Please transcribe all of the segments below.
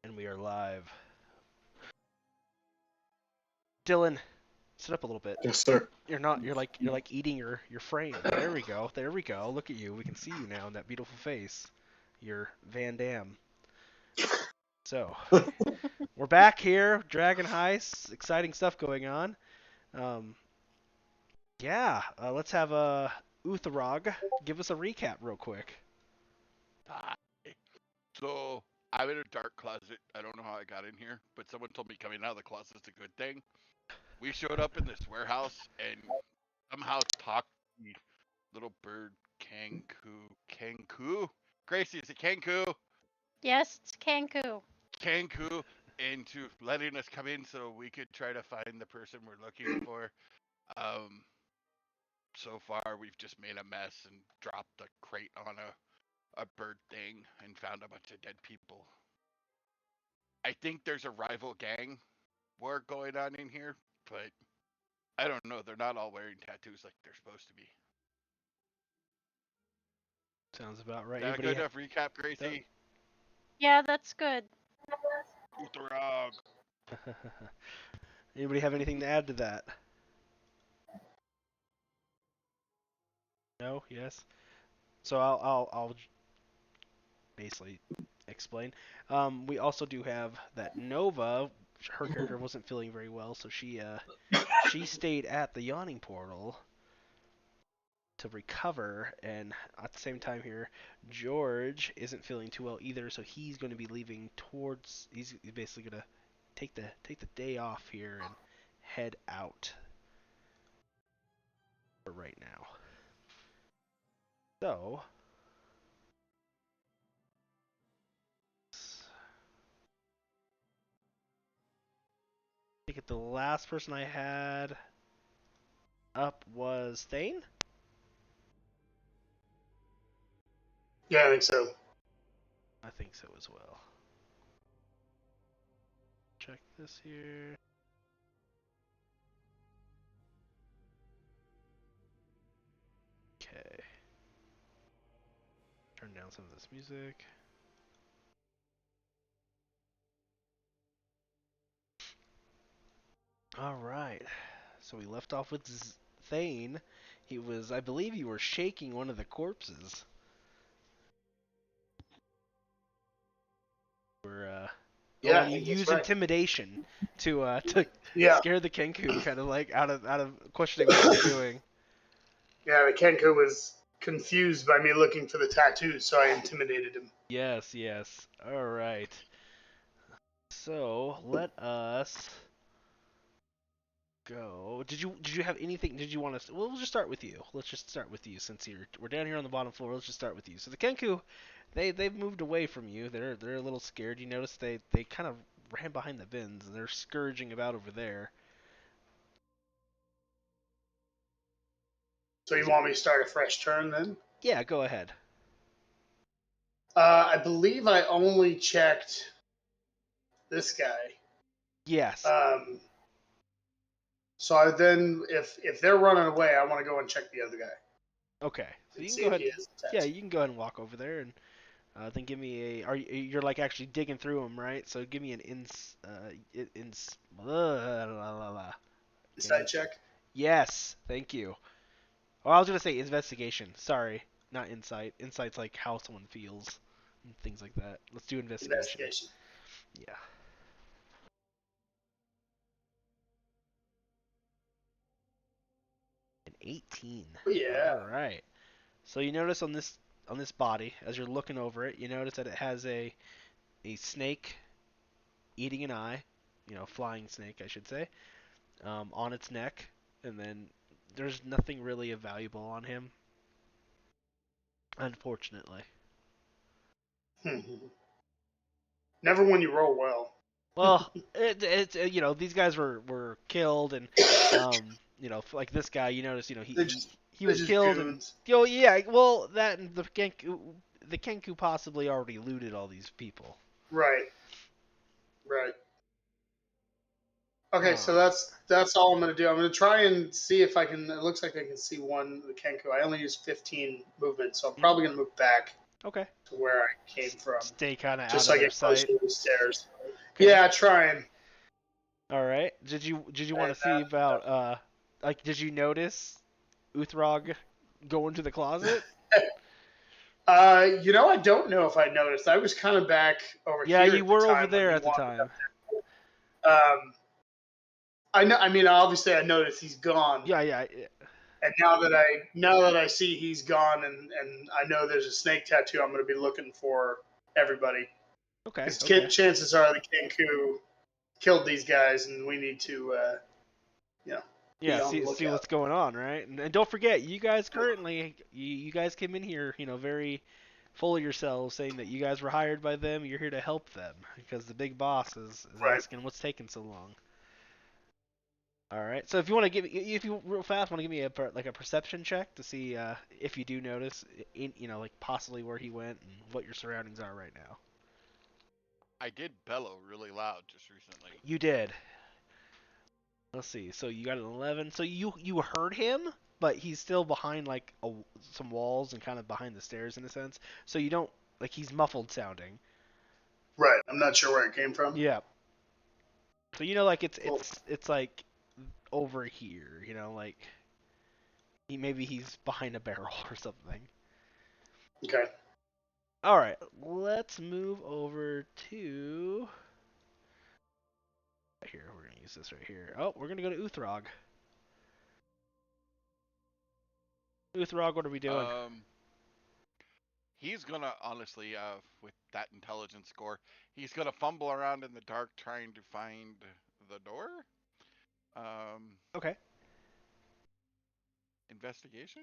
And we are live. Dylan, sit up a little bit. Yes, sir. You're not. You're like eating your frame. There we go. There we go. Look at you. We can see you now in that beautiful face. You're Van Damme. So we're back here. Dragon Heist. Exciting stuff going on. Um, yeah. Let's have Utharog give us a recap real quick. Hi. So I'm in a dark closet. I don't know how I got in here, but someone told me coming out of the closet is a good thing. We showed up in this warehouse and somehow talked the little bird Kanku. Gracie, is it Kanku? Yes, it's Kanku. Kanku into letting us come in so we could try to find the person we're looking for. Um, so far we've just made a mess and dropped a crate on a bird thing and found a bunch of dead people. I think there's a rival gang war going on in here, but I don't know. They're not all wearing tattoos like they're supposed to be. Sounds about right. Is that a good enough recap, Gracie? Yeah, that's good. Utharog. Anybody have anything to add to that? No. Yes. So I'll basically explain. We also do have that Nova. Her character wasn't feeling very well, so she stayed at the yawning portal to recover. And at the same time here, George isn't feeling too well either, so he's going to be leaving towards. He's basically going to take the day off here and head out for right now. So. I think the last person I had up was Thane? Yeah, I think so. I think so as well. Check this here. Okay. Turn down some of this music. Alright. So we left off with Thane. I believe you were shaking one of the corpses. Yeah, you use right. intimidation to Yeah, scare the Kenku kind of like out of questioning what they're doing. yeah. The Kenku was confused by me looking for the tattoos, so I intimidated him. Yes. All right. So let us go. Did you have anything? Did you want to? Well, we'll just start with you. Let's just start with you since we're down here on the bottom floor. Let's just start with you. So the Kenku, they've moved away from you. They're a little scared. You notice they kind of ran behind the bins and they're scourging about over there. So you want me to start a fresh turn then? Yeah, go ahead. I believe I only checked this guy. Yes. So then, if they're running away, I want to go and check the other guy. Okay. So you and can see go if ahead. he has a Yeah, tattoo. you can go ahead and walk over there and then give me a. You're like actually digging through them, right? So give me an Inside check. Yes, thank you. Oh, I was gonna say investigation. Sorry, not insight. Insight's like how someone feels and things like that. Let's do investigation. Yeah. An 18. Yeah. All right. So you notice on this body, as you're looking over it, you notice that it has a snake eating an eye, flying snake, I should say, on its neck, and then there's nothing really of valuable on him, unfortunately. Never when you roll well. Well, it's these guys were killed, and like this guy, you notice, he was killed, goons. and yeah, well, that and the Kenku possibly already looted all these people. Right. Okay, so that's all I'm gonna do. I'm gonna try and see if I can. It looks like I can see the Kenku. I only use 15 movement, so I'm probably gonna move back. Okay. to where I came from, Stay kind of just out so of I their get closer sight. to the stairs. Okay. Yeah, trying. All right. Did you want And to see about like did you notice Uthrog go into the closet? I don't know if I noticed. I was kind of back over Yeah, here you at the were over time when there he at the wandered time. up. I know. I mean, obviously, I noticed he's gone, Yeah. and now that I see he's gone, and I know there's a snake tattoo, I'm going to be looking for everybody Okay. because Okay. chances are the Kenku killed these guys, and we need to, you know, Yeah, be on the see lookout. what's going on, right? And don't forget, you guys currently you guys came in here, very full of yourselves, saying that you guys were hired by them. You're here to help them because the big boss is Right. asking what's taking so long. All right. So if you real fast want to give me a perception check to see if you do notice, like possibly where he went and what your surroundings are right now. I did bellow really loud just recently. You did. Let's see. So you got an 11. So you heard him, but he's still behind like some walls and kind of behind the stairs in a sense. So you don't like he's muffled sounding. Right. I'm not sure where it came from. Yeah. So like it's Cool. it's it's like over here. Like maybe he's behind a barrel or something. Okay. All right. Let's move over to here. We're gonna use this right here. Oh, we're gonna go to Uthrog. Uthrog, what are we doing? He's gonna honestly, with that intelligence score, he's gonna fumble around in the dark trying to find the door. Okay. Investigation.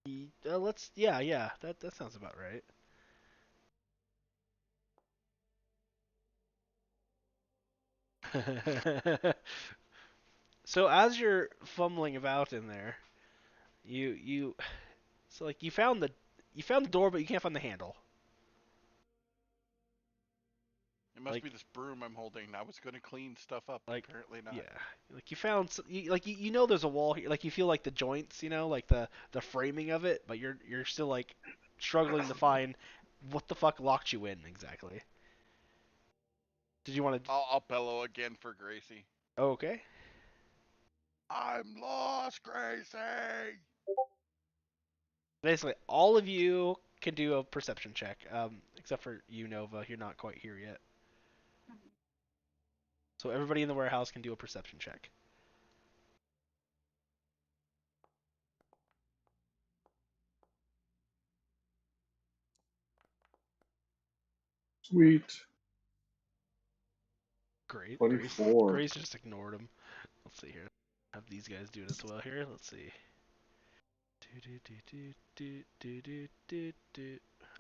Yeah. That sounds about right. So as you're fumbling about in there, you so like you found the door, but you can't find the handle. It must Like be this broom I'm holding. I was gonna clean stuff up. like Apparently not. yeah, like you found like there's a wall here. Like you feel like the joints, like the framing of it, but you're still like struggling to find what the fuck locked you in exactly. Did you want to? I'll bellow again for Gracie. Oh, okay. I'm lost, Gracie. Basically, all of you can do a perception check, except for you, Nova. You're not quite here yet. So everybody in the warehouse can do a perception check. Sweet. Great. Grace 24. Grace just ignored him. Let's see here. Have these guys do it as well here. Let's see.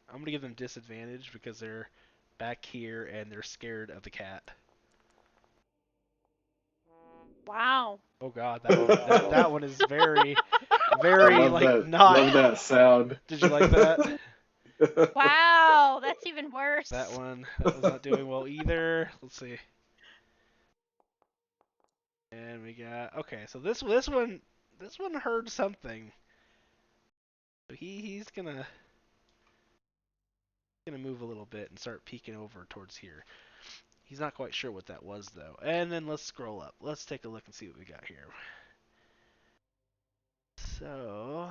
I'm gonna give them disadvantage because they're back here and they're scared of the cat. Wow. Oh god, that one is very, I very love like that. not. Love that sound. Did you like that? Wow, that's even worse. That was not doing well either. Let's see. And we got okay. So this one heard something. So he's gonna move a little bit and start peeking over towards here. He's not quite sure what that was though. And then let's scroll up. Let's take a look and see what we got here. So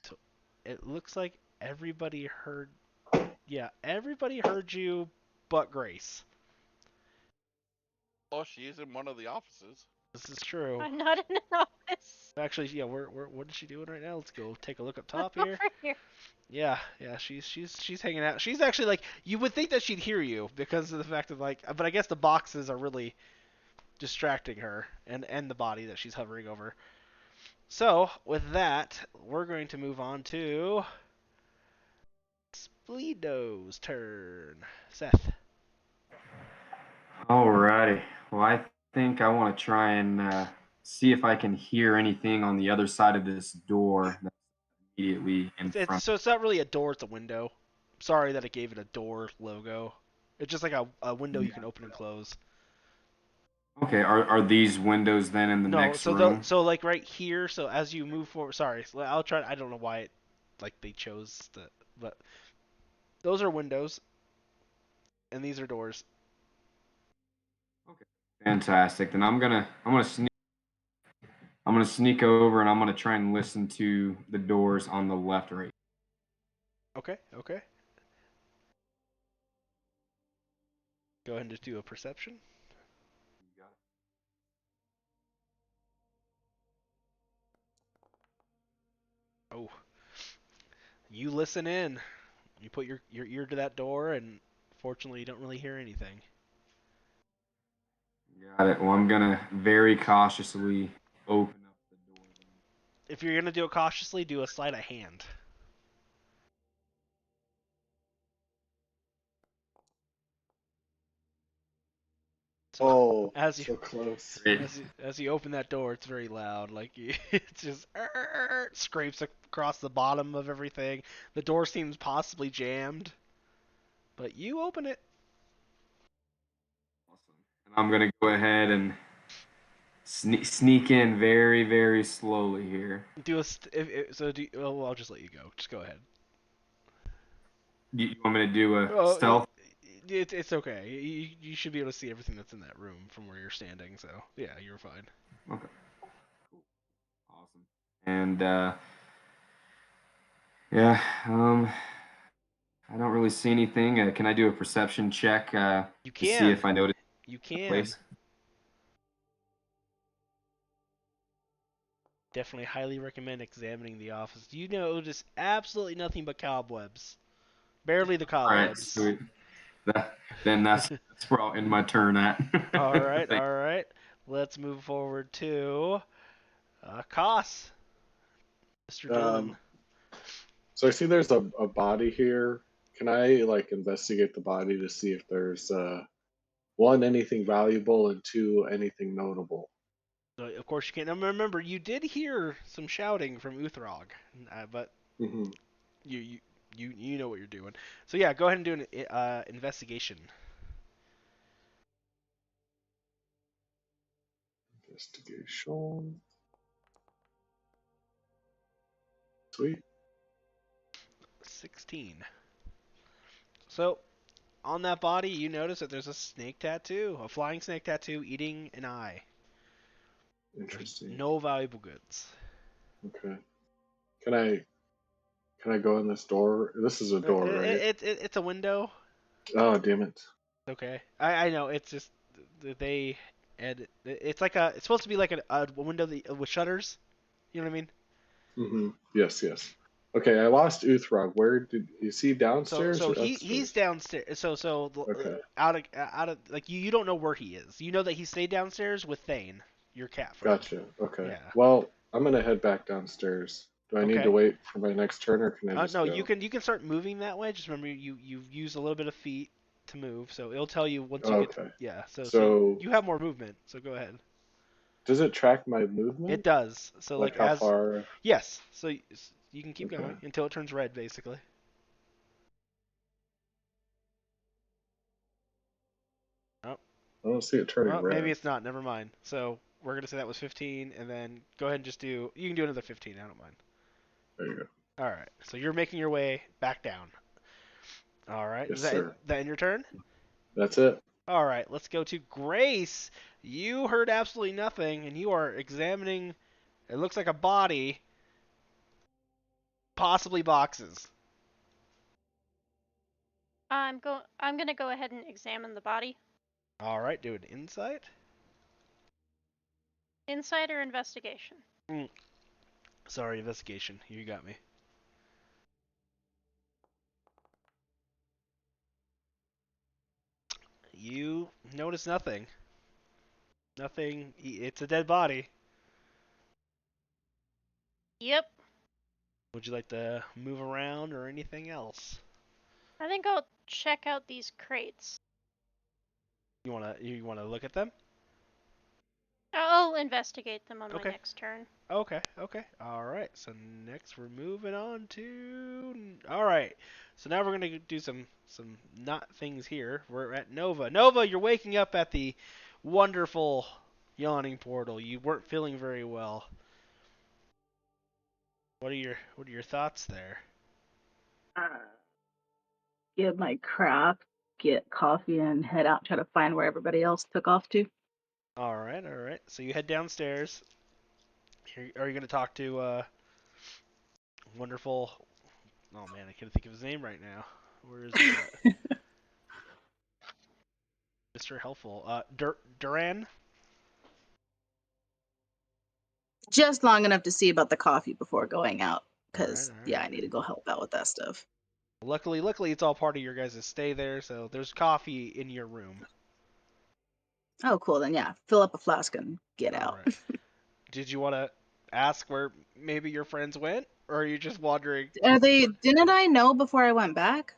so it looks like everybody heard. Yeah, everybody heard you, but Grace. Oh, she is in one of the offices. This is true. I'm not in an office. Actually, yeah, what is she doing right now? Let's go take a look up I'm top over here. here. Yeah, she's hanging out. She's actually like you would think that she'd hear you because of the fact of like, but I guess the boxes are really distracting her and the body that she's hovering over. So with that, we're going to move on to Spleedo's turn. Seth. Alrighty. Well, I think I want to try and see if I can hear anything on the other side of this door that's immediately in front. So it's not really a door; it's a window. Sorry that it gave it a door logo. It's just like a window you can open and close. Okay, are these windows then in the No, next room? so like right here. So as you move forward, sorry, so I'll try. I don't know why it like they chose but those are windows and these are doors. Okay. Fantastic. Then I'm gonna sneak over and I'm gonna try and listen to the doors on the left right. Okay, okay. Go ahead and just do a perception. You got Oh, you listen in. You put your ear to that door, and fortunately, you don't really hear anything. it. Got it. Well, I'm gonna very cautiously open up the door then. If you're gonna do it cautiously, do a sleight of hand. So Oh, as you so close. Great. as you open that door, it's very loud. Like it's just scrapes across the bottom of everything. The door seems possibly jammed, but you open it. Awesome. And I'm gonna go ahead and sneak in very, very slowly here. Do a so do. Well, I'll just let you go. Just go ahead. You want me to do a Oh, stealth? it's okay. You should be able to see everything that's in that room from where you're standing. So yeah, you're fine. Okay. Cool. Awesome. And yeah, I don't really see anything. Can I do a perception check You to see can. if I notice You a can. place? Definitely highly recommend examining the office. You notice absolutely nothing but cobwebs. Barely the All right, cobwebs. sweet. That, then that's where I'll end my turn at. All right, Thank all right. Let's move forward to Koss, Mr. Dillon. Um, so I see there's a body here. Can I like investigate the body to see if there's one, anything valuable, and two, anything notable? So of course you can't. Now remember, you did hear some shouting from Uthrog, but Hmm. you you you know what you're doing. So yeah, go ahead and do an investigation. Investigation. Sweet. 16. So on that body, you notice that there's a snake tattoo, a flying snake tattoo eating an eye. But Interesting. no valuable goods. Okay. Can I can I go in this door? This is a door, right? It's a window. Oh, damn it. Okay, I know. It's just they it's like a. It's supposed to be like a window with shutters. You know what I mean? Yes, yes. Okay, I lost Uthrog. Where did is he So downstairs so or he's upstairs? downstairs. Okay, Out of like you don't know where he is. You know that he stayed downstairs with Thane, your cat friend. gotcha. Okay. Yeah. Well, I'm gonna head back downstairs. Do I need to Okay. wait for my next turn or can I just No, you go? can start moving that way. Just remember you've used a little bit of feet to move, so it'll tell you once you get Okay. yeah. So So you have more movement. So go ahead. does it track my It movement? does. So Like like how as far? yes. So you can keep Okay. going until it turns red, basically. Oh, I don't see it turning well, maybe red. it's not. Never mind. So we're gonna say that was 15, and then go ahead and just do. You can do another 15. I don't mind. There you go. All right. So you're making your way back down. All right. Yes, Is sir. that in your turn? That's it. All right. Let's go to Grace. You heard absolutely nothing, and you are examining. It looks like a body, possibly boxes. I'm gonna go ahead and examine the body. All right. Do an insight. Insider investigation. Mm, sorry, investigation. You got me. You notice nothing. Nothing. It's a dead body. Yep. Would you like to move around or anything else? I think I'll check out these crates. You wanna look at them? I'll investigate them on my Okay. next turn. Okay. Okay. All right. So next we're moving on to. All right. So now we're gonna do some not things here. We're at Nova. Nova, you're waking up at the wonderful yawning portal. You weren't feeling very well. What are your thoughts there? Get my crap, get coffee, and head out. Try to find where everybody else took off to. All right, all right. So you head downstairs. Are you going to talk to wonderful? Oh man, I can't think of his name right now. Where is he at? Mr. Helpful. Duran. Just long enough to see about the coffee before going out. All right, Because, all right. yeah, I need to go help out with that stuff. Luckily, it's all part of your guys' stay there. So there's coffee in your room. Oh, cool. Then, yeah, fill up a flask and get All out. right. Did you want to ask where maybe your friends went, or are you just wandering? Didn't I know before I went back?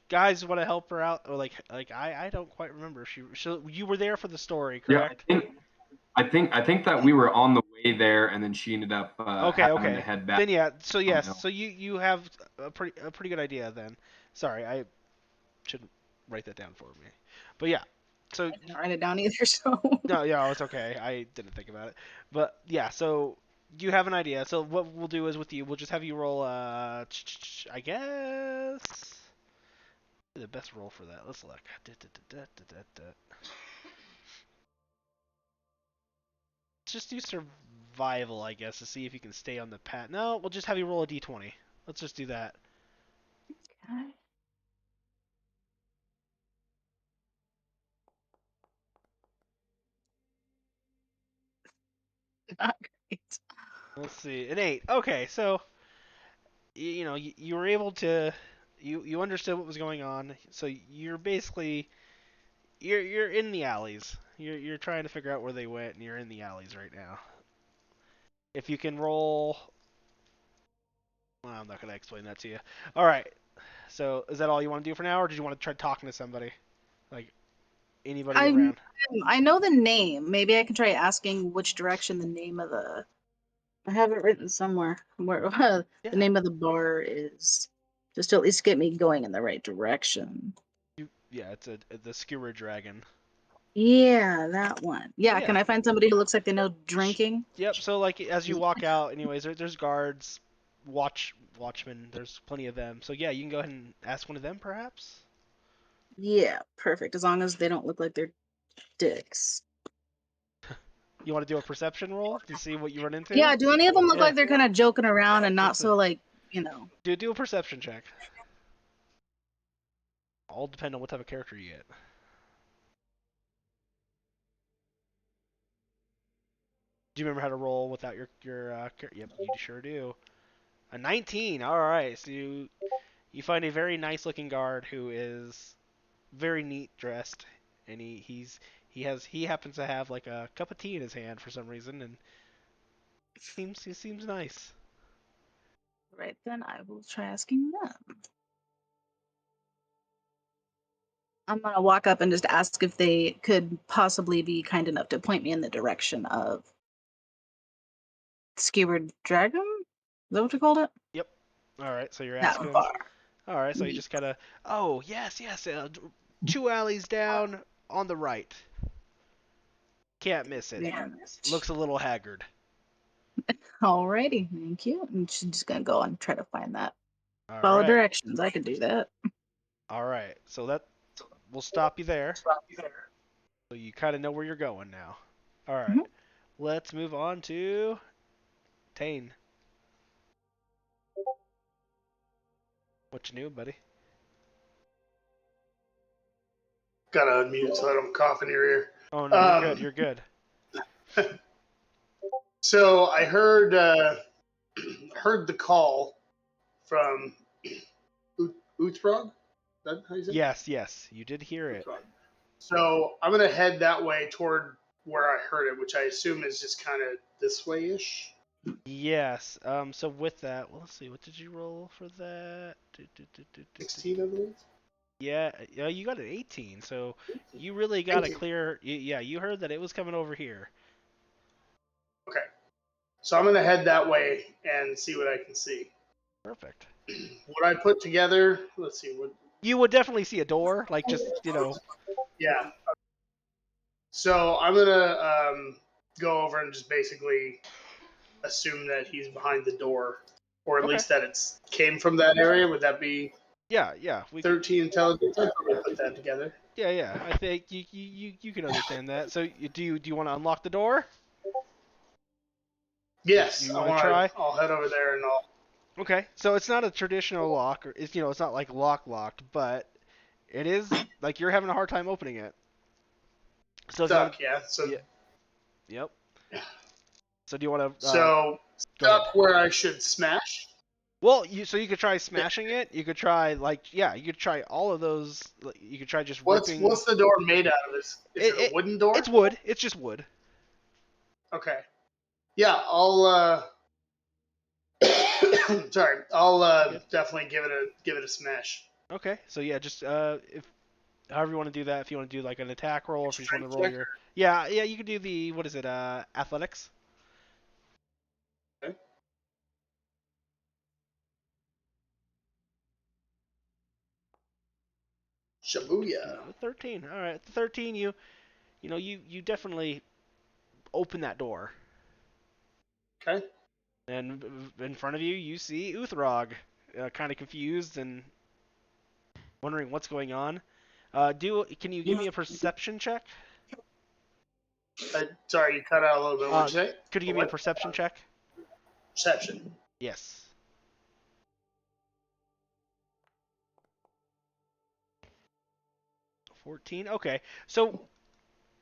Guys want to help her out, or I don't quite remember. You were there for the story, Yeah, correct? I think that we were on the way there, and then she ended up Okay, having okay. to head back. Then yeah, so yes, No. so you have a pretty good idea then. Sorry, I should write that down for me. But yeah, so I didn't write it down either, so. no, yeah, it's okay. I didn't think about it. But yeah, so you have an idea. So what we'll do is with you, we'll just have you roll. I guess the best roll for that. Let's look. Let's just do survival, I guess, to see if you can stay on the path. No, we'll just have you roll a d20. Let's just do that. Okay. Not great. Let's see, an 8. Okay, so you know you were able to you understood what was going on. So you're basically you're in the alleys. You're trying to figure out where they went, and you're in the alleys right now. If you can roll, well, I'm not gonna explain that to you. All right. So is that all you want to do for now, or did you want to try talking to somebody, like anybody around? I know the name. Maybe I can try asking which direction the name of the. I have it written somewhere where the Yeah. name of the bar is, just to at least get me going in the right direction. Yeah, it's the Skewer Dragon. Yeah, that one. Yeah, Yeah. can I find somebody who looks like they know drinking? Yep. So like as you walk out, anyways, there's guards, watchmen. There's plenty of them. So yeah, you can go ahead and ask one of them, perhaps. Yeah, perfect. As long as they don't look like they're dicks. You want to do a perception roll to see what you run into? Yeah, do any of them look Yeah. like they're kind of joking around and not so like, you know? Do a perception check. All depend on what type of character you get. Do you remember how to roll without your Yep, you sure do. A 19. All right. So you find a very nice looking guard who is very neat dressed, and he happens to have like a cup of tea in his hand for some reason, and he seems nice. Right then, I will try asking them. I'm gonna walk up and just ask if they could possibly be kind enough to point me in the direction of Skewered Dragon? Is that what you called it? Yep. All right. So you're That asking. bar. All right. So you just kind of. Oh yes. 2 alleys down on the right. Can't miss it. Yeah. Looks a little haggard. Alrighty, thank you. And she's just gonna go and try to find that. All Follow right. directions. I can do that. All right. So that we'll stop you there. So you kind of know where you're going now. All right. Mhm. Let's move on to Tane. What you new, buddy? Gotta unmute so I don't cough in your ear. Oh no, you're good. You're good. So I heard heard the call from Uthrog. Is that how you say it? Yes, you did hear it. So I'm gonna head that way toward where I heard it, which I assume is just kind of this way-ish. Yes. So with that, well, let's see. What did you roll for that? 16, I believe. Yeah, you got an 18. So you really got a clear. Yeah, you heard that it was coming over here. Okay. So I'm gonna head that way and see what I can see. Perfect. What I put together, let's see. What? You would definitely see a door, like just Yeah. So I'm gonna go over and just basically assume that he's behind the door, or at Okay. least that it's came from that area. Would that be Yeah. 13 intelligence? I'd probably put that together. Yeah. I think you can understand that. So do you want to unlock the door? Yes, You I want to want to. try? I'll head over there and I'll. Okay. So it's not a traditional lock, or it's it's not like locked, but it is like you're having a hard time opening it. So if you want Stuck, yeah. to, yeah, yep. So do you want to So go ahead? stuck where I should smash. Well, you could try smashing it. You could try you could try all of those. You could try just ripping. What's the door made out of? Is it a wooden door? It's wood. It's just wood. Okay. Yeah, I'll. Sorry, I'll definitely give it a smash. Okay. So yeah, just if however you want to do that. If you want to do like an attack roll, or if you just want to roll Strength your yeah, you could do the what is it? Athletics. Okay. Shabuya. 13. All right. 13. You definitely open that door. Okay. And in front of you, you see Uthrog, kind of confused and wondering what's going on. Can you give me a perception check? Sorry, you cut out a little bit. What'd you say? Could you give me a perception check? Perception. Yes. $14. Okay. So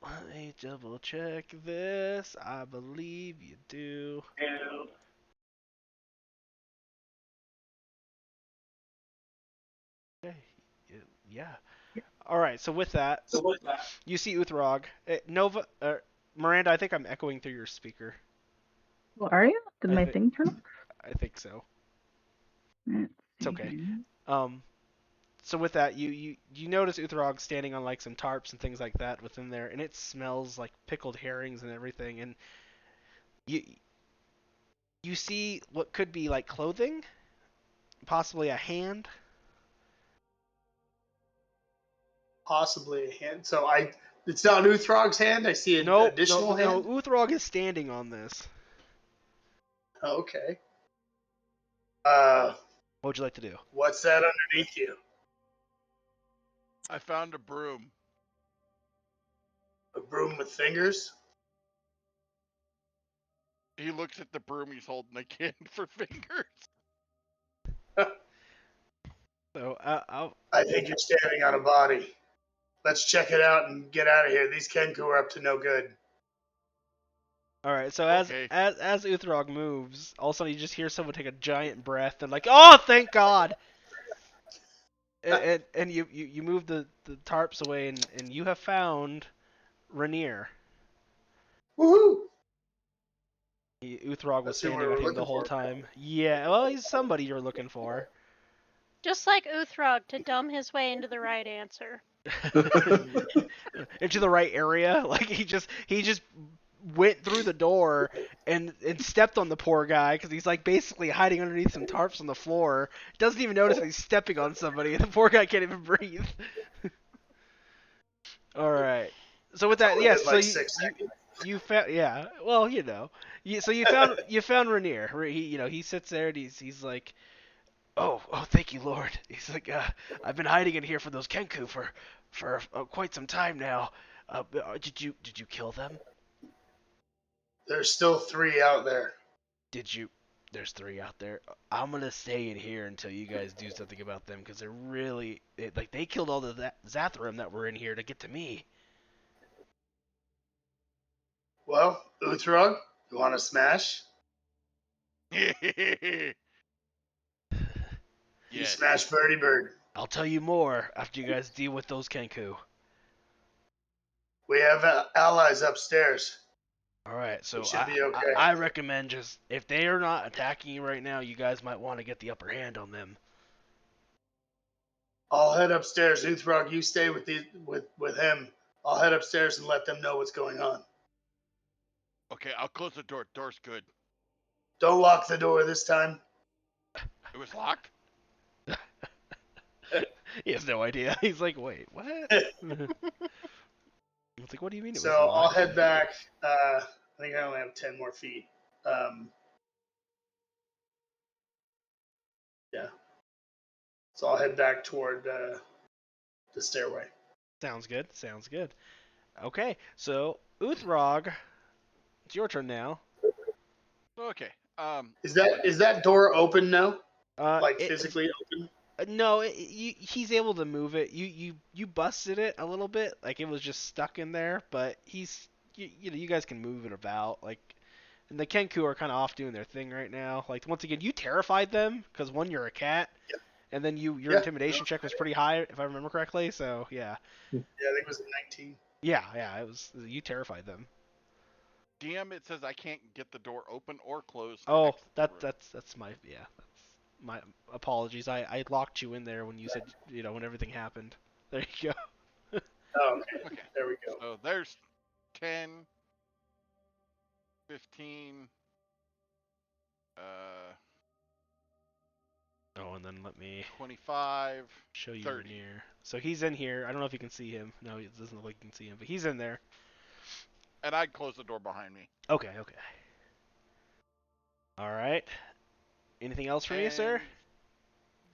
let me double check this. I believe you do. Okay. Yeah. All right. So with that, you see Uthrog. Nova. Miranda, I think I'm echoing through your speaker. Well, are you? Did I my thi- thing turn off? I think so. Let's It's see okay. here. So with that, you notice Uthrog standing on like some tarps and things like that within there, and it smells like pickled herrings and everything. And you see what could be like clothing, possibly a hand. Possibly a hand. So it's not Uthrog's hand. I see an additional hand. No. Uthrog is standing on this. Okay. What would you like to do? What's that underneath you? I found a broom. A broom with fingers? He looks at the broom he's holding again for fingers. So I think you're standing on a body. Let's check it out and get out of here. These Kenku are up to no good. all right. So Okay. as Uthrog moves, all of a sudden you just hear someone take a giant breath and like, oh, thank God. And you move the tarps away and you have found Rainier. Woohoo! Uthrog was That's who we standing were on him the looking whole for. time. Yeah, well, he's somebody you're looking for. Just like Uthrog to dumb his way into the right answer. Into the right area. Like he just went through the door and stepped on the poor guy because he's like basically hiding underneath some tarps on the floor. Doesn't even notice that he's stepping on somebody. The poor guy can't even breathe. All right. So with that, yes. Like So 6 seconds. you found, yeah. Well, so you found Rainier. He sits there and he's like, oh, thank you, Lord. He's like, I've been hiding in here for those Kenku for quite some time now. Did you kill them? There's still 3 out there. Did you? There's 3 out there. I'm gonna stay in here until you guys do something about them because they're really they killed all the Zatharim that were in here to get to me. Well, Uthrog, you want to smash? You Yes. smash Birdie Bird. I'll tell you more after you guys deal with those Kenku. We have allies upstairs. All right, so We should be okay. I recommend just if they are not attacking you right now, you guys might want to get the upper hand on them. I'll head upstairs. Uthrog, you stay with him. I'll head upstairs and let them know what's going on. Okay, I'll close the door. Door's good. Don't lock the door this time. It was locked? He has no idea. He's like, wait, what? It's like, what do you mean it So was a I'll lot? head back. I think I only have 10 more feet. Yeah. So I'll head back toward the stairway. Sounds good. Sounds good. Okay, so Uthrog, it's your turn now. Okay. Is that door open now? Like It physically open? no, he's able to move it. You busted it a little bit, like it was just stuck in there. But you guys can move it about. Like, and the Kenku are kind of off doing their thing right now. Like once again, you terrified them because one, you're a cat, and then your Yeah. intimidation check was pretty high if I remember correctly. So yeah, Yeah, I think it was a 19. yeah, it was you terrified them. DM, it says I can't get the door open or closed to Oh, exit the room. that's my that's my apologies. I locked you in there when you said when everything happened. There you go. Oh, okay. Okay. There we go. So there's 10, 15, Oh, and then let me 25, show you 30. near. So he's in here. I don't know if you can see him. No, it doesn't look like you can see him, but he's in there. And I'd close the door behind me. Okay. All right. Anything else from you, sir?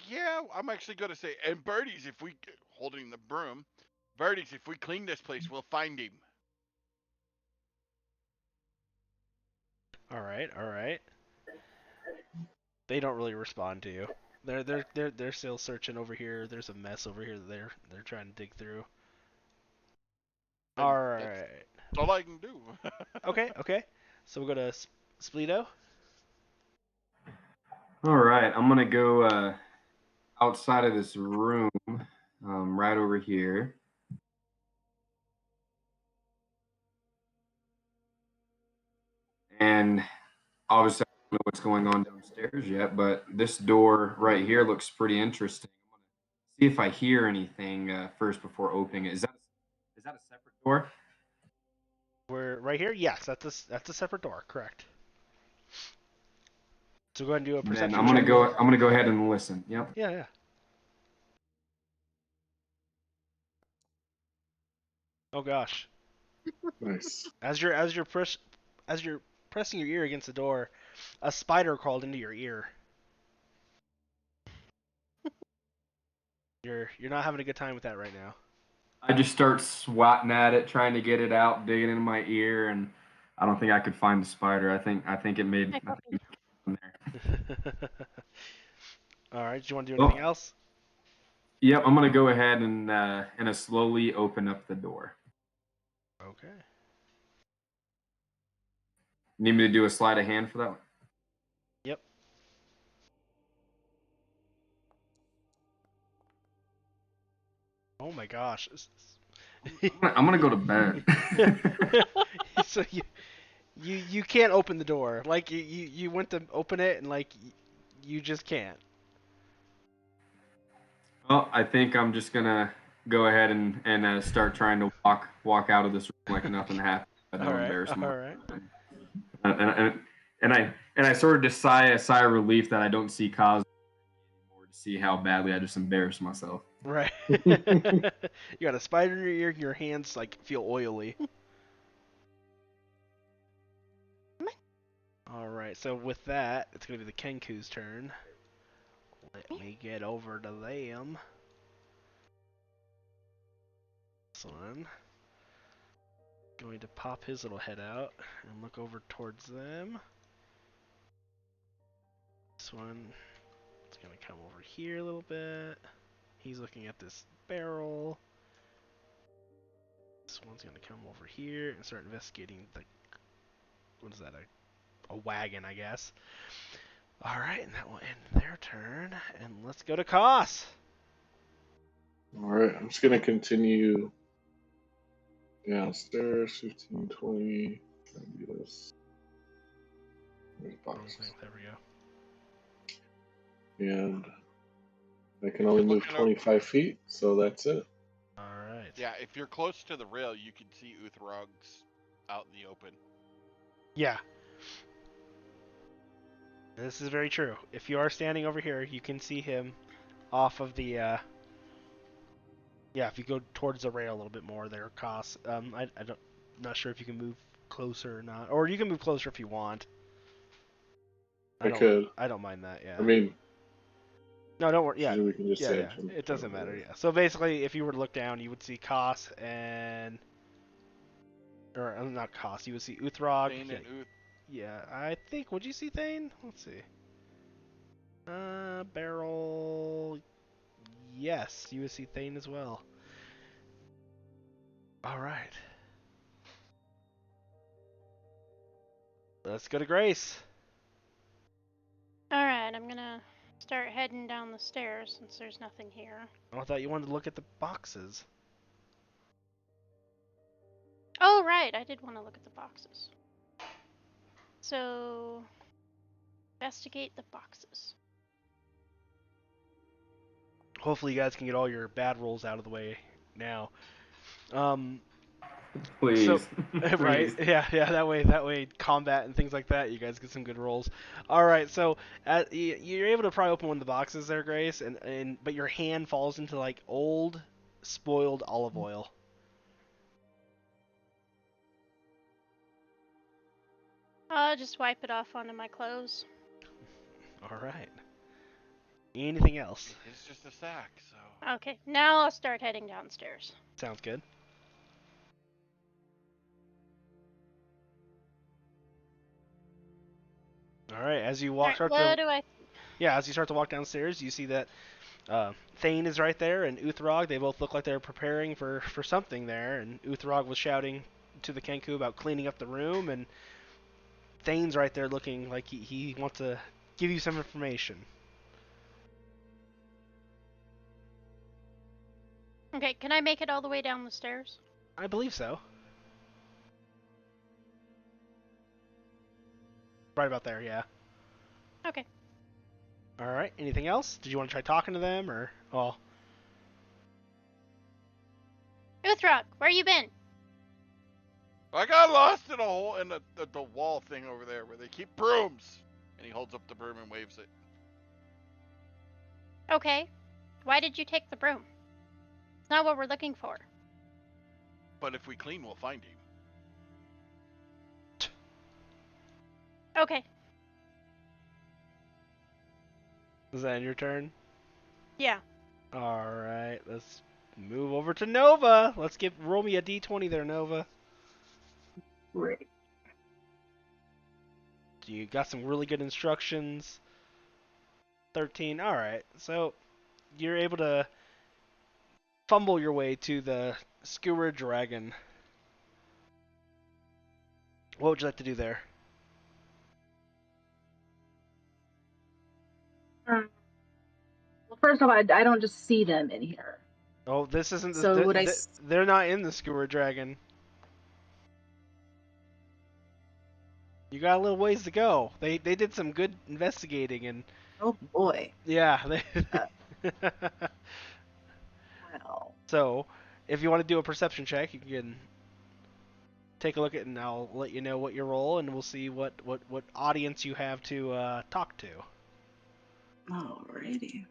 Yeah, I'm actually going to say, and birdies, if we, holding the broom, birdies, if we clean this place, we'll find him. All right. They don't really respond to you. They're still searching over here. There's a mess over here that they're trying to dig through. And All right. That's all I can do. Okay. So we'll go to Spleeto. All right, I'm gonna go outside of this room, right over here. And obviously, I don't know what's going on downstairs yet, but this door right here looks pretty interesting. I'm gonna see if I hear anything first before opening it. Is that a separate door? We're right here. Yes, that's a separate door. Correct. So go ahead and do a Then perception I'm gonna check. go. I'm gonna go ahead and listen. Yep. Yeah. Oh gosh. Nice. As you're pressing your ear against the door, a spider crawled into your ear. You're not having a good time with that right now. I just start swatting at it, trying to get it out, digging into my ear, and I don't think I could find the spider. I think it made. I I copy. think it came there. All right. Do you want to do anything Well, else? yep. I'm gonna go ahead and slowly open up the door. Okay. Need me to do a sleight of hand for that one? Yep. Oh my gosh. I'm gonna go to bed. So you can't open the door. Like you went to open it and like you just can't. Well, I think I'm just gonna go ahead and start trying to walk out of this room like nothing happened. I don't embarrass All myself. right. And I sort of just sigh a sigh of relief that I don't see cause anymore to see how badly I just embarrassed myself. Right. You got a spider in your ear and your hands like feel oily. All right. So with that, it's gonna be the Kenku's turn. Let me get over to them. This one. Going to pop his little head out and look over towards them. This one is going to come over here a little bit. He's looking at this barrel. This one's going to come over here and start investigating the... What is that? A wagon, I guess. Alright, and that will end their turn. And let's go to Koss. All right, I'm just gonna continue downstairs. 15, 20. Try and do this. There's boxes. There we go. And I can only move 25 feet, so that's it. Alright. Yeah, if you're close to the rail, you can see Uthrog's out in the open. Yeah. This is very true. If you are standing over here, you can see him off of the Yeah, if you go towards the rail a little bit more, there are costs. I don't, not sure if you can move closer or not, or you can move closer if you want. I could. I don't mind that. Yeah. I mean, No, don't worry. Yeah, we can just yeah, say yeah. from It doesn't over matter. there. Yeah. So basically, if you were to look down, you would see costs or not costs. You would see Uthrog. Thane Yeah, and Uth. yeah. I think. Would you see Thane? Let's see. Barrel. Yes, you would see Thane as well. All right. Let's go to Grace. Alright, I'm gonna start heading down the stairs since there's nothing here. Oh, I thought you wanted to look at the boxes. Oh, right, I did want to look at the boxes. So, investigate the boxes. Hopefully, you guys can get all your bad rolls out of the way now. Um, Please. So, right? Please. Yeah, yeah. That way, combat and things like that, you guys get some good rolls. All right, so you're able to pry open one of the boxes there, Grace, and but your hand falls into like old, spoiled olive oil. I'll just wipe it off onto my clothes. All right. Anything else? It's just a sack, so. Okay, now I'll start heading downstairs. Sounds good. All right. As you walk, Alright, what do I... as you start to walk downstairs, you see that Thane is right there, and Uthrog. They both look like they're preparing for something there. And Uthrog was shouting to the Kenku about cleaning up the room, and Thane's right there looking like he wants to give you some information. Okay, can I make it all the way down the stairs? I believe so. Right about there, yeah. Okay. All right. Anything else? Did you want to try talking to them, or well? Uthrog, where you been? I got lost in a hole in the wall thing over there where they keep brooms. And he holds up the broom and waves it. Okay. Why did you take the broom? It's not what we're looking for. But if we clean, we'll find him. Okay. Is that your turn? Yeah. All right. Let's move over to Nova. Let's roll me a d20 there, Nova. Great. You got some really good instructions. 13. All right. So you're able to fumble your way to the Skewer Dragon. What would you like to do there? Well, first off, I don't just see them in here. Oh, this isn't. So would I? They're not in the Skewer Dragon. You got a little ways to go. They did some good investigating and. Oh boy. Yeah. Well. So, if you want to do a perception check, you can take a look at it, and I'll let you know what you roll, and we'll see what audience you have to talk to. Alrighty.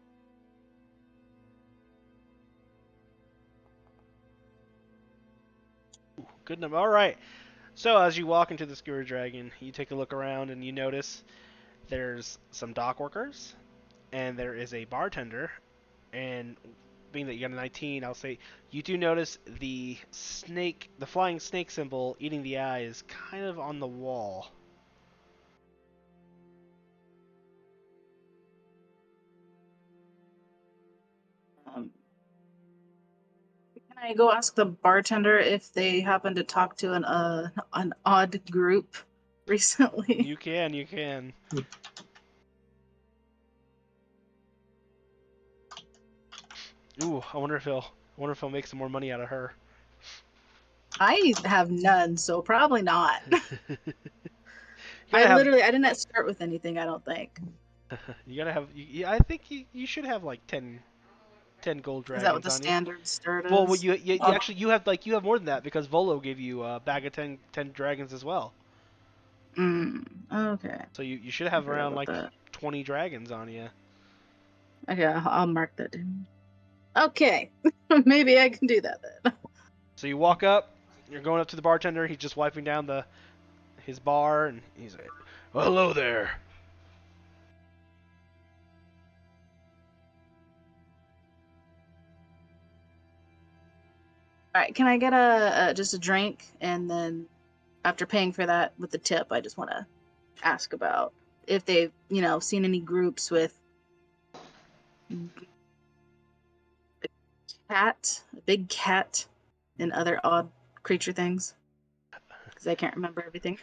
Ooh, good number. All right. So as you walk into the Skewer Dragon, you take a look around and you notice there's some dock workers, and there is a bartender, and being that you got a 19, I'll say you do notice the flying snake symbol eating the eye is kind of on the wall. Can I go ask the bartender if they happen to talk to an odd group recently? You can. Ooh, I wonder if he'll make some more money out of her. I have none, so probably not. I didn't start with anything, I don't think. You gotta have. I think you should have like 10 gold dragons. Is that what the on standard start is? Well, you actually you have more than that because Volo gave you a bag of 10 dragons as well. Okay. So you should have around like that. 20 dragons on you. Okay, I'll mark that down. Okay, maybe I can do that then. So you walk up. You're going up to the bartender. He's just wiping down his bar, and he's like, well, hello there. All right, can I get a just a drink, and then after paying for that with the tip, I just want to ask about if they've seen any groups with a big cat, and other odd creature things, because I can't remember everything.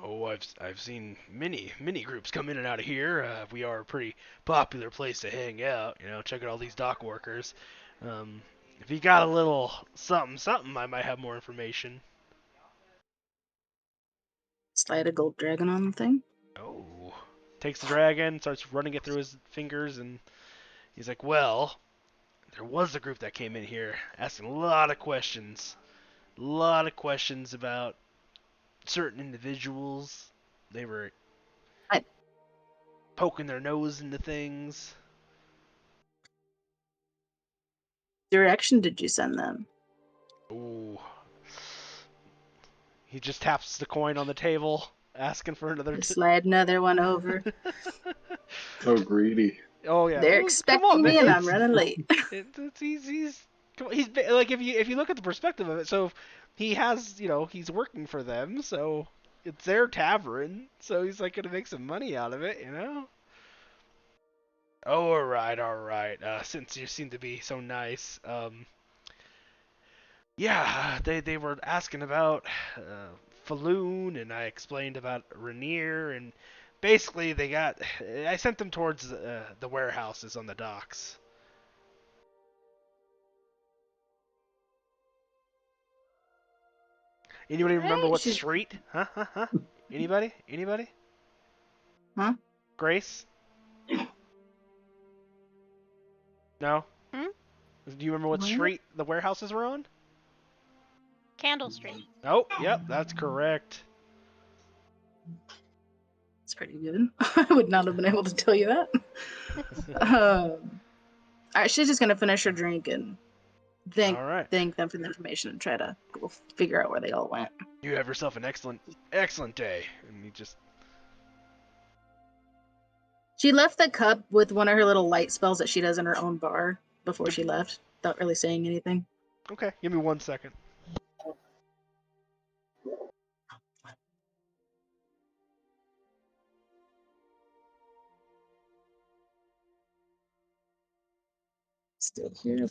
Oh, I've seen many groups come in and out of here. We are a pretty popular place to hang out. Check out all these dock workers. If you got a little something, I might have more information. Slide a gold dragon on the thing. Oh, takes the dragon, starts running it through his fingers, and he's like, well, there was a group that came in here asking a lot of questions. A lot of questions about certain individuals. They were poking their nose into things. Direction did you send them? Ooh. He just taps the coin on the table, asking for another. Slide another one over. So greedy. Oh yeah. They're Come expecting on, me, man. and I'm running late. He's like if you look at the perspective of it, so he has he's working for them, so it's their tavern, so he's like gonna make some money out of it, Oh, all right. Since you seem to be so nice, yeah, they were asking about Falloon, and I explained about Rainier, and basically I sent them towards the warehouses on the docks. Anybody remember what She's- street? Huh? Anybody? Huh? Grace? No? Hmm? Do you remember what What? street the warehouses were on? Candle Street. Oh, yep, that's correct. It's pretty good. I would not have been able to tell you that. All right, she's just gonna finish her drink and All right. thank them for the information and try to go figure out where they all went. You have yourself an excellent day. And he just... She left the cup with one of her little light spells that she does in her own bar before she left, without really saying anything. Okay, give me 1 second. Still here.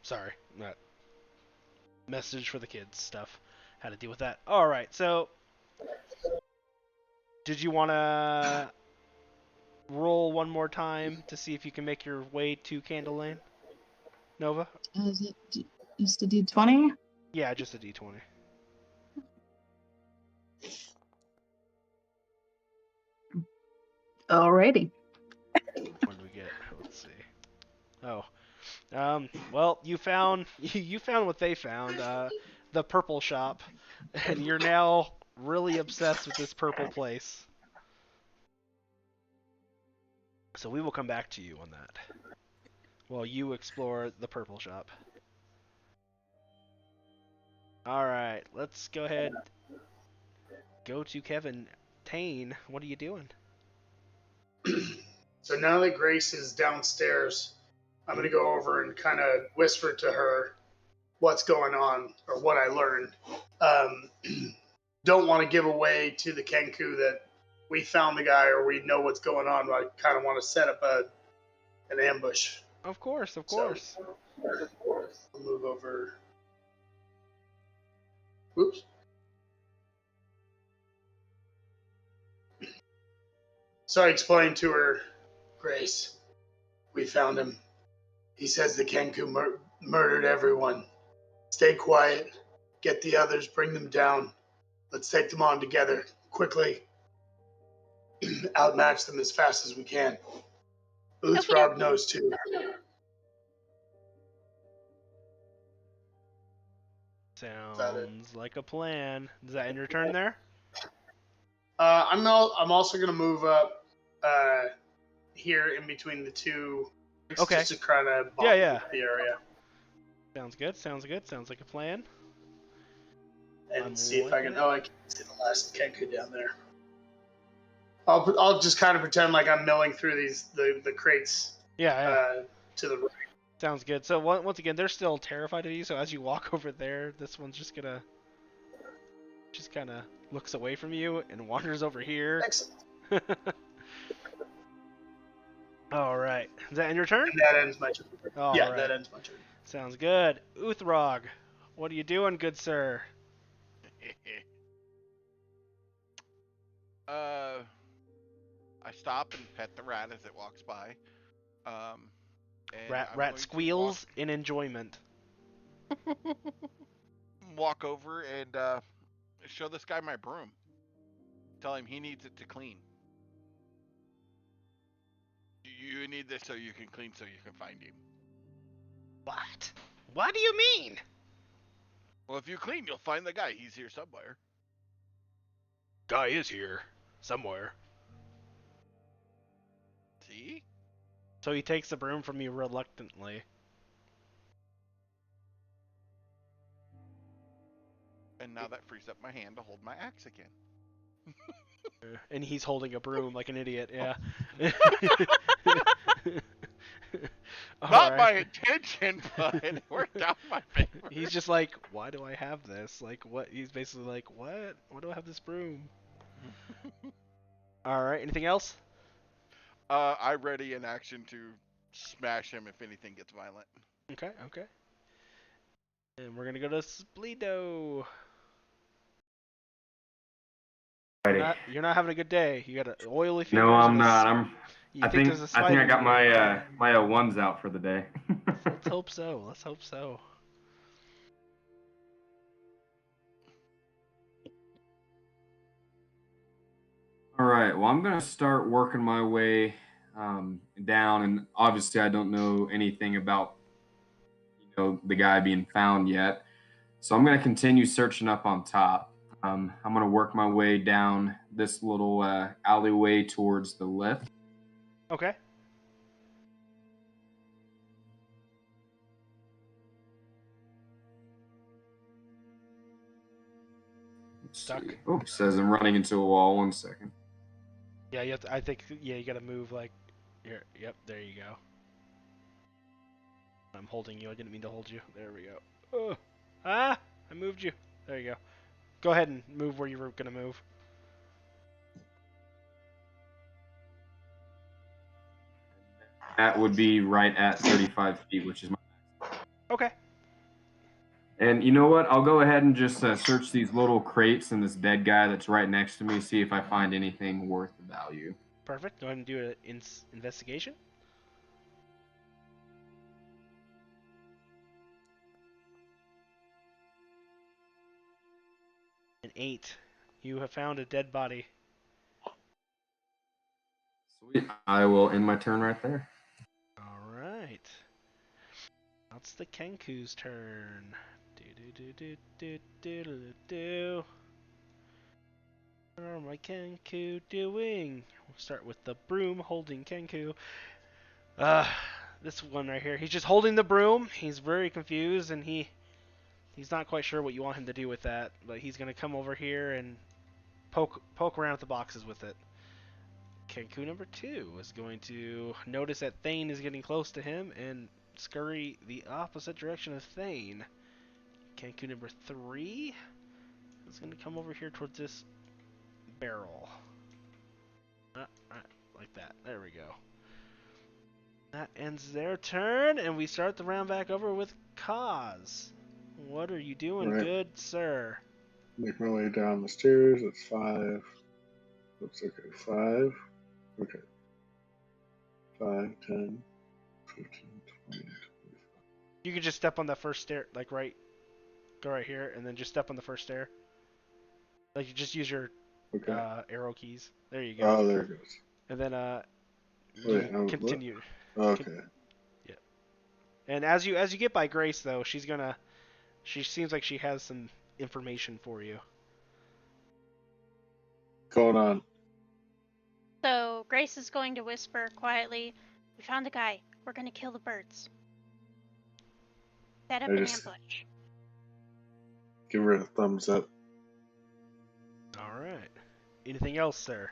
Sorry, that message for the kids stuff. Had to deal with that. All right, so did you want to roll one more time to see if you can make your way to Candle Lane, Nova? Is it just a D20? Yeah, just a D20. Alrighty. What do we get? Let's see. Oh, well, you found what they found, the purple shop, and you're now really obsessed with this purple place. So we will come back to you on that while you explore the purple shop. All right, let's go ahead. Go to Kevin. Tane, what are you doing? So now that Grace is downstairs, I'm going to go over and kind of whisper to her what's going on or what I learned. Don't want to give away to the Kenku that we found the guy or we know what's going on. But I kind of want to set up an ambush. Of course. So, I'll move over. Oops. So I explained to her, Grace, we found him. He says the Kenku murdered everyone. Stay quiet. Get the others. Bring them down. Let's take them on together. Quickly. Outmatch them as fast as we can. Uthrog knows too. that it? Sounds like a plan. Does that end your turn there? I'm also gonna move up here in between the two, Okay. just to kind of Yeah. the area Sounds good. Sounds like a plan. and I'm see if I can. liking it. Oh, I can see the last Kenku down there. I'll just kind of pretend like I'm milling through the crates Yeah. to the right. Sounds good. So once again, they're still terrified of you. So as you walk over there, this one's just kind of looks away from you and wanders over here. Excellent. All right. Is that end your turn? And that ends my turn. All yeah, right. that ends my turn. Sounds good. Uthrog, what are you doing, good sir? I stop and pet the rat as it walks by. And I'm going Rat to squeals in enjoyment. walk over and show this guy my broom. Tell him he needs it to clean. You need this so you can clean, so you can find him. What? What do you mean? Well, if you clean, you'll find the guy. He's here somewhere. Guy is here somewhere. See? So he takes the broom from you reluctantly. And now that frees up my hand to hold my axe again. And he's holding a broom like an idiot, yeah. Not my intention, but it worked out in my favor. He's just like, why do I have this? Like, what? He's basically like, what? Why do I have this broom? Alright, anything else? I ready in action to smash him if anything gets violent. Okay. And we're gonna go to Spleedo. You're not having a good day. You got an oily fingers. No, I'm not. I think there's a I spider got here? my ones out for the day. Let's hope so. All right. Well, I'm gonna start working my way down, and obviously I don't know anything about the guy being found yet, so I'm gonna continue searching up on top. I'm gonna work my way down this little alleyway towards the left. Okay. Stuck. Oops, says I'm running into a wall. 1 second. Yeah, you have to, I think you gotta move like here. Yep, there you go. I'm holding you. I didn't mean to hold you. There we go. I moved you. There you go. Go ahead and move where you were gonna move. That would be right at 35 feet, which is my max. Okay. And you know what? I'll go ahead and just search these little crates and this dead guy that's right next to me, see if I find anything worth the value. Perfect. Go ahead and do an investigation. An 8. You have found a dead body. Sweet. I will end my turn right there. Alright. That's the Kenku's turn. What are my Kenku doing? We'll start with the broom holding Kenku. This one right here. He's just holding the broom. He's very confused and he's not quite sure what you want him to do with that, but he's gonna come over here and poke around at the boxes with it. Kenku number 2 is going to notice that Thane is getting close to him and scurry the opposite direction of Thane. Kenku number 3 is going to come over here towards this barrel. Like that. There we go. That ends their turn, and we start the round back over with Kaz. What are you doing, good sir? Make my way down the stairs. That's 5. Looks okay. 5. Okay. 5, 10, 15, 20, 25. You can just step on that first stair, like go right here, and then just step on the first stair. Like you just use your arrow keys. There you go. Oh, there it goes. And then continue. Okay. Yeah. And as you get by Grace though, she's gonna She seems like she has some information for you. Going on. So Grace is going to whisper quietly, "We found the guy. We're gonna kill the birds. Set up I an just- ambush." Give her a thumbs up. All right. Anything else, sir?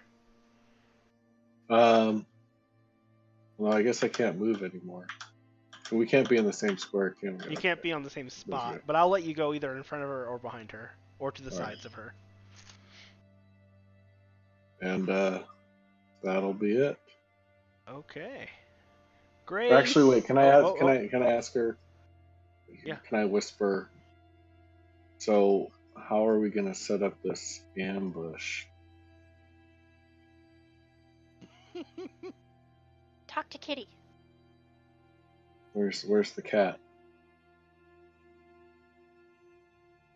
Well, I guess I can't move anymore. We can't be in the same square, can we? You can't be on the same spot, right. but I'll let you go either in front of her or behind her, or to the All right. sides of her. And that'll be it. Okay. Great. Actually, wait. Can I ask her? Yeah. Can I whisper? So, how are we gonna set up this ambush? Talk to Kitty. Where's the cat?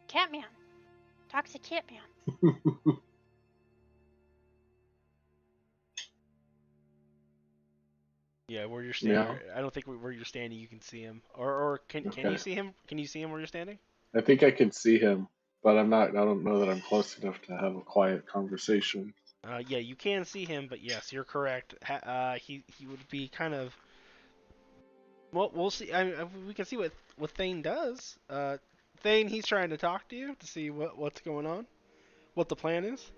Catman. Talk to Catman. Yeah, where you're standing. Yeah. I don't think where you're standing you can see him. Or can Okay. you see him? Can you see him where you're standing? I think I can see him, but I don't know that I'm close enough to have a quiet conversation. Yeah, you can see him, but yes, you're correct. He would be kind of. Well, we'll see. We can see what Thane does. Thane, he's trying to talk to you to see what's going on, what the plan is.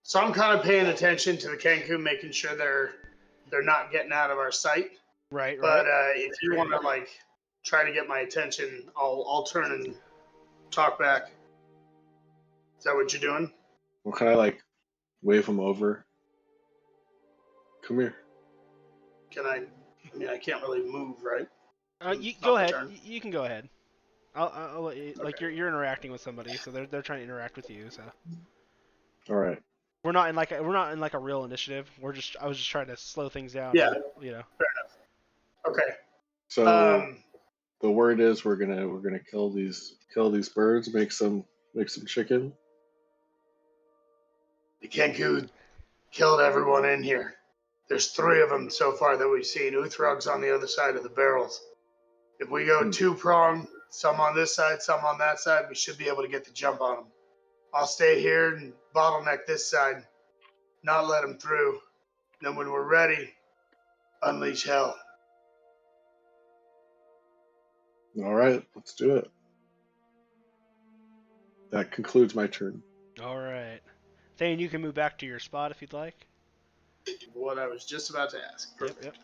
So I'm kind of paying attention to the Cancun, making sure they're not getting out of our sight. Right. But if you want to like try to get my attention, I'll turn and talk back. Is that what you're doing? Well, can I like wave him over? Come here. Can I? I mean, I can't really move, right? You Not go my ahead. turn. You can go ahead. I'll let you, like Okay. you're interacting with somebody, so they're trying to interact with you. So All right. we're not in like a real initiative. I was just trying to slow things down. Yeah. You know. Fair enough. Okay. So the word is we're gonna kill these birds, make some chicken. The Cancun killed everyone in here. There's 3 of them so far that we've seen. Uthrug's on the other side of the barrels. If we go 2-prong, some on this side, some on that side, we should be able to get the jump on them. I'll stay here and bottleneck this side, not let them through. Then when we're ready, unleash hell. All right, let's do it. That concludes my turn. All right. Thane, you can move back to your spot if you'd like. What I was just about to ask. Perfect. Yep.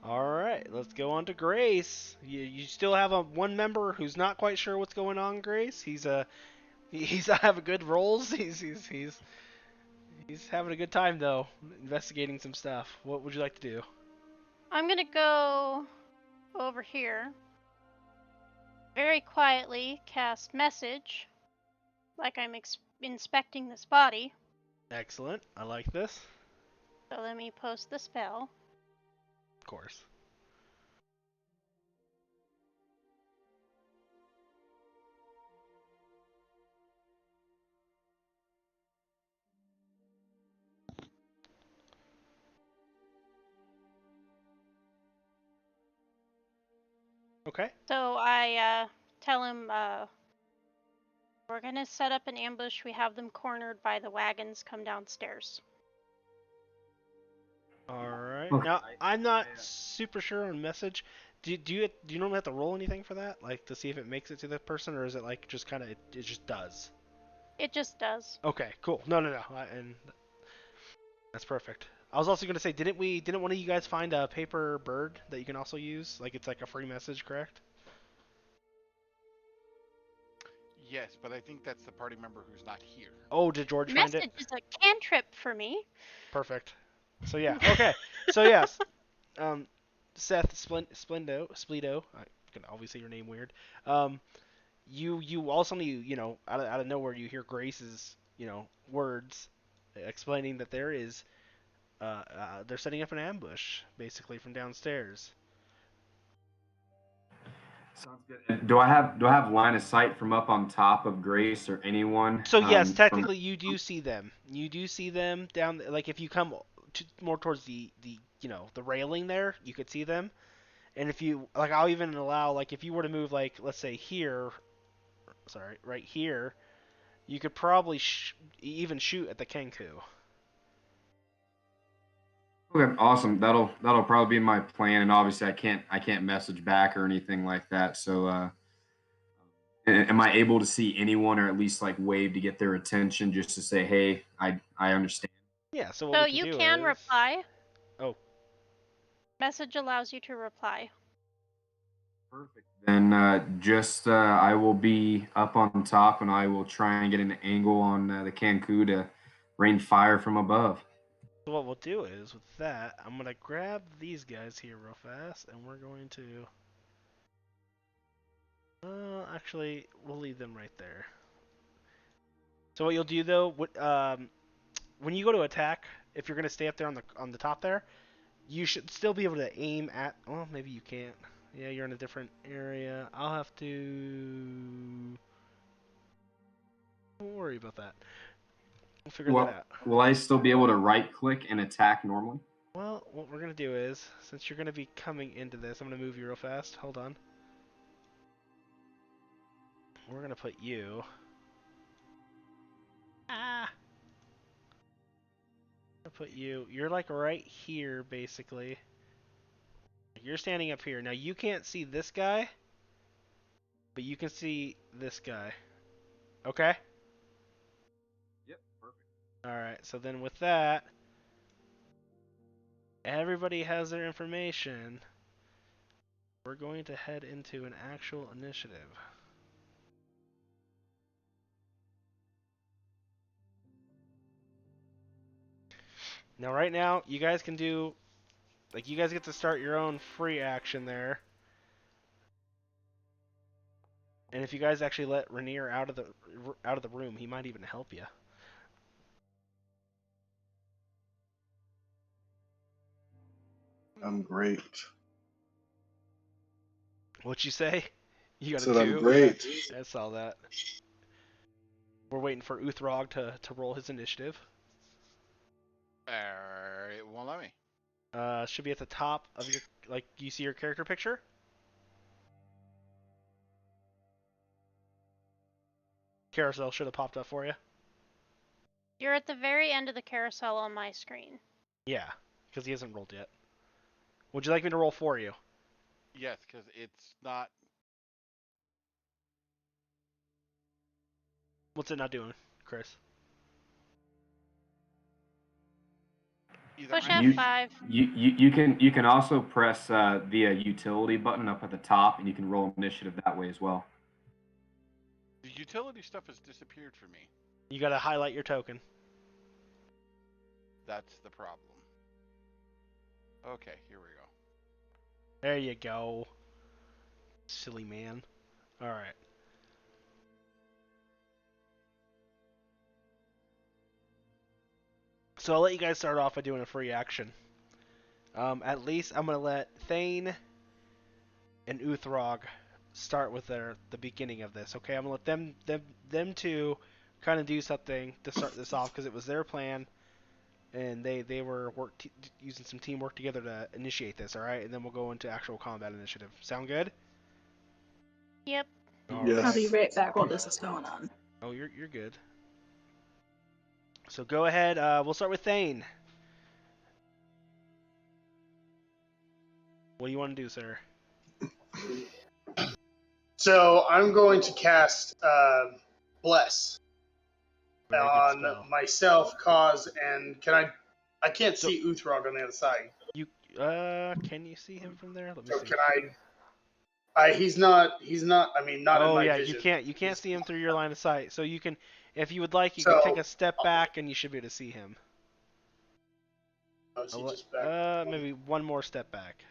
All right, let's go on to Grace. You still have one member who's not quite sure what's going on, Grace. He's having good rolls. He's having a good time though, investigating some stuff. What would you like to do? I'm gonna go over here. Very quietly cast message, like I'm inspecting this body. Excellent. I like this. So let me post the spell. Of course. Okay. So I tell him we're gonna set up an ambush. We have them cornered by the wagons. Come downstairs. All right. Okay. Now I'm not super sure on message. Do you normally have to roll anything for that, like to see if it makes it to the person, or is it like just kind of it just does? It just does. Okay, cool. No. And that's perfect. I was also gonna say, didn't one of you guys find a paper bird that you can also use? Like it's like a free message, correct? Yes, but I think that's the party member who's not here. Oh, did George find Message it? is a cantrip for me. Perfect. So yeah, okay. So yes, Seth Splido. I can always say your name weird. You also out of nowhere you hear Grace's words explaining that they're setting up an ambush basically from downstairs. Sounds good. Do I have line of sight from up on top of Grace or anyone? So yes, technically you do see them. You do see them down. Like if you come more towards the the railing there, you could see them. And if you like, I'll even allow like if you were to move like let's say here, sorry, right here, you could probably even shoot at the Kenku. Okay, awesome. That'll probably be my plan. And obviously, I can't message back or anything like that. So, am I able to see anyone or at least like wave to get their attention just to say, hey, I understand. Yeah. So what So we can you do can is reply. Oh. Message allows you to reply. Perfect. Then I will be up on top and I will try and get an angle on the Cancun to rain fire from above. So what we'll do is with that, I'm gonna grab these guys here real fast, and we're going to. Actually, we'll leave them right there. So what you'll do though, when you go to attack, if you're gonna stay up there on the top there, you should still be able to aim at. Well, maybe you can't. Yeah, you're in a different area. I'll have to. Don't worry about that. We'll figure that out. Will I still be able to right click and attack normally? Well, what we're gonna do is, since you're gonna be coming into this, I'm gonna move you real fast. Hold on. We're gonna put you. Ah. I'm gonna put you. You're like right here, basically. You're standing up here. Now you can't see this guy, but you can see this guy. Okay. Yep. Perfect. All right. So then with that, everybody has their information. We're going to head into an actual initiative. Now, right now, you guys can do, like, you guys get to start your own free action there. And if you guys actually let Rainier out of the room, he might even help you. I'm great. What'd you say? You got a Said I'm 2? great. I saw that. We're waiting for Uthrog to roll his initiative. It won't let me. Should be at the top of your, like, you see your character picture? Carousel should have popped up for you. You're at the very end of the carousel on my screen. Yeah, because he hasn't rolled yet. Would you like me to roll for you? Yes, because it's not. What's it not doing, Chris? Either Push I'm F5. You can also press the utility button up at the top and you can roll initiative that way as well. The utility stuff has disappeared for me. You gotta highlight your token. That's the problem. Okay, here we go. There you go. Silly man. Alright. So I'll let you guys start off by doing a free action. At least I'm gonna let Thane and Uthrog start with the beginning of this. Okay, I'm gonna let them two kind of do something to start this off because it was their plan, and they were using some teamwork together to initiate this. All right, and then we'll go into actual combat initiative. Sound good? Yep. All Yes. I'll be right back while this is going on. Oh, you're good. So go ahead. We'll start with Thane. What do you want to do, sir? So I'm going to cast Bless Very good on spell. myself, Cause, and I can't So- see Uthrog on the other side. You can you see him from there? Let me So see. can he's not, I mean, not in Oh my yeah, vision. you can't see him through your line of sight. So you can, if you would like, you can So- take a step back and you should be able to see him. Oh, is he just back? Maybe one more step back.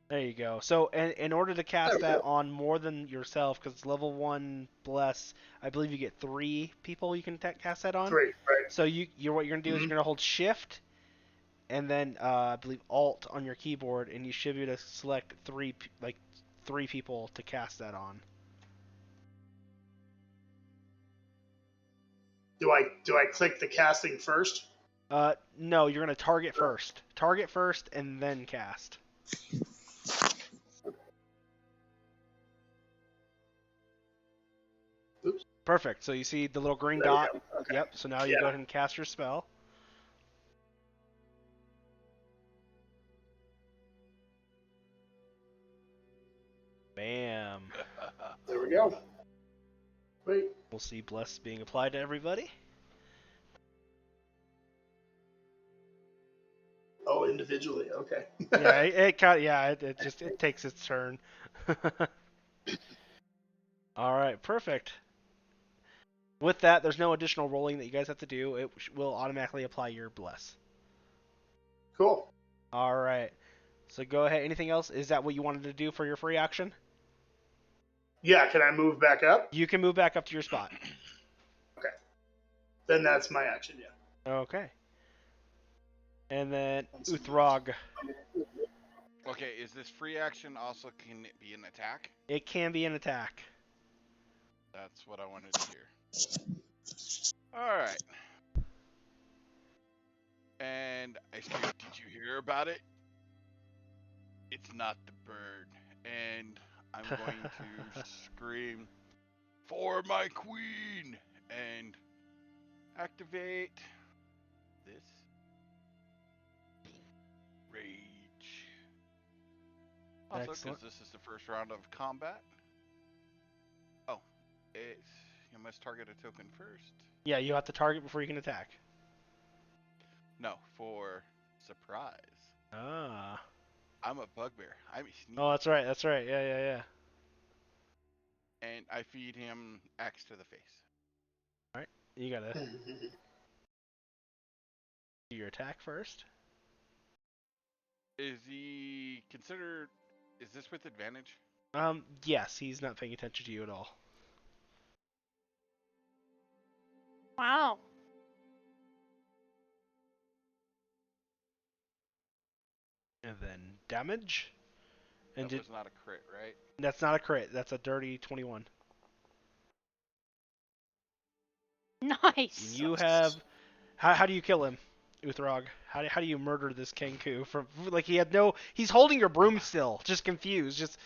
There you go. So in order to cast that on more than yourself, because it's level 1 bless, I believe you get 3 people you can cast that on. 3, right? So what you're gonna do is you're gonna hold Shift, and then I believe Alt on your keyboard, and you should be able to select 3 people to cast that on. Do I click the casting first? No, you're gonna target first. Target first and then cast. Oops. Perfect. So you see the little green There we dot? go. Okay. Yep. So now you Yeah. go ahead and cast your spell. Bam. There we go. Wait. We'll see bless being applied to everybody. Oh, individually. Okay. Yeah, it takes its turn. All right, perfect. With that, there's no additional rolling that you guys have to do. It will automatically apply your bless. Cool. All right. So go ahead. Anything else? Is that what you wanted to do for your free action? Yeah, can I move back up? You can move back up to your spot. Okay. Then that's my action, yeah. Okay. And then Once Uthrog. Okay, is this free action also can it be an attack? It can be an attack. That's what I wanted to hear. Alright. And I screamed, did you hear about it? It's not the bird. And I'm going to scream, for my queen! And activate this. Rage. Also, Excellent. because this is the first round of combat. Oh, it's you must target a token first. Yeah, you have to target before you can attack. No, for surprise. Ah. I'm a bugbear. I'm a sneak. Oh, that's right. That's right. Yeah. And I feed him axe to the face. All right. You gotta do your attack first. Is he considered? Is this with advantage? Yes, he's not paying attention to you at all. Wow. And then damage. And That was not a crit, right? that's not a crit. That's a dirty 21. Nice. You have. How do you kill him, Uthrog? How do you murder this Kenku? From like he had no. He's holding your broom still, just confused, just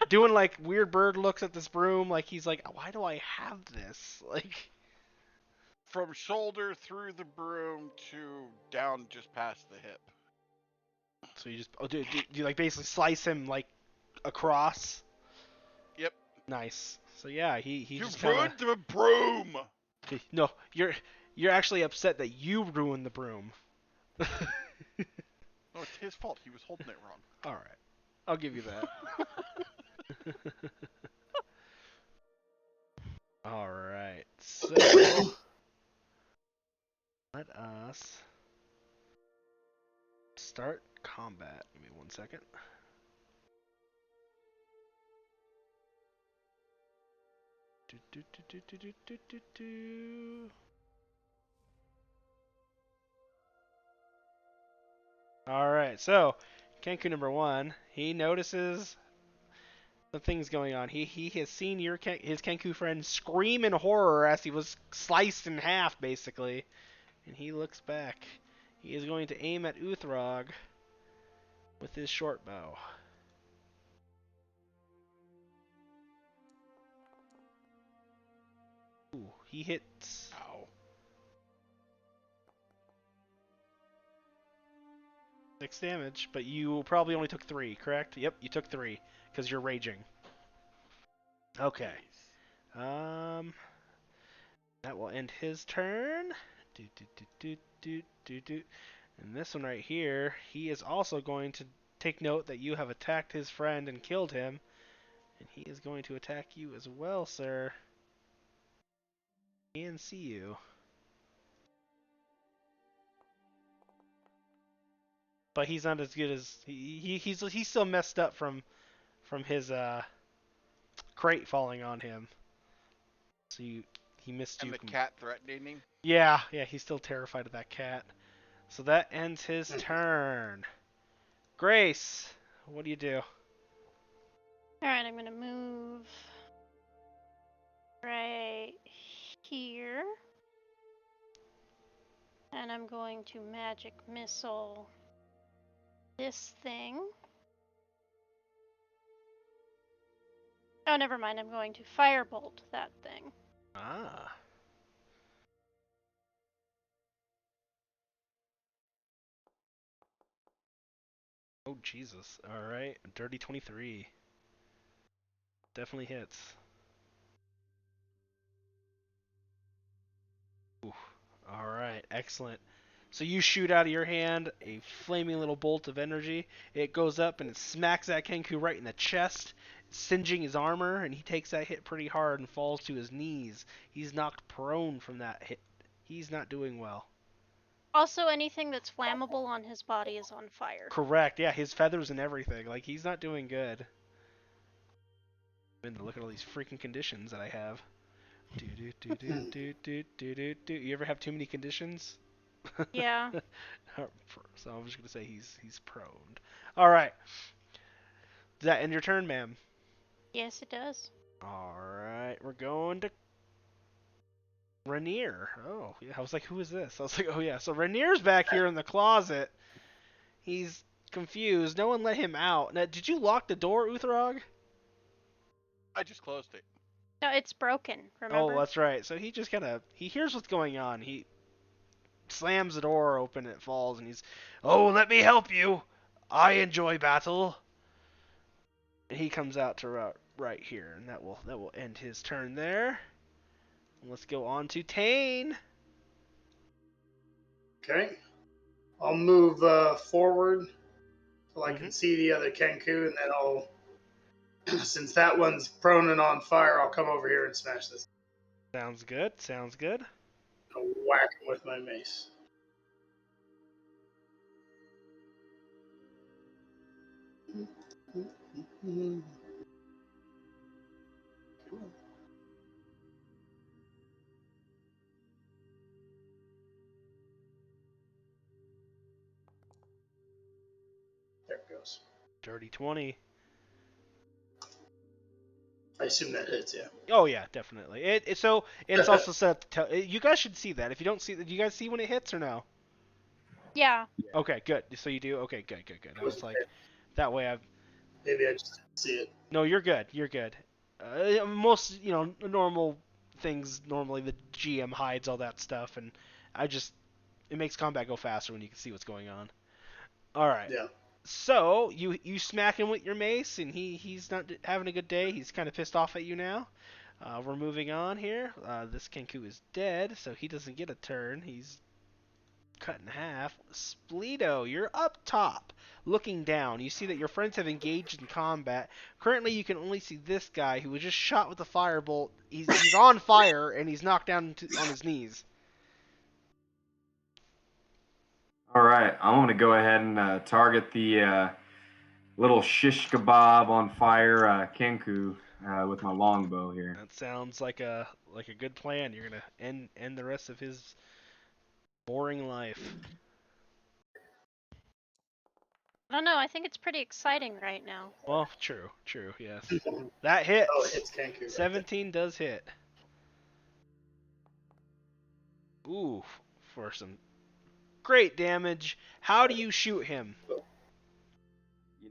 doing like weird bird looks at this broom, like he's like, why do I have this? Like. From shoulder through the broom to down just past the hip. So you just do you like basically slice him like across? Yep. Nice. So yeah, he You just ruined the broom. No, you're actually upset that you ruined the broom. No, it's his fault. He was holding it wrong. All right, I'll give you that. All right, so let us start combat. Give me 1 second. All right, so Kenku number 1, he notices the things going on. He has seen his Kenku friend scream in horror as he was sliced in half, basically, and he looks back. He is going to aim at Uthrog with his short bow. Ooh, he hits. Ow. 6 damage, but you probably only took 3, correct? Yep, you took 3 because you're raging. Okay. That will end his turn. And this one right here, he is also going to take note that you have attacked his friend and killed him. And he is going to attack you as well, sir. And see you. But he's not as good as he's still messed up from his crate falling on him. So he missed you. And the cat threatening him? Yeah, he's still terrified of that cat. So that ends his turn. Grace, what do you do? Alright, I'm gonna move right here. And I'm going to magic missile this thing. Oh, never mind. I'm going to firebolt that thing. Ah. Oh, Jesus. All right. Dirty 23. Definitely hits. Ooh. All right. Excellent. So you shoot out of your hand a flaming little bolt of energy. It goes up and it smacks that Kenku right in the chest, singeing his armor, and he takes that hit pretty hard and falls to his knees. He's knocked prone from that hit. He's not doing well. Also, anything that's flammable on his body is on fire. Correct. Yeah, his feathers and everything. Like, he's not doing good. And look at all these freaking conditions that I have. You ever have too many conditions? Yeah. So I'm just gonna say he's prone. All right. Does that end your turn, ma'am? Yes, it does. All right. We're going to Rainier. Oh, yeah. I was like, who is this? I was like, oh yeah. So Rainier's back here in the closet. He's confused. No one let him out. Now, did you lock the door, Uthrog? I just closed it. No, it's broken, Oh, remember? that's right. So he just he hears what's going on. He slams the door open, it falls, and he's, oh, let me help you. I enjoy battle. And he comes out to right here, and that will end his turn there. Let's go on to Tane. Okay. I'll move forward till I can see the other Kenku, and then I'll, since that one's prone and on fire, I'll come over here and smash this. Sounds good. Sounds good. I'll whack him with my mace. There it goes. Dirty 20. I assume that hits, yeah. Oh yeah, definitely. So it's also set up to tell. You guys should see that. If you don't see that, do you guys see when it hits or no? Yeah. Okay, good. So you do. Okay, good. I was like, that way I've. Maybe I just didn't see it. No, you're good. You're good. Most normal things. Normally the GM hides all that stuff, and it makes combat go faster when you can see what's going on. All right. Yeah. So you smack him with your mace, and he's not having a good day. He's kind of pissed off at you now. We're moving on here. This Kenku is dead, so he doesn't get a turn. He's cut in half. Spleeto, you're up top, looking down. You see that your friends have engaged in combat. Currently, you can only see this guy who was just shot with a firebolt. He's on fire, and he's knocked down on his knees. All right, I'm going to go ahead and target the little shish kebab on fire Kenku with my longbow here. That sounds like a good plan. You're gonna end the rest of his boring life. I don't know. I think it's pretty exciting right now. Well, true, yes. That hits. Oh, it hits Kenku. 17 does hit. Ooh, for some great damage. How do you shoot him?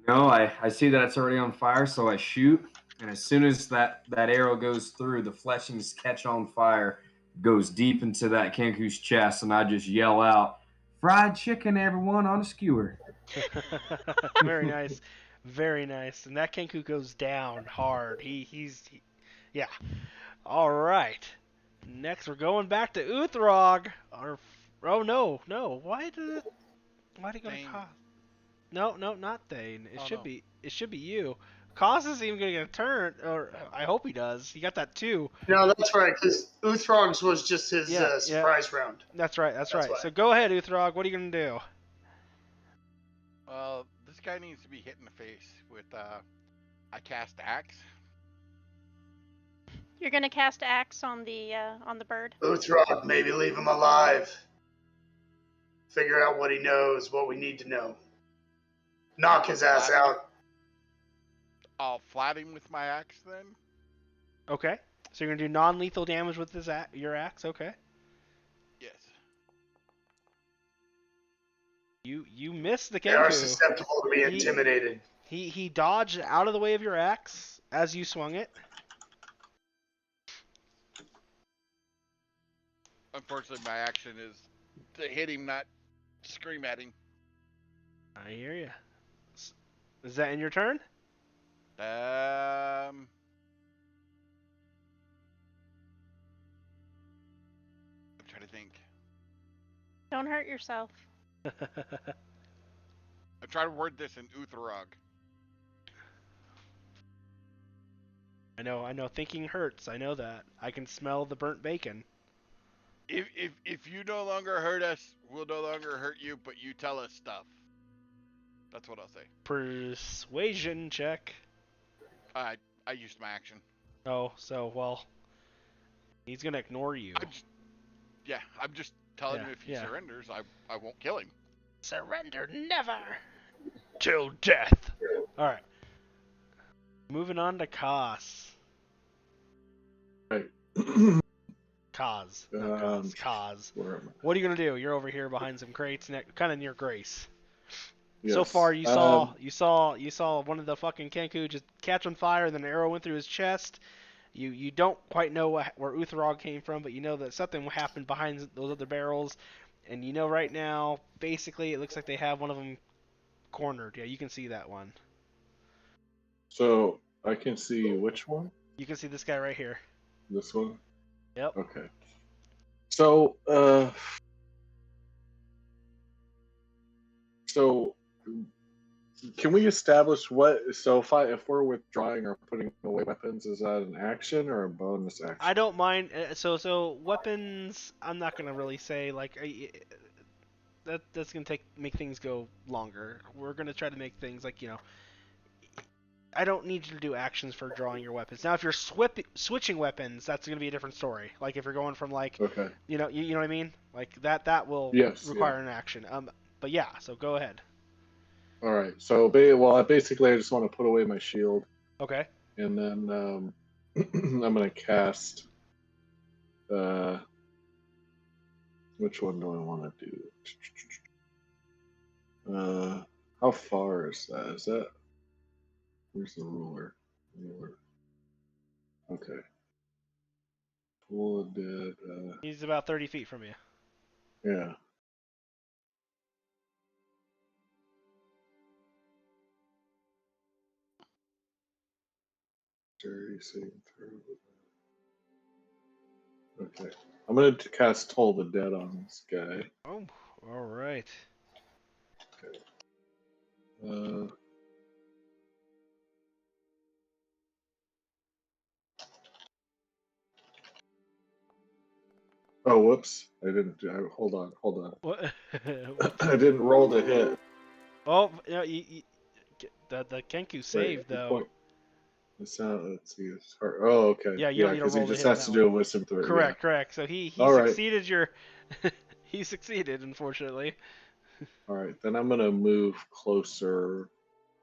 I see that it's already on fire, so I shoot. And as soon as that arrow goes through, the fleshings catch on fire, goes deep into that Kenku's chest, and I just yell out, "Fried chicken, everyone, on a skewer." Very nice. Very nice. And that Kenku goes down hard. Yeah. All right. Next, we're going back to Uthrog. Oh no. Why did it go to Kaz? No, not Thane. It should be you. Kaz isn't even gonna get a turn, or I hope he does. He got that too. No, that's right, because Uthrog's was just his surprise round. That's right. Why. So go ahead, Uthrog. What are you gonna do? Well, this guy needs to be hit in the face with I cast axe. You're gonna cast axe on the bird. Uthrog, maybe leave him alive. Figure out what he knows, what we need to know. Knock his ass out. I'll flat him with my axe then. Okay. So you're gonna do non-lethal damage with your axe. Okay. Yes. You missed the They are Kenku. susceptible to be He- intimidated. He dodged out of the way of your axe as you swung it. Unfortunately, my action is to hit him, not scream at him. I hear you. Is that in your turn? I'm trying to think. Don't hurt yourself. I'm trying to word this in Utherog. I know. Thinking hurts. I know that. I can smell the burnt bacon. If you no longer hurt us, we'll no longer hurt you, but you tell us stuff. That's what I'll say. Persuasion check. I used my action. Oh, so well, he's gonna ignore you. I'm just telling him if he yeah. surrenders, I won't kill him. Surrender never. Till death. All right. Moving on to Kaz. Right. Kaz. Not Kaz. Kaz. Where am I? What are you gonna do? You're over here behind some crates, kind of near Grace. Yes. So far, you saw one of the fucking Kenku just catch on fire, and then an arrow went through his chest. You don't quite know where Utherog came from, but you know that something happened behind those other barrels, and you know right now, basically, it looks like they have one of them cornered. Yeah, you can see that one. So I can see which one? You can see this guy right here. This one? Yep. Okay. So, can we establish if we're withdrawing or putting away weapons, is that an action or a bonus action? I don't mind. So weapons, I'm not gonna really say like that's gonna make things go longer. We're gonna try to make things like I don't need you to do actions for drawing your weapons. Now, if you're switching weapons, that's gonna be a different story. Like if you're going from like Okay. you know what I mean, like that will require an action. But yeah, so go ahead. All right. So, I just want to put away my shield. Okay. And then I'm gonna cast. Which one do I want to do? How far is that? Is that? Where's the ruler? Okay. Full dead. He's about 30 feet from you. Yeah. Dirty saving throw. Okay. I'm gonna cast Toll the Dead on this guy. Oh, all right. Okay. Oh, whoops! I didn't. Hold on. What? I didn't roll to hit. Oh, the Kenku saved though. Let's see. It's hard. Oh, okay. Yeah, you don't need to because he roll to just hit on has that to do a one. wisdom throw. Correct. So he All right. succeeded your. He succeeded, unfortunately. All right, then I'm gonna move closer.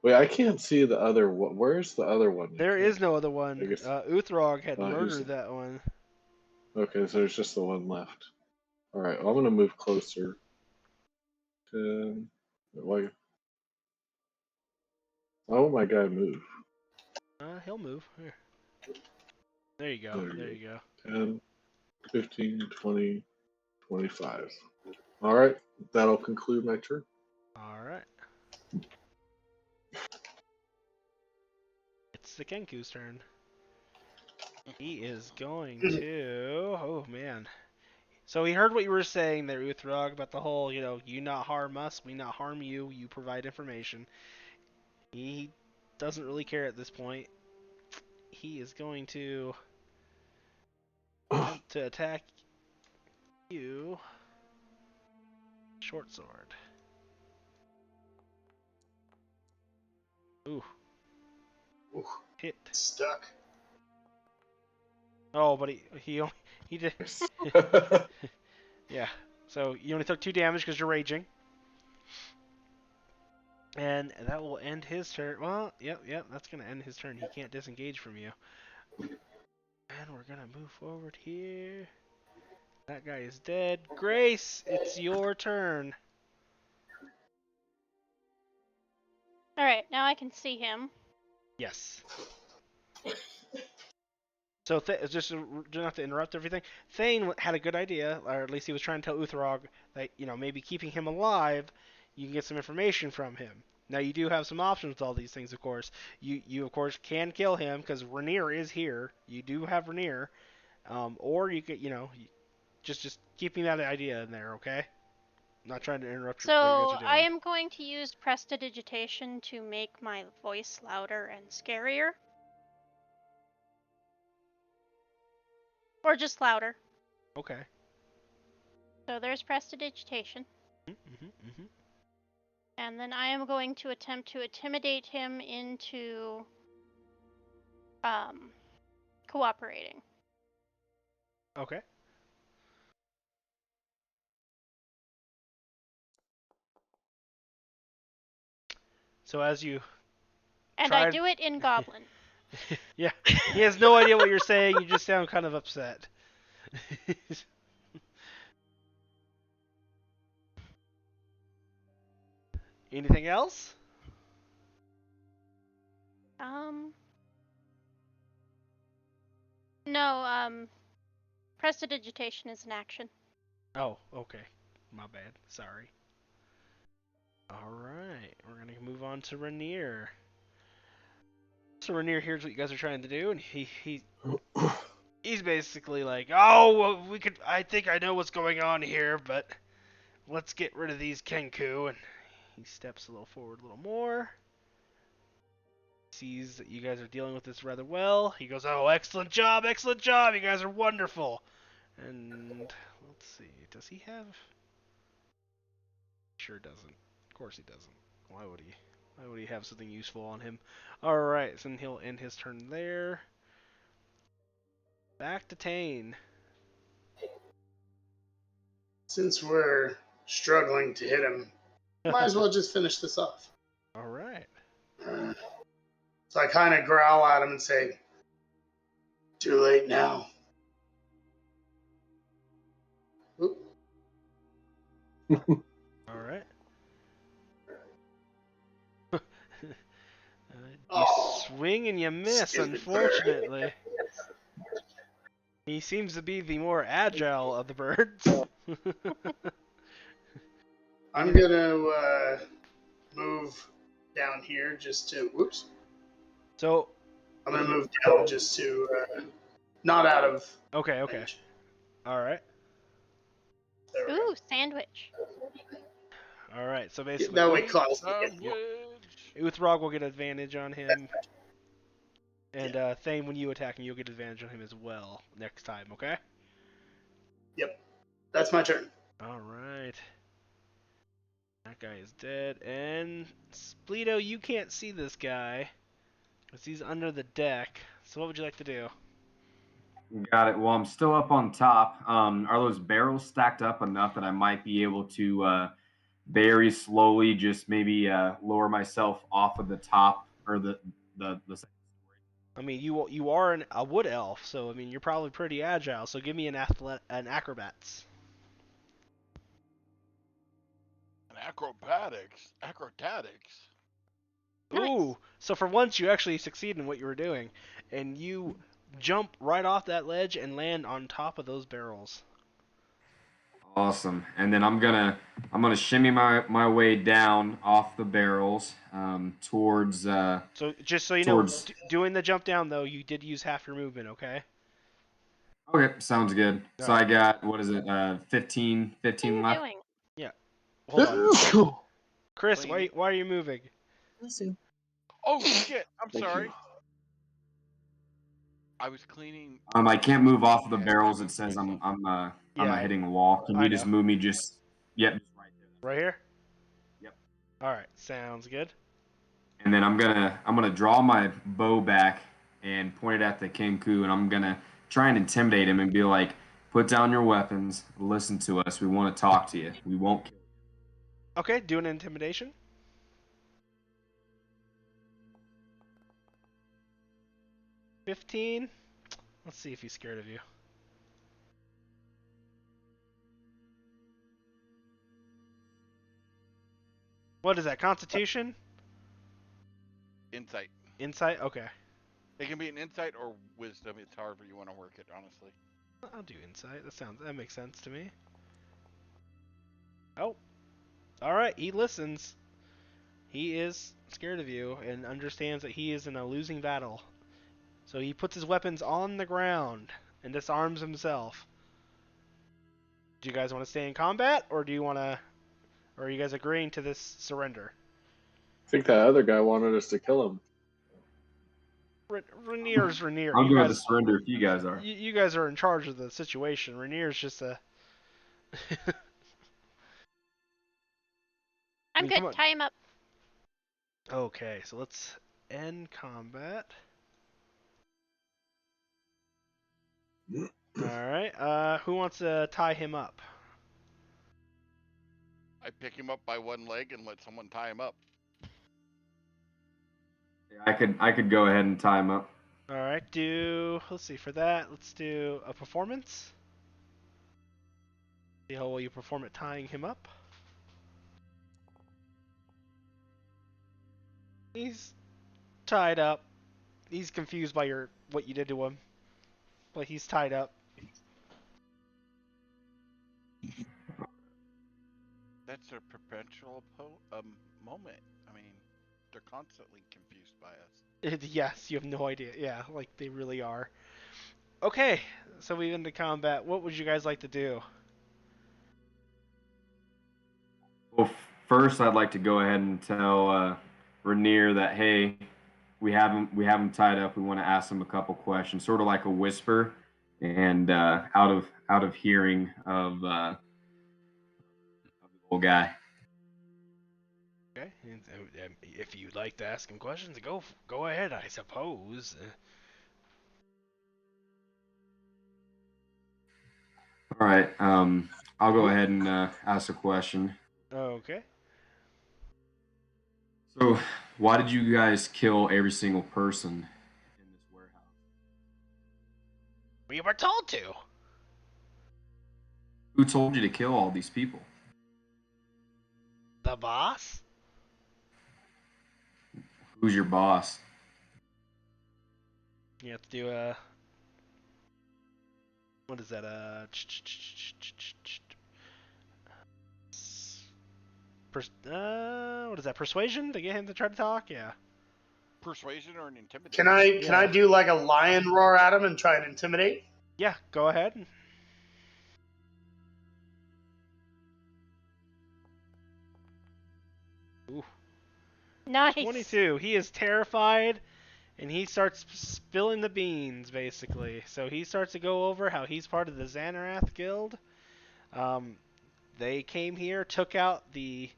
Wait, I can't see the other one. Where's the other one? There is no other one. I guess- Uthrog had murdered that one. Okay, so there's just the one left. All right, well, I'm gonna move closer. 10. Why won't my guy move? He'll move. Here. There you go. There you go. 10, 15, 20, 25. All right, that'll conclude my turn. All right. It's the Kenku's turn. He is going to. Oh man. So he heard what you were saying there, Uthrog, about the whole, you not harm us, we not harm you. You provide information. He doesn't really care at this point. He is going to attempt to attack you. Short sword. Ooh. Hit. Stuck. Oh, but he did. Yeah. So you only took 2 damage because you're raging. And that will end his turn. Well, yep, that's going to end his turn. He can't disengage from you. And we're going to move forward here. That guy is dead. Grace, it's your turn. All right, now I can see him. Yes. So just not to interrupt everything, Thane had a good idea, or at least he was trying to tell Uthrog that maybe keeping him alive, you can get some information from him. Now you do have some options with all these things, of course. You of course can kill him because Rainier is here. You do have Rainier, or you could just keeping that idea in there, okay? Not trying to interrupt what you guys So are I doing. am going to use prestidigitation to make my voice louder and scarier. Or just louder. Okay. So there's prestidigitation. Mm-hmm. And then I am going to attempt to intimidate him into cooperating. Okay. So as you And I do it in Goblin. Yeah, he has no idea what you're saying. You just sound kind of upset. Anything else? No, prestidigitation is an action. Oh, okay. My bad. Sorry. Alright, we're going to move on to Rainier. So Rainier hears what you guys are trying to do, and he's basically like, oh, well, I think I know what's going on here, but let's get rid of these Kenku. And he steps a little forward a little more. Sees that you guys are dealing with this rather well. He goes, oh, excellent job, you guys are wonderful. And let's see, does he have... Sure doesn't. Of course he doesn't. Why would he? Why would he have something useful on him? Alright, so then he'll end his turn there. Back to Tane. Since we're struggling to hit him, might as well just finish this off. Alright. So I kind of growl at him and say, too late now. Oop. Alright. You Oh, swing and you miss, stupid unfortunately. bird. He seems to be the more agile of the birds. I'm going to move down here just to, whoops. So, I'm going to move down just to, not out of okay. range. Alright. There we Ooh, sandwich. Alright, so go. basically, That way Klaus can get more. Uthrog will get advantage on him. And Thane, when you attack him, you'll get advantage on him as well next time, okay? Yep. That's my turn. Alright. That guy is dead. And Spleeto, you can't see this guy. Because he's under the deck. So what would you like to do? Got it. Well, I'm still up on top. Are those barrels stacked up enough that I might be able to very slowly just maybe lower myself off of the top or the second story? I mean, you are a wood elf, so I mean you're probably pretty agile. So give me an acrobats. And acrobatics. Nice. Ooh, so for once you actually succeed in what you were doing, and you jump right off that ledge and land on top of those barrels. Awesome. And then I'm gonna shimmy my way down off the barrels towards So just so you know, towards. doing the jump down though, you did use half your movement, okay? Okay, sounds good. All So I right. got, what is it, 15 What are you left. doing? Yeah. Hold on, Chris. Clean. Why are you moving? Bless you. Oh shit! I'm Thank sorry. you. I was cleaning. I can't move off of the Yeah, barrels. I It moved says myself. Yeah, I'm hitting a wall. Can I you know. just move me just, yep, just right there. Right here. Yep. All right. Sounds good. And then I'm gonna draw my bow back and point it at the Kenku, and I'm gonna try and intimidate him and be like, "Put down your weapons. Listen to us. We want to talk to you. We won't kill you." Okay. Do an intimidation. 15. Let's see if he's scared of you. What is that? Constitution? Insight. Insight? Okay. It can be an insight or wisdom. It's however you want to work it, honestly. I'll do insight. That makes sense to me. Oh. Alright, he listens. He is scared of you and understands that he is in a losing battle. So he puts his weapons on the ground and disarms himself. Do you guys want to stay in combat, or or are you guys agreeing to this surrender? I think that other guy wanted us to kill him. Rainier's Rainier. I'm going to surrender if you guys are. You guys are in charge of the situation. Rainier's just a. I'm good. Tie him up. Okay, so let's end combat. Alright, who wants to tie him up? I pick him up by one leg and let someone tie him up. I could go ahead and tie him up. Alright, let's see, for that, let's do a performance. See how well you perform at tying him up. He's tied up. He's confused by what you did to him. But he's tied up. That's a perpetual moment. I mean, they're constantly confused by us. Yes, you have no idea. Yeah, like they really are. Okay, so we into combat. What would you guys like to do? Well, first I'd like to go ahead and tell Rainier that hey, we have him tied up. We want to ask him a couple questions, sort of like a whisper, and out of hearing of the old guy. Okay, if you'd like to ask him questions, go ahead, I suppose. All right, I'll go ahead and ask a question. Okay. So, why did you guys kill every single person in this warehouse? We were told to. Who told you to kill all these people? The boss? Who's your boss? You have to do a. What is that? What is that? Persuasion to get him to try to talk? Yeah. Persuasion or an intimidation? Can I do like a lion roar at him and try and intimidate? Yeah, go ahead. Ooh. Nice. 22. He is terrified, and he starts spilling the beans, basically. So he starts to go over how he's part of the Xanarath Guild. They came here, took out the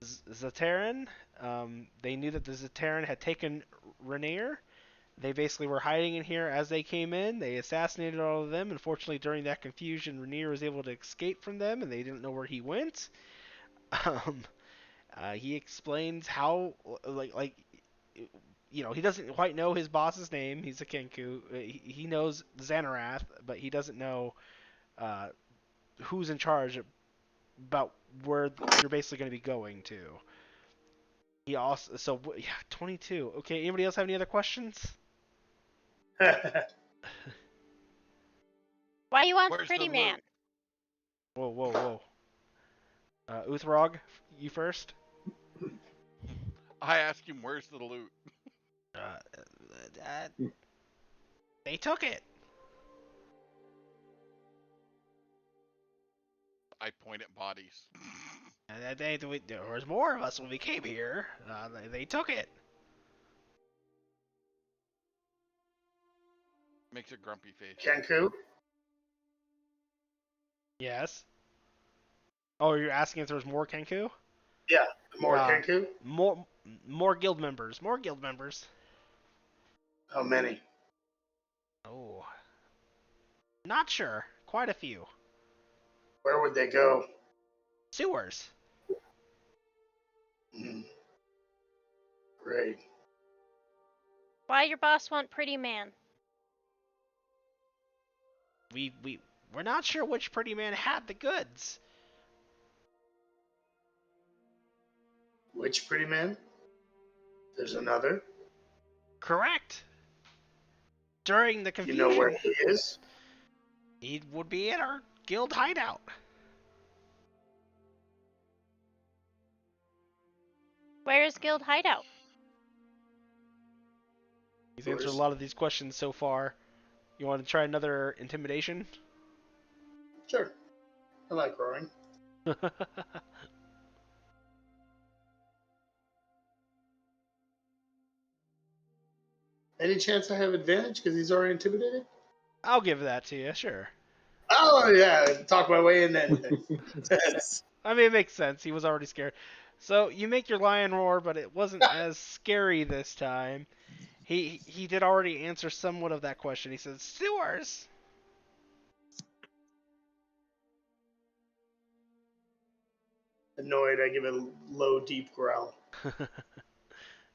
Zaterran. They knew that the Zaterran had taken Rainier. They basically were hiding in here as they came in. They assassinated all of them. Unfortunately, during that confusion, Rainier was able to escape from them, and they didn't know where he went. He explains how, he doesn't quite know his boss's name. He's a Kenku. He knows Xanarath, but he doesn't know who's in charge about where you're basically going to be going to. He also, 22. Okay, anybody else have any other questions? Why you want Where's the pretty the man? loot? Whoa. Uthrog, you first. I ask him, where's the loot? They took it. I point at bodies. There was more of us when we came here. They took it. Makes a grumpy face. Kenku? Yes. Oh, you're asking if there was more Kenku? Yeah, more Kenku? More guild members. More guild members. How many? Oh. Not sure. Quite a few. Where would they go? Sewers. Great. Why your boss want pretty man? We're not sure which pretty man had the goods. Which pretty man? There's another. Correct. During the Do you know where confusion, he is? he would be in our guild hideout. Where is Guild Hideout? He's answered a lot of these questions so far. You want to try another intimidation? Sure. I like roaring. Any chance I have advantage because he's already intimidated? I'll give that to you, sure. Oh, yeah. Talk my way into anything. I mean, it makes sense. He was already scared. So you make your lion roar, but it wasn't as scary this time. He did already answer somewhat of that question. He said, sewers. Annoyed, I give it a low, deep growl.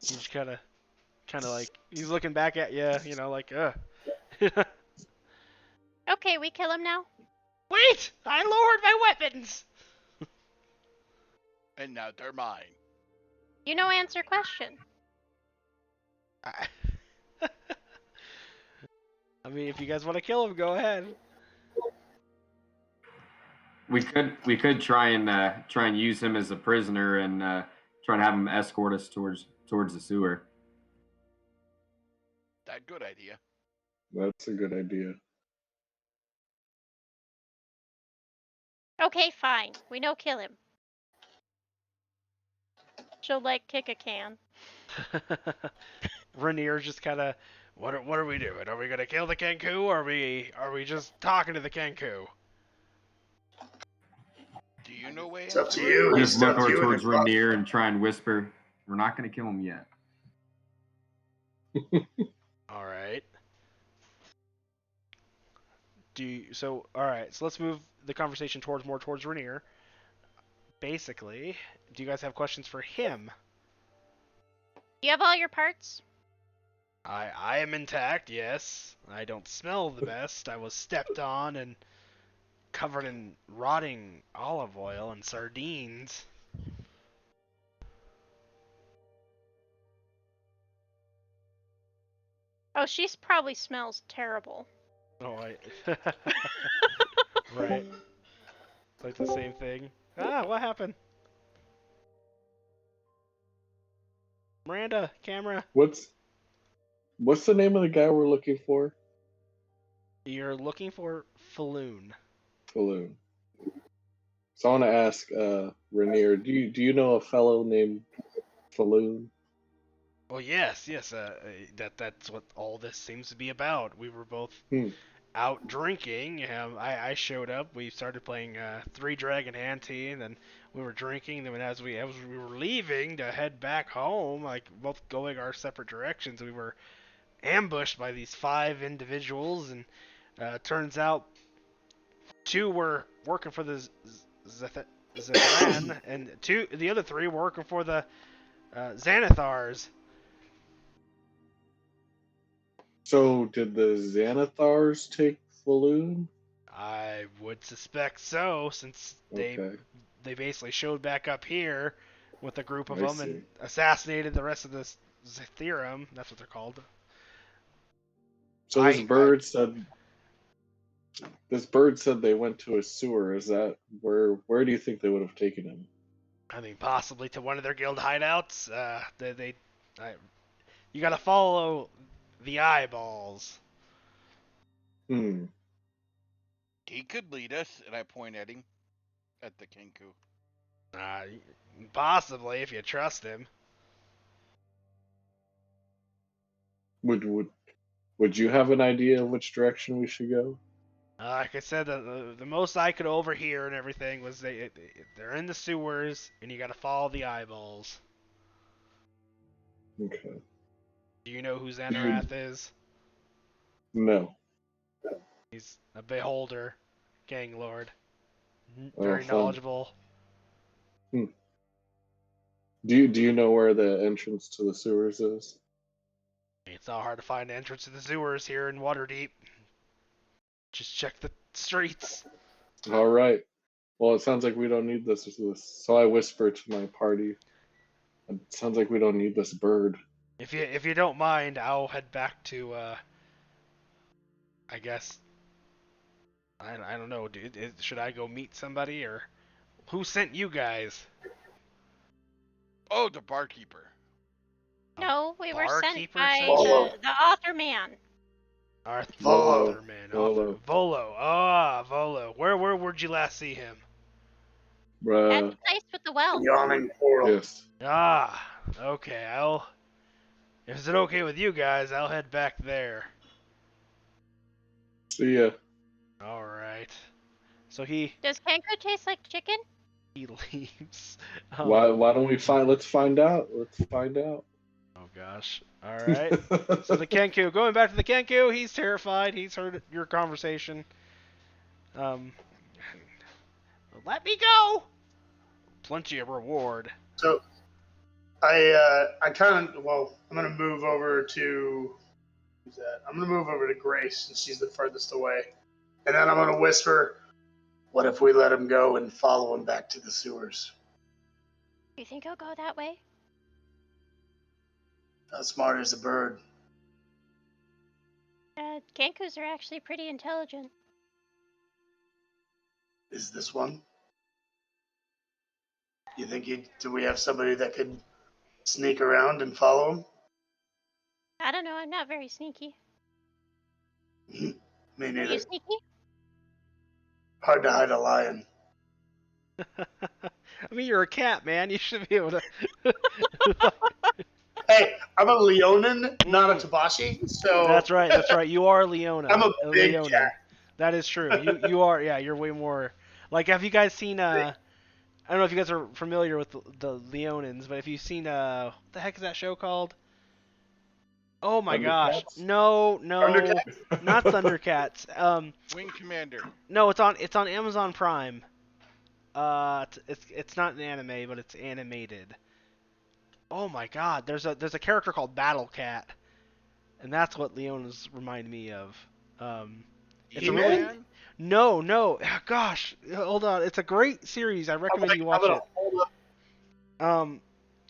He's kind of like, he's looking back at you, you know, like, Okay, we kill him now? Wait! I lowered my weapons! And now they're mine. You know, answer question. I mean, if you guys want to kill him, go ahead. We could try and use him as a prisoner and try and have him escort us towards the sewer. That good idea. That's a good idea. Okay, fine. We no kill him. She'll like kick a can. Rainier's just kind of, what are we doing? Are we gonna kill the Kenku, or are we just talking to the Kenku? Do you know way It's up to into it? you. He Just look stepped over you in towards the cross. Rainier and try and whisper, "We're not going to kill him yet." All right. So all right. So let's move the conversation more towards Rainier. Basically, do you guys have questions for him? Do you have all your parts? I am intact. Yes. I don't smell the best. I was stepped on and covered in rotting olive oil and sardines. Oh, she probably smells terrible. Oh, right. It's like the same thing. Ah, what happened? Miranda, camera. What's the name of the guy we're looking for? You're looking for Falloon. Falloon. So I want to ask Rainier, do you know a fellow named Falloon? Oh yes. That's what all this seems to be about. We were both out drinking. I showed up. We started playing Three Dragon Ante, and then we were drinking. Then as we were leaving to head back home, like both going our separate directions, we were ambushed by these 5 individuals, and turns out 2 were working for the Zethran, and the other 3 were working for the Xanathars. So did the Xanathars take Falloon? I would suspect so, since they basically showed back up here with a group of them and assassinated the rest of the Zetherum. That's what they're called. So this bird said they went to a sewer. Is that where do you think they would have taken him? I mean, possibly to one of their guild hideouts. You gotta follow the eyeballs. Hmm. He could lead us, and I point at him, at the Kenku. Possibly, if you trust him. Would you have an idea of which direction we should go? Like I said, the most I could overhear and everything was they're in the sewers, and you gotta follow the eyeballs. Okay. Do you know who Xanarath is? No. He's a beholder, gang lord. Oh, Very fun. knowledgeable. Do you know where the entrance to the sewers is? It's not hard to find an entrance to the sewers here in Waterdeep. Just check the streets. All right. Well, it sounds like we don't need this. So I whisper to my party. It sounds like we don't need this bird. If you don't mind, I'll head back to I guess I don't know. Should I go meet somebody or who sent you guys? Oh, the barkeeper. No, we were sent Barkeeper by sent you? Volo. the author man. Volo. Author. Volo. Ah, Volo. Where'd you last see him? At Bruh. the place with the well. Yawning portal. Yes. Ah, okay. If it's okay with you guys, I'll head back there. See ya. All right. So he Does Kanko taste like chicken? leaves. Why don't we find? Let's find out. Let's find out. Oh gosh. All right. So the Kenku, going back to the Kenku, he's terrified. He's heard your conversation. Um, let me go. Plenty of reward. So I kind of I'm gonna move over to who's that? I'm gonna move over to Grace since she's the furthest away, and then I'm gonna whisper, "What if we let him go and follow him back to the sewers?" You think he'll go that way? How smart is a bird? Kankus are actually pretty intelligent. Is this one? You think do we have somebody that could sneak around and follow him? I don't know. I'm not very sneaky. Me Are neither. you sneaky? Hard to hide a lion. I mean, you're a cat, man. You should be able to. Hey, I'm a Leonin, not a Tabashi, so That's right. That's right. You are Leona. I'm a big Leonin. cat. That is true. You are. Yeah, you're way more. Like, have you guys seen? I don't know if you guys are familiar with the Leonins, but if you've seen what the heck is that show called? Oh my gosh. Thundercats? No, Thundercats? not Thundercats. Wing Commander. No, it's on Amazon Prime. It's not an anime, but it's animated. Oh my God, there's a character called Battle Cat, and that's what Leona's remind me of. It's a really He-Man? no, gosh, hold on, it's a great series. I recommend you watch I'm gonna it. hold up.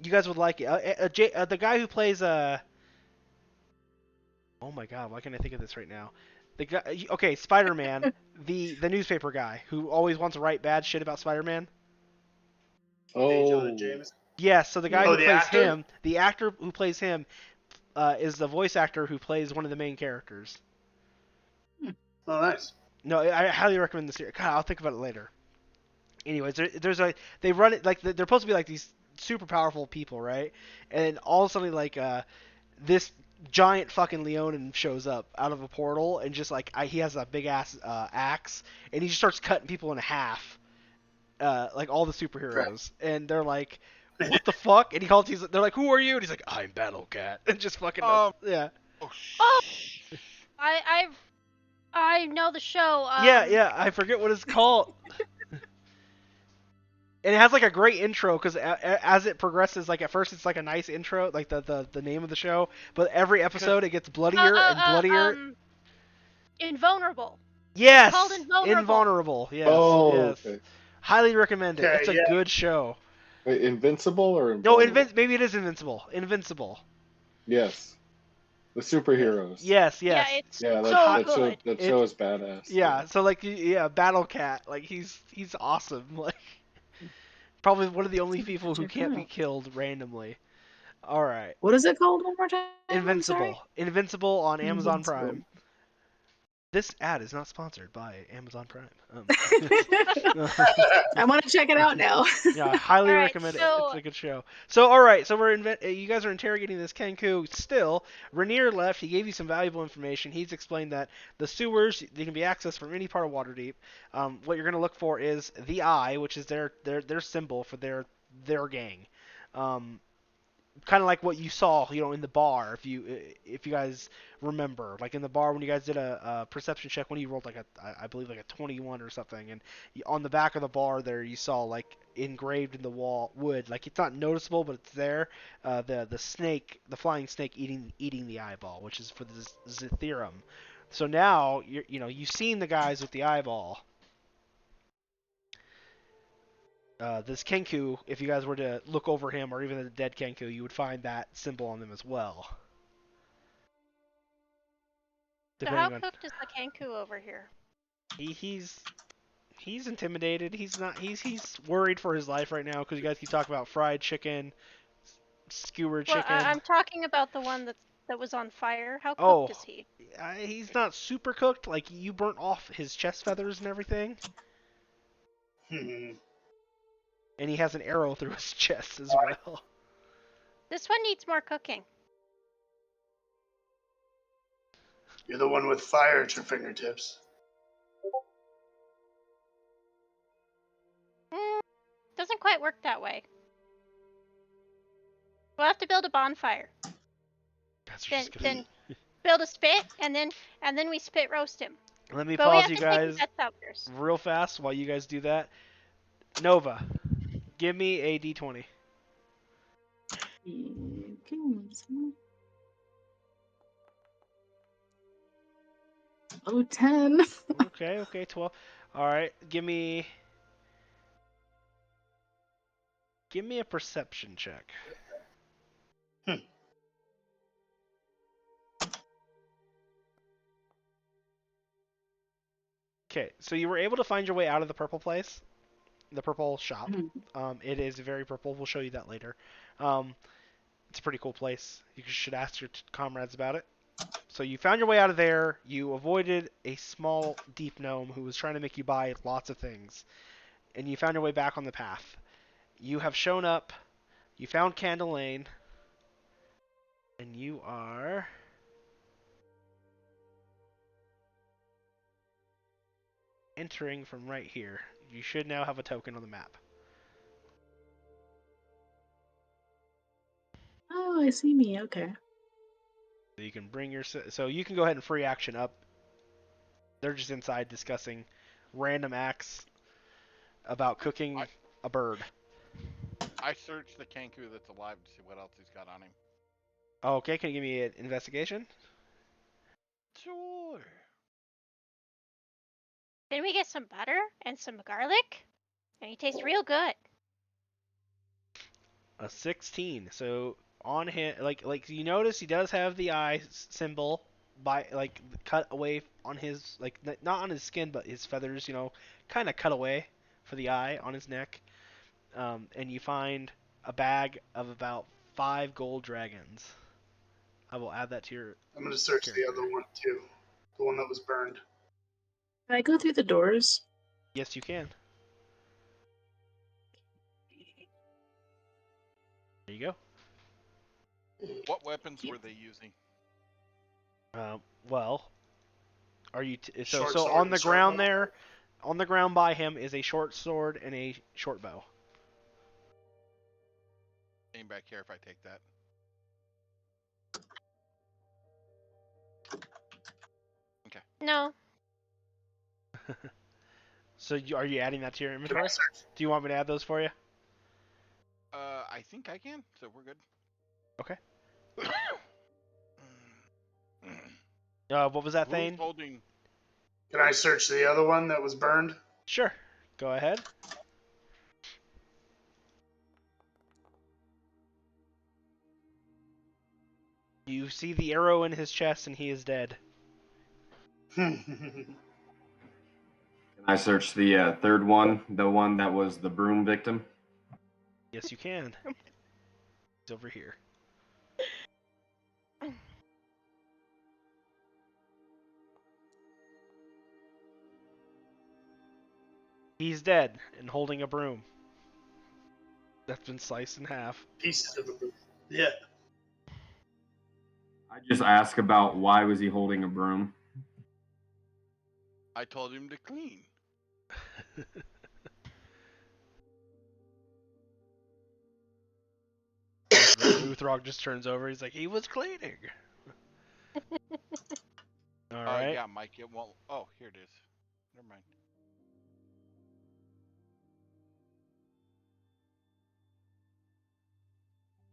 You guys would like it. The guy who plays oh my God, why can't I think of this right now? The guy, okay, Spider-Man, the newspaper guy who always wants to write bad shit about Spider-Man. J. Oh. Jonah Jameson. Yes, so the guy Oh, who the plays actor? him, the actor who plays him, is the voice actor who plays one of the main characters. Oh, nice. No, I highly recommend the series. God, I'll think about it later. Anyways, they run it like they're supposed to be like these super powerful people, right? And all of a sudden, like this giant fucking Leonin shows up out of a portal and just like he has a big ass axe and he just starts cutting people in half, like all the superheroes, and they're like, "What the fuck?" And he calls. They're like, "Who are you?" And he's like, "I'm Battle Cat," and just fucking yeah. Oh, Oh! I know the show. Yeah, I forget what it's called. And it has like a great intro because as it progresses, like at first it's like a nice intro, like the name of the show, but every episode it gets bloodier and bloodier. Invulnerable. Yes, Called Invulnerable. Yes, Oh, yes. okay. Highly recommend it. Okay, It's a yeah. good show. Wait, Invincible or No, Invulnerable? maybe it is Invincible. Invincible. Yes. The superheroes. Yes. Yeah, it's Yeah, so that good. show is badass. Yeah, so like Battle Cat, like he's awesome. Like probably one of the only people who Check can't it be out. killed randomly. All right. What is it called one more time? I'm sorry? Invincible. Invincible on Amazon Invincible. Prime. This ad is not sponsored by Amazon Prime. I want to check it out now. Yeah, I highly All right, recommend it. so- It's a good show. So, all right, so you guys are interrogating this Kenku still. Rainier left. He gave you some valuable information. He's explained that the sewers they can be accessed from any part of Waterdeep. What you're going to look for is the Eye, which is their symbol for their gang. Kind of like what you saw, in the bar. If you guys remember, like in the bar when you guys did a perception check when you rolled like I believe like a 21 or something, and on the back of the bar there you saw like engraved in the wall wood, like it's not noticeable but it's there. The snake, the flying snake eating the eyeball, which is for the Zithyrum. So now you've seen the guys with the eyeball. this Kenku, if you guys were to look over him, or even the dead Kenku, you would find that symbol on them as well. So how Depending on cooked is the Kenku over here? he's intimidated. He's not. He's worried for his life right now because you guys keep talking about fried chicken, skewered Well, chicken. I'm talking about the one that was on fire. How Oh, cooked is he? he's not super cooked. Like you burnt off his chest feathers and everything, and he has an arrow through his chest as well. This one needs more cooking. You're the one with fire at your fingertips. Doesn't quite work that way. We'll have to build a bonfire. Then build a spit, and then we spit roast him. Let me But we pause have you to take guys the guts out first. real fast while you guys do that. Nova, give me a d20. Okay, 10. Okay, 12. All right, give me a perception check. Okay, so you were able to find your way out of the purple place, the purple shop. It is very purple. We'll show you that later. It's a pretty cool place. You should ask your comrades about it. So you found your way out of there. You avoided a small, deep gnome who was trying to make you buy lots of things, and you found your way back on the path. You have shown up. You found Candle Lane, and you are entering from right here. You should now have a token on the map. Oh, I see me. Okay. So you can bring your. So you can go ahead and free action up. They're just inside discussing random acts about cooking a bird. I searched the Kenku that's alive to see what else he's got on him. Okay, can you give me an investigation? Sure. Then we get some butter and some garlic, and he tastes real good. A 16. So on him, like you notice, he does have the eye symbol by cut away on his not on his skin, but his feathers. Kind of cut away for the eye on his neck. And you find a bag of about 5 gold dragons. I will add that to your. I'm going to search the other one too, the one that was burned. Can I go through the doors? Yes, you can. There you go. What weapons were they using? Well, are you so Short sword on and the short ground bow. there? On the ground by him is a short sword and a short bow. Anybody care if I take that? Okay. No. So are you adding that to your inventory? Do you want me to add those for you? I think I can, so we're good. Okay. What was that thing? Holding? Can I search the other one that was burned? Sure. Go ahead. You see the arrow in his chest, and he is dead. Can I search the third one, the one that was the broom victim? Yes, you can. He's over here. He's dead and holding a broom that's been sliced in half. Pieces of the yeah. I just ask about why was he holding a broom? I told him to clean. Uthrog just turns over. He's like, he was cleaning. All right. Yeah, Mike, it won't. Oh, here it is. Never mind.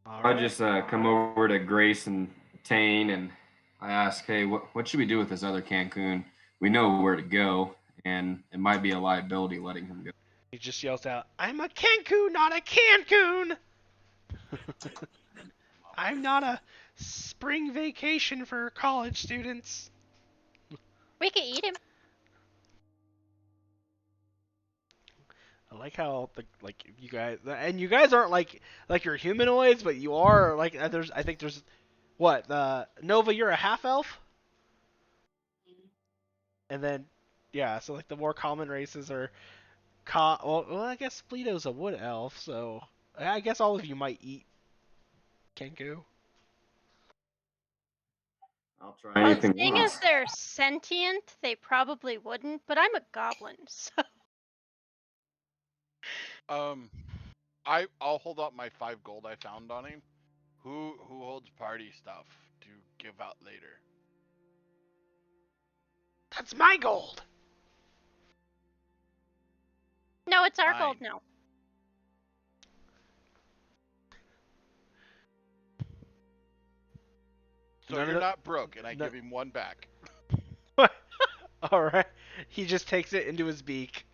All I right. just come over to Grace and Tane and I ask, hey, what should we do with this other Cancun? We know where to go, and it might be a liability letting him go. He just yells out, "I'm a Cancun, not a Cancun! I'm not a spring vacation for college students." We could eat him. I like how you guys aren't like you're humanoids, but you are like I think there's what Nova, you're a half elf, and then yeah, so like the more common races are well I guess Spleeto's a wood elf, so I guess all of you might eat Kenku. I'll try Well, anything seeing as once. they're sentient, they probably wouldn't, but I'm a goblin, so. I'll hold up my 5 gold I found on him. Who holds party stuff to give out later? That's my gold. No, it's our Fine. gold now. So None of you're the- not broke, and I give him 1 back. All right, he just takes it into his beak.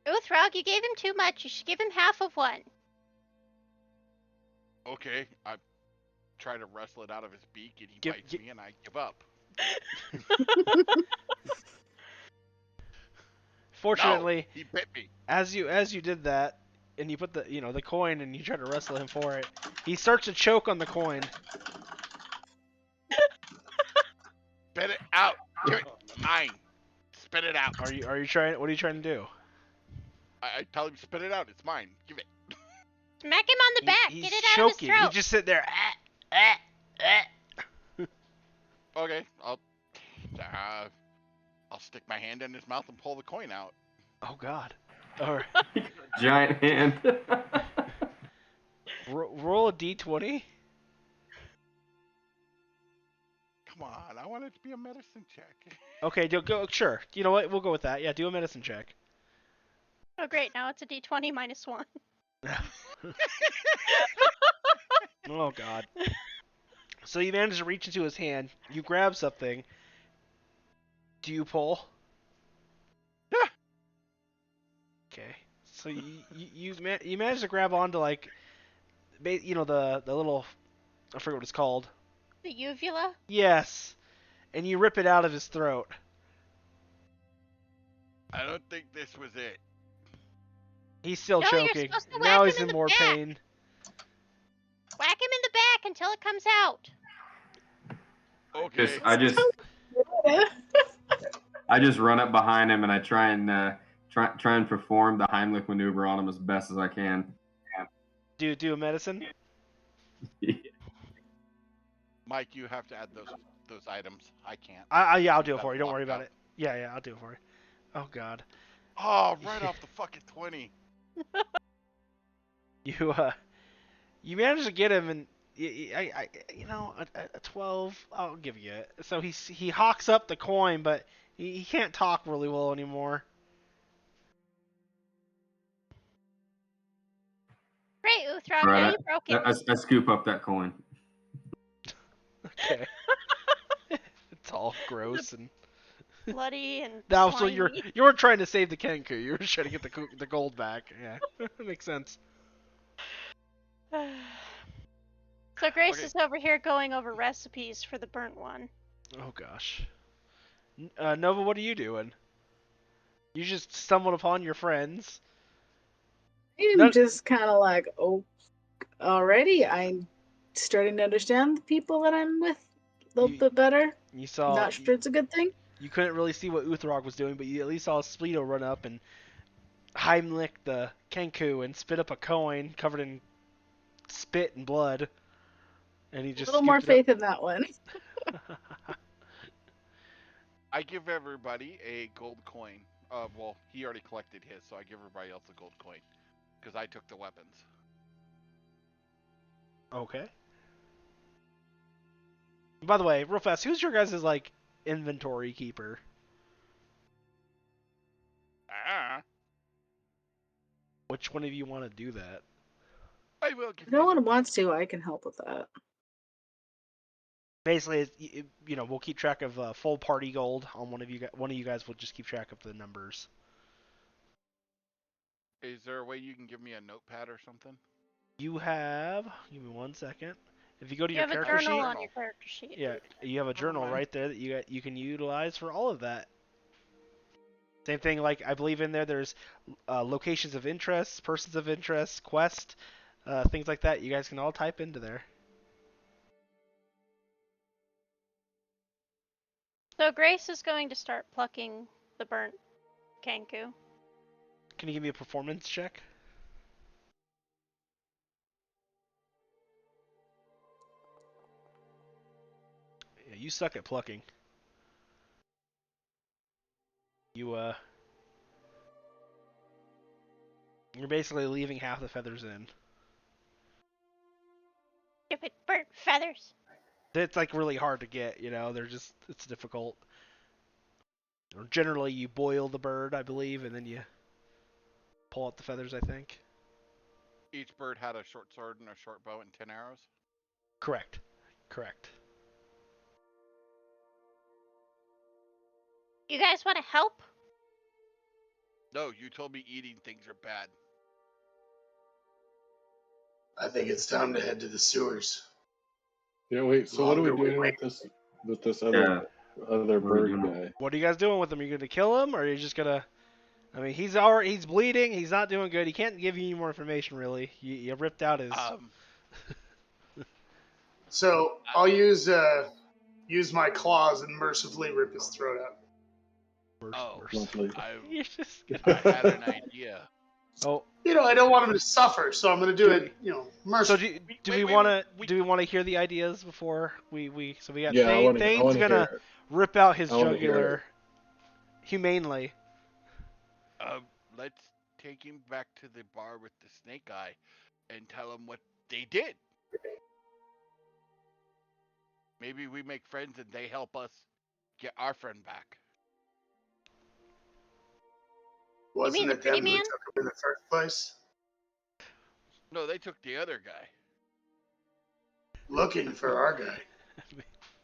Uthrog, you gave him too much. You should give him half of one. Okay, I try to wrestle it out of his beak, and he Give- bites gi- me, and I give up. Fortunately, No, he bit me. as you did that, and you put the coin and you try to wrestle him for it, he starts to choke on the coin. Spit it out. Give it. Mine. Spit it out. Are you trying? What are you trying to do? I tell him spit it out. It's mine. Give it. Smack him on the back. He's Get it out choking. of his He throat. just sit there. Okay, I'll stick my hand in his mouth and pull the coin out. Oh God. All right. Giant hand. Roll a d20. Come on, I want it to be a medicine check. Okay, go. Sure. You know what? We'll go with that. Yeah, do a medicine check. Oh, great. Now it's a d20 minus 1. Oh God. So you manage to reach into his hand. You grab something. Do you pull? Yeah. Okay. So you manage to grab onto like, the little, I forget what it's called. The uvula? Yes. And you rip it out of his throat. I don't think this was it. He's still No, you're choking. supposed to Now whack he's him in in the more back. pain. Whack him in the back until it comes out. Okay. I just run up behind him and I try and perform the Heimlich maneuver on him as best as I can. Do a medicine. Mike, you have to add those items. I can't. Yeah, I'll do it Got for you. Don't worry blocked about out. it. Yeah, I'll do it for you. Oh God. Oh, right off the fucking 20. You managed to get him, and a 12. I'll give you it. So he hawks up the coin, but he can't talk really well anymore. Great, Uthrog. Right, Now you broke him. I scoop up that coin. Okay. It's all gross and. Bloody and Now, slimy. so you weren't trying to save the Kenku. You were just trying to get the gold back. Yeah, that makes sense. So Grace Okay. is over here going over recipes for the burnt one. Oh gosh. Nova, what are you doing? You just stumbled upon your friends. I'm just kind of like, oh, already I'm starting to understand the people that I'm with a little bit better. You saw. Not sure it's a good thing. You couldn't really see what Uthrog was doing, but you at least saw Spleeto run up and Heimlich the Kenku and spit up a coin covered in spit and blood. And he A just little more scooped it faith in that one. up. I give everybody a gold coin. Well, he already collected his, so I give everybody else a gold coin. Because I took the weapons. Okay. By the way, real fast, who's your guys' like inventory keeper? Ah, Which one of you want to do that? I will give If no you one the- wants to, I can help with that. Basically, we'll keep track of full party gold on one of you guys. One of you guys will just keep track of the numbers. Is there a way you can give me a notepad or something? You have. Give me 1 second. If you go to You your have a character journal sheet, on your character sheet. yeah, you have a journal mind. right there that you can utilize for all of that. Same thing, like I believe in there. There's locations of interest, persons of interest, quest, things like that. You guys can all type into there. So Grace is going to start plucking the burnt Kenku. Can you give me a performance check? Yeah, you suck at plucking. You're basically leaving half the feathers in. Stupid burnt feathers. It's like really hard to get, it's difficult. Or generally, you boil the bird, I believe, and then you pull out the feathers, I think. Each bird had a short sword and a short bow and 10 arrows? Correct. Correct. You guys want to help? No, you told me eating things are bad. I think it's time to head to the sewers. Yeah, wait. So what are we Longer we doing wait. with this Yeah. other What are we bird doing? guy? What are you guys doing with him? Are you gonna kill him, or are you just gonna? I mean, he's bleeding. He's not doing good. He can't give you any more information, really. You ripped out his. So I'll use my claws and mercifully rip his throat out. Lovely. You're just. I had an idea. Oh. I don't want him to suffer, so I'm going to do it, So mercifully. do we want to hear the ideas before so we got Yeah, I want to Thane's hear gonna it. rip out his I wanna hear jugular it. humanely. Let's take him back to the bar with the snake eye and tell him what they did. Maybe we make friends and they help us get our friend back. Wasn't the it pretty them who man? took him in the first place? No, they took the other guy. Looking for our guy.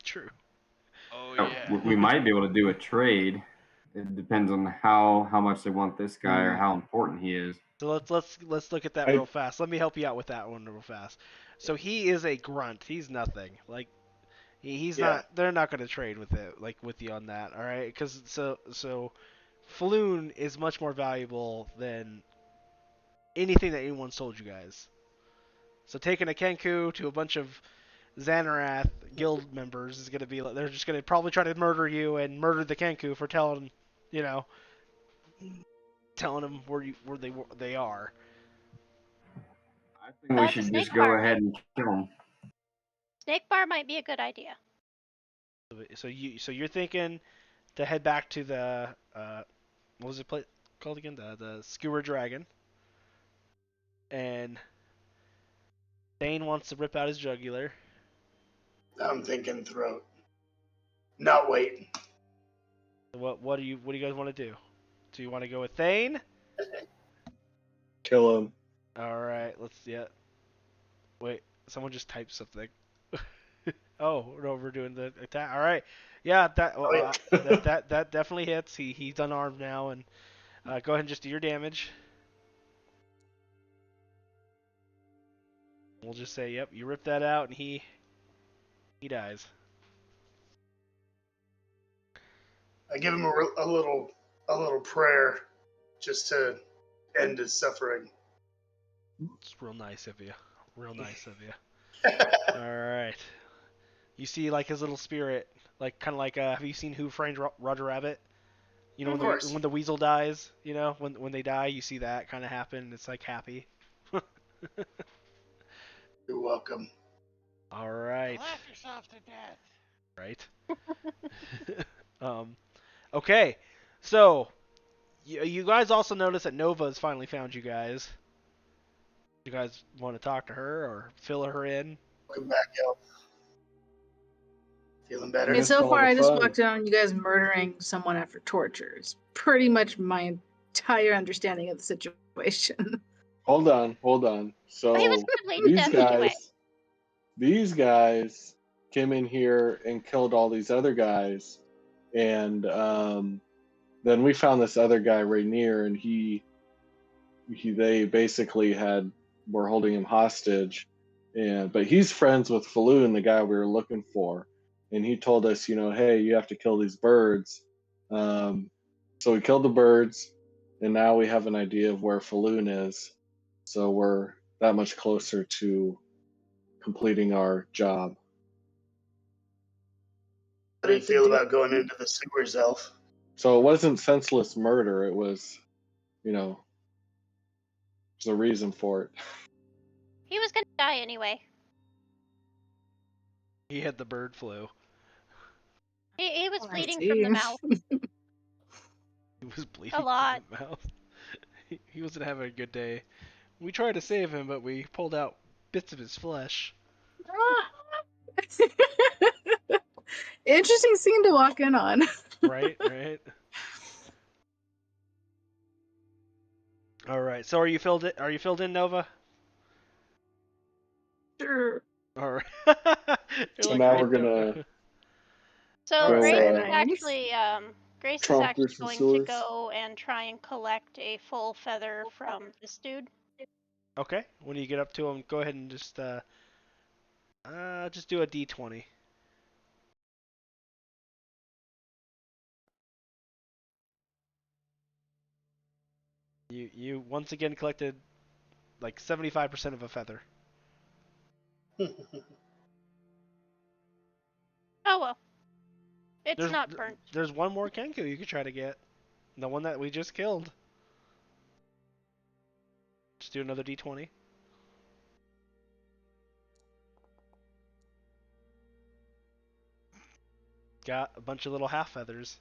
True. Oh Oh, yeah. we might be able to do a trade. It depends on how much they want this guy or how important he is. So let's look at that real fast. Let me help you out with that one real fast. So he is a grunt. He's nothing. Like he's not. They're not going to trade with you on that. All right. Because so Floon is much more valuable than anything that anyone's told you guys. So taking a Kenku to a bunch of Xanarath guild members is going to be. They're just going to probably try to murder you and murder the Kenku for telling them where they are. I think we should just go ahead and kill him. Snake bar might be a good idea. So you're thinking to head back to the what was it called again? The Skewer Dragon. And Thane wants to rip out his jugular. I'm thinking throat. Not wait. What do you guys want to do? Do you want to go with Thane? Kill him. All right, Wait, someone just typed something. Oh no, we're doing the attack. All right, yeah, that definitely hits. He's unarmed now, and go ahead and just do your damage. We'll just say, yep, you rip that out, and he dies. I give him a little prayer just to end his suffering. It's real nice of you. Real nice of you. All right. You see, like, his little spirit, like, kind of like, have you seen Who Framed Roger Rabbit? You know, when the weasel dies, when they die, you see that kind of happen. It's, like, happy. You're welcome. All right. Laugh yourself to death. Right. Okay. So, you guys also notice that Nova has finally found you guys. You guys want to talk to her or fill her in? Welcome back, El. Feeling better? I mean, so far I just walked in on you guys murdering someone after torture. It's pretty much my entire understanding of the situation. Hold on. So he was these guys came in here and killed all these other guys, and then we found this other guy right near, and he they basically were holding him hostage, but he's friends with Falloon, the guy we were looking for, and he told us, hey, you have to kill these birds. So we killed the birds, and now we have an idea of where Falloon is. So we're that much closer to completing our job. How do you feel about going into the sewers, Elf? So it wasn't senseless murder. It was, there's a reason for it. He was gonna die anyway. He had the bird flu. He was I bleeding see. from the mouth He was bleeding a lot. from the mouth. He wasn't having a good day. We tried to save him, but we pulled out bits of his flesh. Interesting scene to walk in on. Right, right. All right. So are you filled in? Are you filled in, Nova? Sure. All right. So now we're gonna So go, Grace is nice. actually Grace is Trump actually versus going sewers. to go and try and collect a full feather from this dude. Okay. When you get up to him, go ahead and just do a D20. You once again collected like 75% of a feather. Oh well. It's not burnt. There's one more Kenku you could try to get. The one that we just killed. Just do another D20. Got a bunch of little half feathers.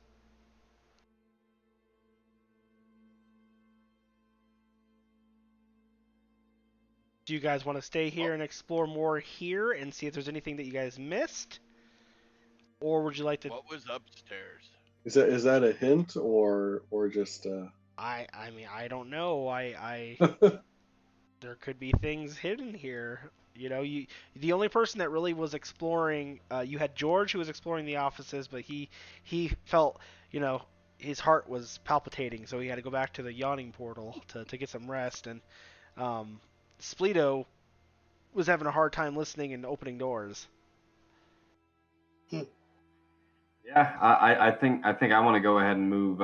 Do you guys want to stay here and explore more here and see if there's anything that you guys missed? Or would you like to... What was upstairs? Is that a hint or just I mean, I don't know. There could be things hidden here. The only person that really was exploring, you had George who was exploring the offices, but he felt, his heart was palpitating, so he had to go back to the yawning portal to get some rest. And Spleeto was having a hard time listening and opening doors. Yeah, I think I want to go ahead and move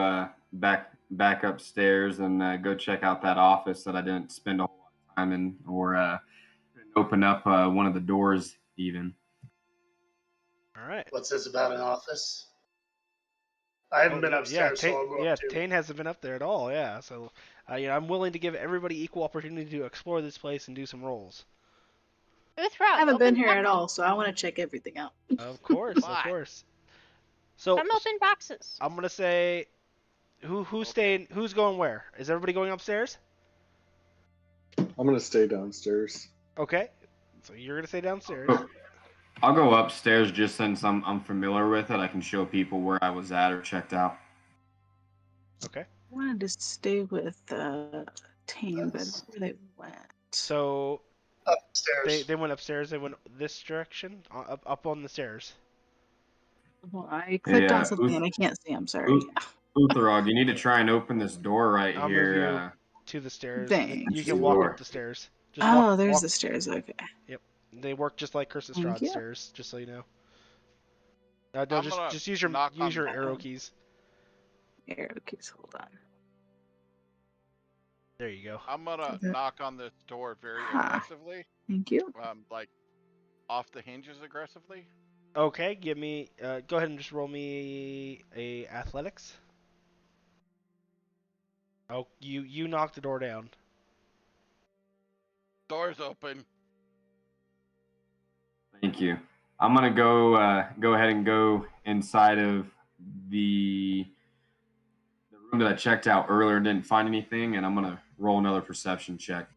back upstairs and go check out that office that I didn't spend a whole lot of time in, or open up one of the doors even. All right. What's this about an office? I haven't been upstairs, so I'll go up too. Tane hasn't been up there at all. Yeah, so I'm willing to give everybody equal opportunity to explore this place and do some rolls. Uthra, I haven't been here boxes. at all, so I want to check everything out. Of course, of course. So Come open boxes. I'm gonna say, who's staying? Who's going where? Is everybody going upstairs? I'm gonna stay downstairs. Okay, so you're gonna stay downstairs. I'll go upstairs just since I'm familiar with it. I can show people where I was at or checked out. Okay. I wanted to stay with Tane, but where they went. So Upstairs. they went upstairs. They went this direction, up on the stairs. Well, I clicked Yeah, on something and I can't see. I'm sorry. Utherog, you need to try and open this door right I'll here. move you to the stairs. Thanks. You can walk up the stairs. Just There's the stairs. Okay. Yep. They work just like Curse of Thank Strahd you. stairs, just so you know. No, I'm just use your knock on arrow keys. Arrow keys. Hold on. There you go. I'm gonna Okay. knock on this door very Ah. aggressively. Thank you. Like off the hinges aggressively. Okay, give me. Go ahead and just roll me a athletics. Oh, you knocked the door down. Door's open. Thank you. I'm gonna go ahead and go inside of the room that I checked out earlier and didn't find anything, and I'm gonna roll another perception check.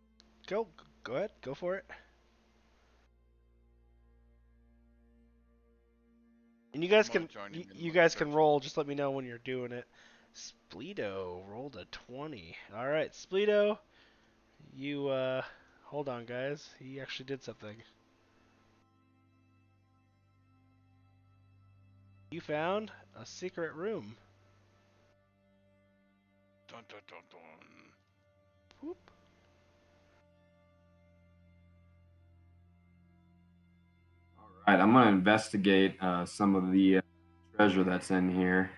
Go ahead, go for it. And you guys can roll. Just let me know when you're doing it. Spleeto rolled a 20. All right, Spleeto, you hold on, guys. He actually did something. You found a secret room. Dun, dun, dun, dun. Whoop. right, I'm gonna investigate some of the treasure that's in here.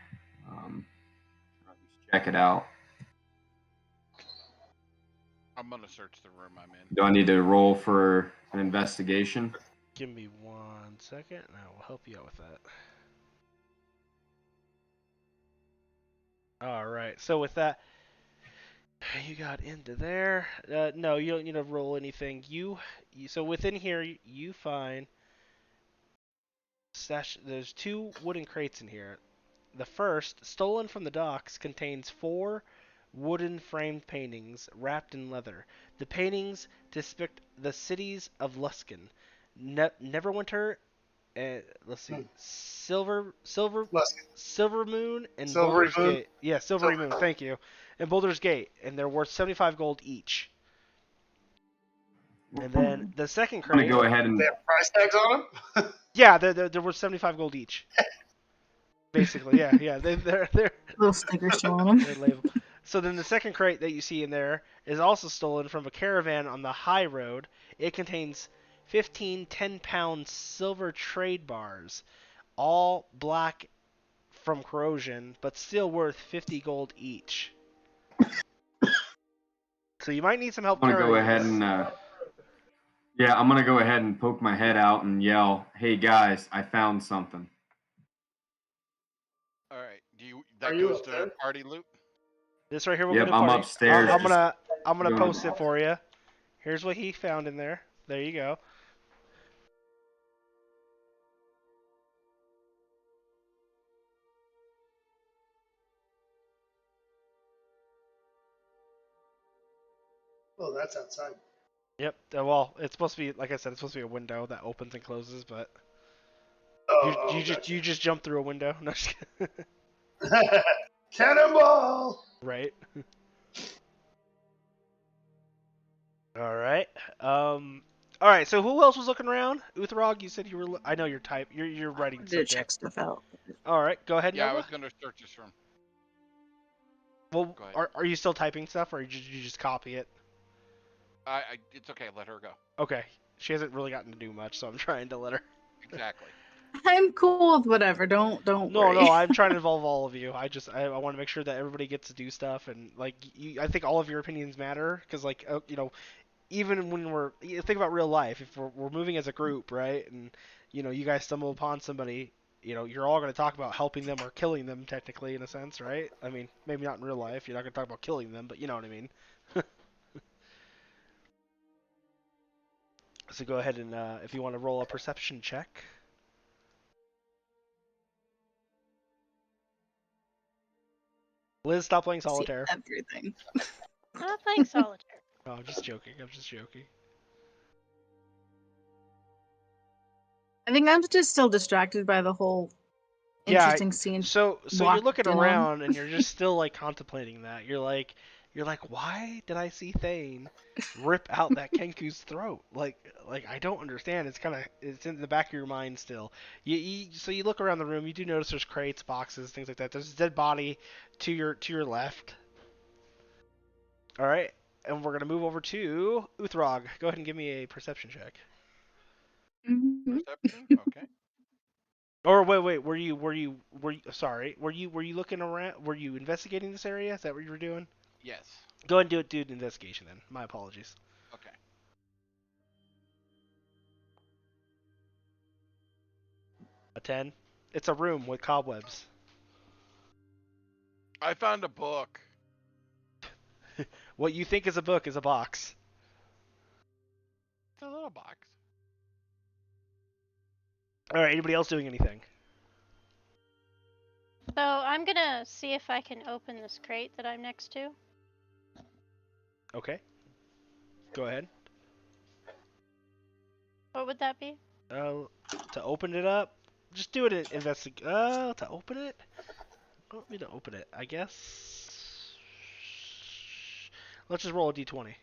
Or at least check it out. I'm gonna search the room I'm in. Do I need to roll for an investigation? Give me 1 second, and I will help you out with that. All right. So with that, you got into there. No, you don't need to roll anything. So within here, you find there's 2 wooden crates in here. The first, stolen from the docks, contains 4 wooden framed paintings wrapped in leather. The paintings depict the cities of Luskan, Neverwinter, let's see, Luskin. Silver Moon, and Silvery Boulder's Moon? Gate. Yeah, Silvery Moon. Thank you. And Boulder's Gate, and they're worth 75 gold each. And then the second I'm gonna crate. go ahead and They have price tags on them? Yeah, they're worth 75 gold each. Basically, yeah. They're Little sticker show on them. they're labeled. So then the second crate that you see in there is also stolen from a caravan on the high road. It contains 15 10-pound silver trade bars, all black from corrosion, but still worth 50 gold each. So you might need some help I'm gonna go carrying ahead this. and yeah, I'm gonna go ahead and poke my head out and yell, "Hey guys, I found something." All right. Are That you goes up to there? party loot? This right here will Yep, go to I'm party. upstairs. I'm gonna doing- post it for you. Here's what he found in there. There you go. Oh, that's outside. Yep. Well, it's supposed to be, like I said, it's supposed to be a window that opens and closes, but you Gotcha. just jump through a window. No, just kidding. Cannonball! Right. All right. All right. So who else was looking around? Uthrog, you said you were. I know you're type. You're I writing wanted to stuff down. check stuff out. All right. Go ahead, Yeah, I Nova. was gonna search this room. Well, Go ahead. are you still typing stuff, or you just copy it? It's okay. Let her go. Okay. She hasn't really gotten to do much, so I'm trying to let her. Exactly. I'm cool with whatever. Don't worry. No, I'm trying to involve all of you. I want to make sure that everybody gets to do stuff, and like I think all of your opinions matter, because like even when you think about real life, if we're moving as a group, right, and you guys stumble upon somebody, you're all going to talk about helping them or killing them, technically, in a sense, right? I mean, maybe not in real life. You're not going to talk about killing them, but you know what I mean. So go ahead and if you want to roll a perception check. Liz, stop playing See solitaire. everything. Not playing solitaire. Oh, I'm just joking. I think I'm just still distracted by the whole Yeah. interesting scene. So you're walked looking in on. around and you're just still like contemplating that. You're like, why did I see Thane rip out that Kenku's throat? Like I don't understand. It's in the back of your mind still. So you look around the room. You do notice there's crates, boxes, things like that. There's a dead body to your left. All right, and we're gonna move over to Uthrog. Go ahead and give me a perception check. Mhm. Perception. Okay. Or wait, were you sorry, were you looking around? Were you investigating this area? Is that what you were doing? Yes. Go ahead and do an investigation then. My apologies. Okay. A 10. It's a room with cobwebs. I found a book. What you think is a book is a box. It's a little box. All right. Anybody else doing anything? So I'm gonna see if I can open this crate that I'm next to. Okay. Go ahead. What would that be? To open it up, just do it. To open it. I don't need to open it. I guess. Let's just roll a d20.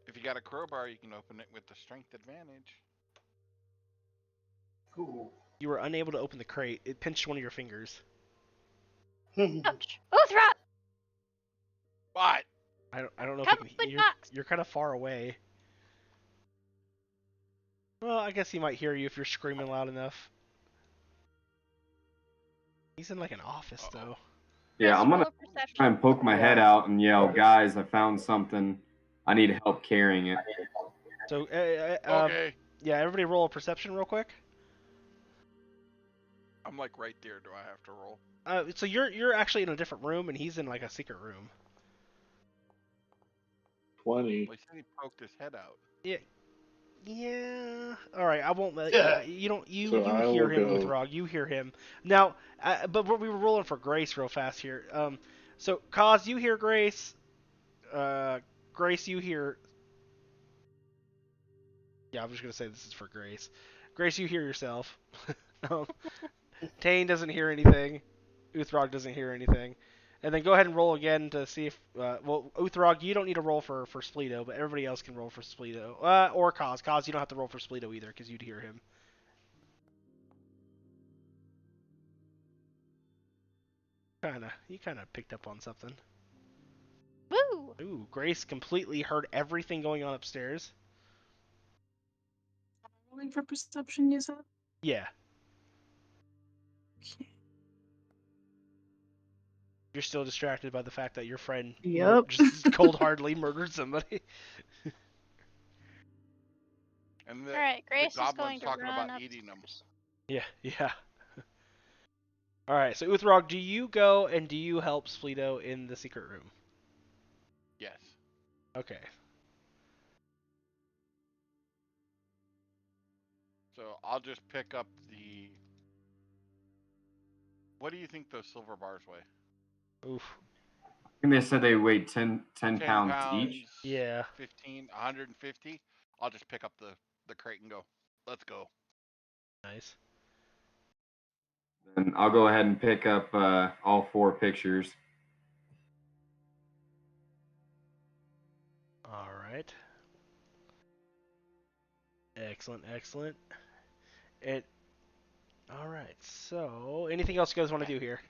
If you got a crowbar, you can open it with the strength advantage. Ooh. You were unable to open the crate. It pinched one of your fingers. Ouch! Uthra! What? I don't know Come if with you're box. you're kind of far away. Well, I guess he might hear you if you're screaming loud enough. He's in like an office Uh-oh. though. Yeah, Chris, I'm roll gonna a perception. try and poke my head Yeah. out and yell, "Guys, I found something. I need help carrying it." So, Okay. yeah, everybody roll a perception real quick. I'm like right there. Do I have to roll? So you're actually in a different room, and he's in like a secret room. 20. Well, he said he poked his head out. Yeah. Yeah. All right. I won't let Yeah. you don't you So you I hear will him, go. Uthrog. You hear him now. But we were rolling for Grace real fast here. So Kaz, you hear Grace. Grace, you hear. Yeah, I'm just gonna say this is for Grace. Grace, you hear yourself. um, Tane doesn't hear anything. Uthrog doesn't hear anything. And then go ahead and roll again to see if. Well, Uthrog, you don't need to roll for Spleeto, but everybody else can roll for Spleeto. Or Kaz. Kaz, you don't have to roll for Spleeto either, because you'd hear him. You kinda picked up on something. Woo! Ooh, Grace completely heard everything going on upstairs. Rolling for perception, you said? Yeah. Okay. You're still distracted by the fact that your friend Yep. just cold-heartedly murdered somebody. And All right, Grace is goblin's going to talking run about up. eating them. Yeah. All right, so Uthrog, do you go and do you help Spleeto in the secret room? Yes. Okay. So I'll just pick up the. What do you think those silver bars weigh? Oof. I think they said they weighed 10 10 pounds pounds, each. Yeah. 15, 150. I'll just pick up the crate and go. Let's go. Nice. And I'll go ahead and pick up all 4 pictures. All right. Excellent. All right. So, anything else you guys want to do here?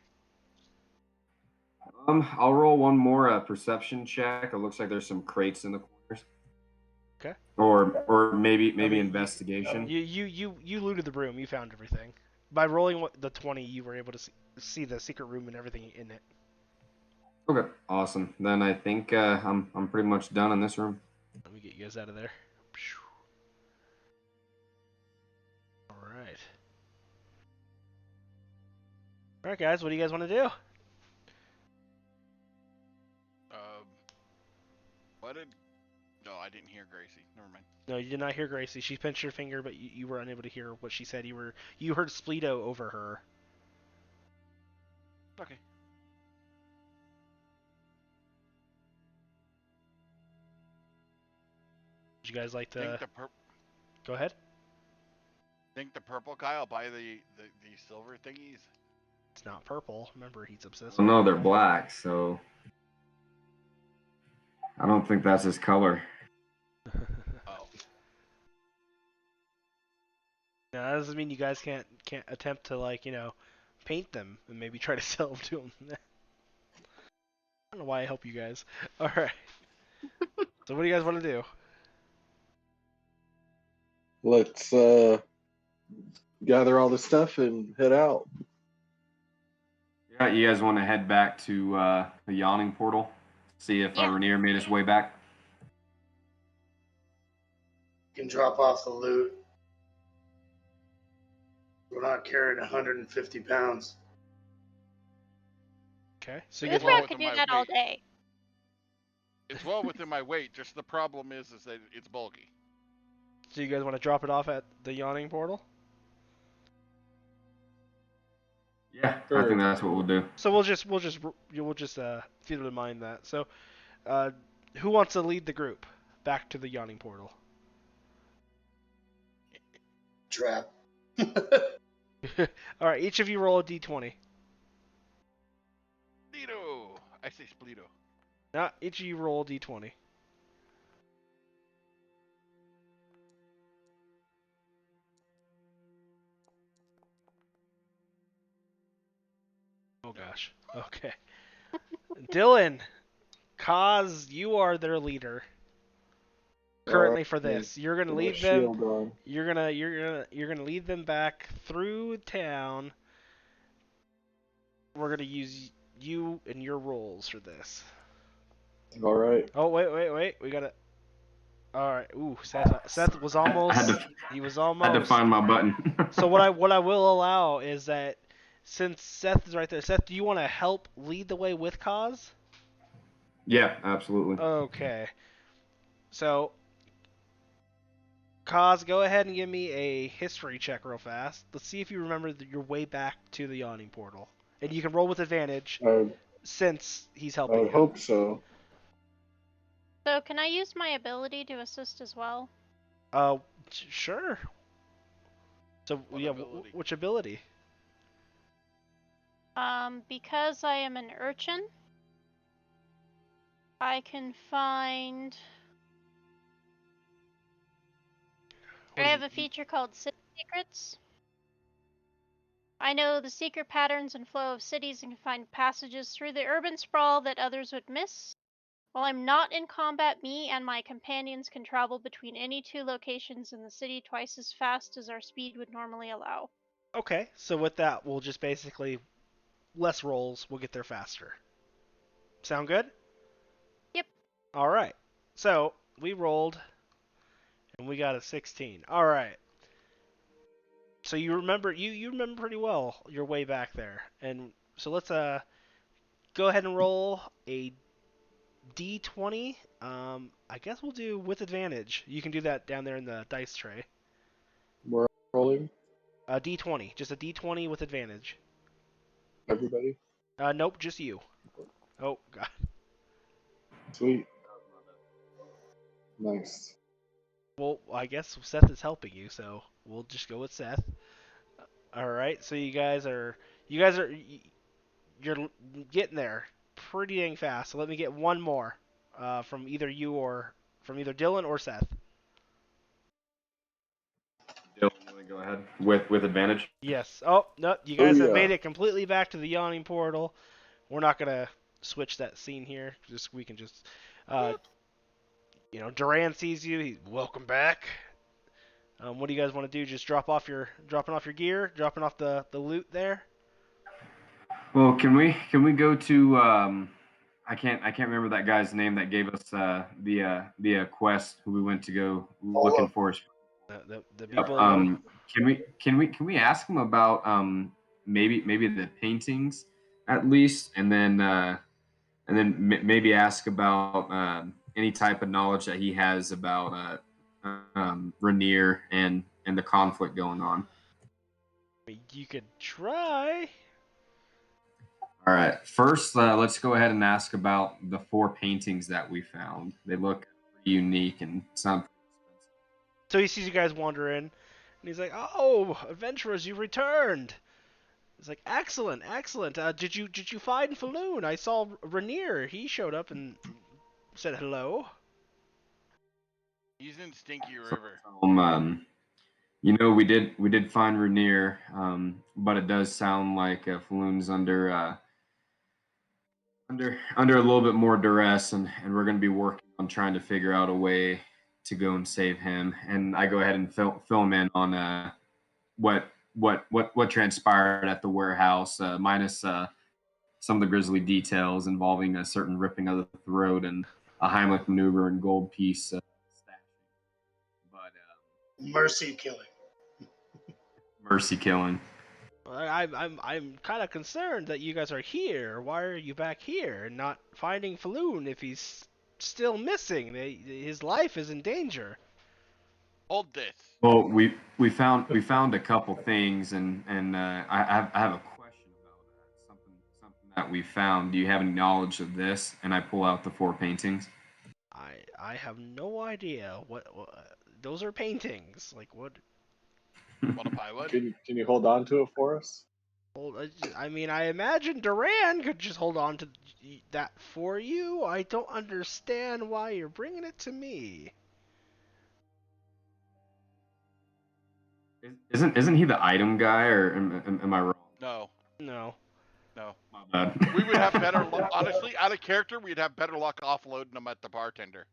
I'll roll one more perception check. It looks like there's some crates in the corners. Okay. Or maybe I mean, investigation. You looted the room. You found everything. By rolling the 20, you were able to see the secret room and everything in it. Okay, awesome. Then I think I'm pretty much done in this room. Let me get you guys out of there. All right. All right, guys. What do you guys want to do? What did? No, I didn't hear Gracie. Never mind. No, you did not hear Gracie. She pinched her finger, but you were unable to hear what she said. You heard Spleeto over her. Okay. Would you guys like to Think the go ahead? think the purple guy will buy the silver thingies. It's not purple. Remember, he's obsessed. Well, with no, they're purple. black, so I don't think that's his color. Oh. Now, that doesn't mean you guys can't attempt to paint them and maybe try to sell them to him. I don't know why I help you guys. All right. So what do you guys want to do? Let's gather all the stuff and head out. Yeah, you guys want to head back to the yawning portal? See if Yeah. Rainier made his way back? You can drop off the loot. We're not carrying 150 pounds. Okay. So you It's guys well Uthrog want could within do my that all weight. day. It's well within my weight. Just the problem is that it's bulky. to drop it off at the yawning portal? Yeah, I Sure. think that's what we'll do. So we'll just keep in mind that. So, who wants to lead the group back to the yawning portal? Trap. All right, each of you roll a d20. Spleeto. I say Spleeto. Now, each of you roll a d20. Oh gosh. Okay. Dylan, Kaz, you are their leader. currently for Alright, this. You're gonna get my lead them. shield on. You're gonna lead them back through town. We're gonna use you and your roles for this. Alright. Oh wait. We gotta. All right. Ooh, Seth was I had almost. to He was had to almost. find my button. So what I will allow is that since Seth is right there, Seth, do you want to help lead the way with Kaz? Yeah, absolutely. Okay. So Kaz, go ahead and give me a history check real fast. Let's see if you remember your way back to the yawning portal, and you can roll with advantage I since he's I helping would you. hope so. So can I use my ability to assist as well? Sure. So What yeah, ability? which ability? Because I am an urchin, I can find. I have a feature called City Secrets. I know the secret patterns and flow of cities and can find passages through the urban sprawl that others would miss. While I'm not in combat, me and my companions can travel between any two locations in the city twice as fast as our speed would normally allow. Okay, so with that, we'll just basically less rolls. We'll get there faster. Sound good? Yep. All right. So we rolled, and we got a 16. All right. So you remember you remember pretty well your way back there, and so let's go ahead and roll a d20. I guess we'll do with advantage. You can do that down there in the dice tray. We're rolling, A d20, just a d20 with advantage. everybody. Nope, just you. Oh god. Sweet. Nice. Well, I guess Seth is helping you, so we'll just go with Seth. All right. So you're getting there pretty dang fast. So let me get one more from either you or from either Dylan or Seth. Dylan, you want to go ahead with advantage? Yes. Oh no, you Oh guys have yeah. made it completely back to the yawning portal. We're not gonna switch that scene here. Just we can just, uh, Duran sees you. He's welcome back. What do you guys want to do? Just dropping off your gear, dropping off the loot there. Well, can we go to I can't remember that guy's name that gave us the quest who we went to go looking Olo. for. The Yep. people. Can we ask him about maybe the paintings at least, and then maybe ask about any type of knowledge that he has about Rainier and the conflict going on. You could try. All right. First, let's go ahead and ask about the 4 paintings that we found. They look pretty unique and sound pretty expensive. So he sees you guys wander in, and he's like, "Oh, adventurers, you returned." He's like, "Excellent, excellent. Did you find Falloon? I saw Rainier. He showed up and said hello." He's in Stinky So, River. we did find Rainier, but it does sound like Falloon's under a little bit more duress, and we're going to be working on trying to figure out a way to go and save him. And I go ahead and fill him in on what transpired at the warehouse, minus some of the grisly details involving a certain ripping of the throat and a Heimlich maneuver and gold piece stashing, but Mercy killing. mercy killing. I'm kind of concerned that you guys are here. Why are you back here and not finding Falloon if he's still missing? His life is in danger. Hold this. Well, we found a couple things, and I have a question about something that we found. Do you have any knowledge of this? And I pull out the 4 paintings. I have no idea what those are paintings. Like what? Want a pilot? Can you hold on to it for us? Well, I mean, I imagine Duran could just hold on to that for you. I don't understand why you're bringing it to me. Isn't he the item guy, or am I wrong? No. No. No. My bad. We would have better luck. Honestly, out of character, we'd have better luck offloading them at the bartender.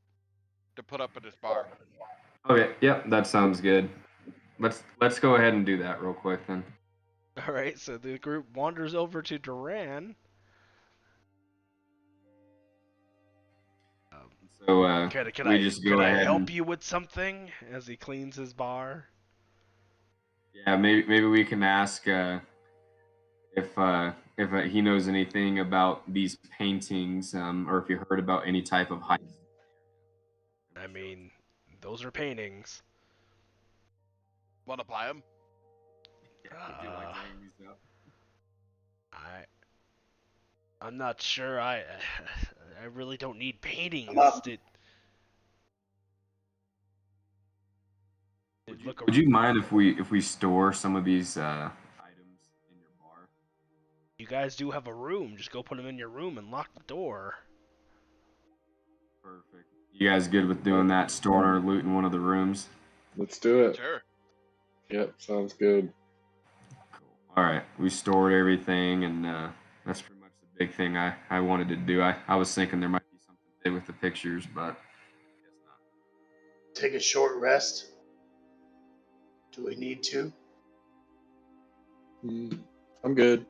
to put up at his bar. Okay, yep, that sounds good. Let's go ahead and do that real quick then. All right, so the group wanders over to Duran. So Can we I just can go I ahead help and you with something? As he cleans his bar. yeah, maybe we can ask if he knows anything about these paintings, or if you heard about any type of heist. I mean, those are paintings. Want to buy him? Yeah, would you like to hang these up? I'm not sure. I really don't need paintings. Come up. Would you mind if we store some of these items in your bar? You guys do have a room. Just go put them in your room and lock the door. Perfect. You guys good with doing that, storing our loot in one of the rooms? Let's do it. Sure. Yep, sounds good. Cool. All right, we stored everything, and that's pretty much the big thing I wanted to do. I was thinking there might be something big with the pictures, but I guess not. Take a short rest. Do we need to? I'm good.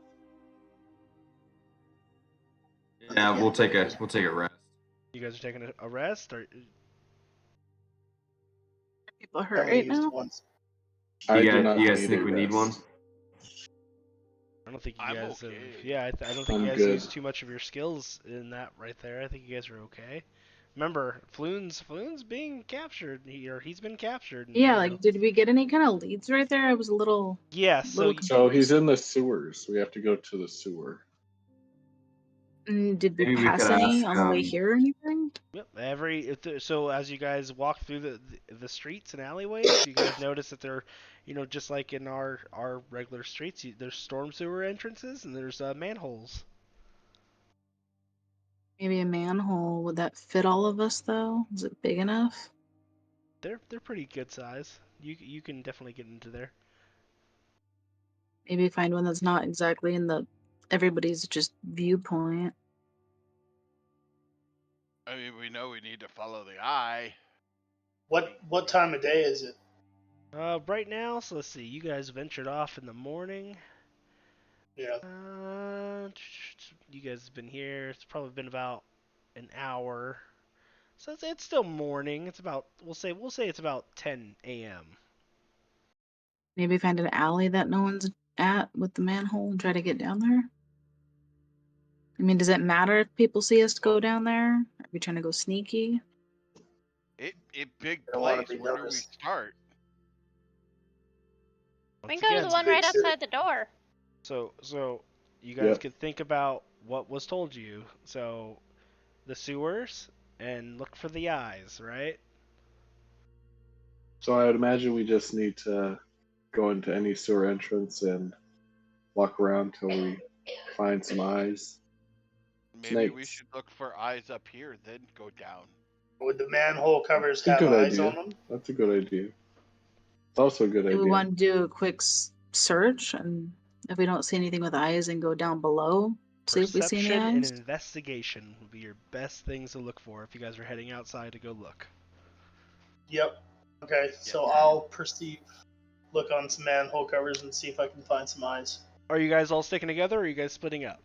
Yeah, we'll take a rest. You guys are taking a rest, or People I hurt only right used now. once. I You do guys, not you guys need think a we need one? rest. I don't think you I'm guys have. okay. Yeah, I don't think I'm you guys good. used too much of your skills in that right there. I think you guys are okay. Remember, Floon's being captured. He's been captured. And, Yeah, you like, know. did we get any kind of leads right there? I was a little Yeah. So confused. So he's in the sewers. We have to go to the sewer. Did we Maybe we pass could any ask. on the way here or anything? yep, so as you guys walk through the streets and alleyways, you guys notice that they're, just like in our regular streets, there's storm sewer entrances and there's manholes. Maybe a manhole. Would that fit all of us though? Is it big enough? They're pretty good size. You can definitely get into there. Maybe find one that's not exactly in the everybody's just viewpoint. I mean, we know we need to follow the eye. What time of day is it? Right now, so let's see. You guys ventured off in the morning. Yeah. You guys have been here. It's probably been about an hour. So it's still morning. It's about we'll say it's about 10 a.m. Maybe find an alley that no one's at with the manhole and try to get down there. I mean, does it matter if people see us go down there? Are we trying to go sneaky? It big I don't wanna place. be Where do we noticed. start? We Once can go to again, the one big right city. outside the door. so you guys Yep. could think about what was told you. So the sewers and look for the eyes, right? So I would imagine we just need to go into any sewer entrance and walk around till we find some eyes. Maybe we Snakes. should look for eyes up here, then go down. Would the manhole covers It's a have good eyes idea. on them? That's a good idea. It's also a good Do we idea. want to do a quick search, and if we don't see anything with eyes, and go down below, see if we see any Perception and eyes? investigation would be your best things to look for if you guys are heading outside to go look. Yep. Okay, so Yeah. I'll look on some manhole covers and see if I can find some eyes. Are you guys all sticking together or are you guys splitting up?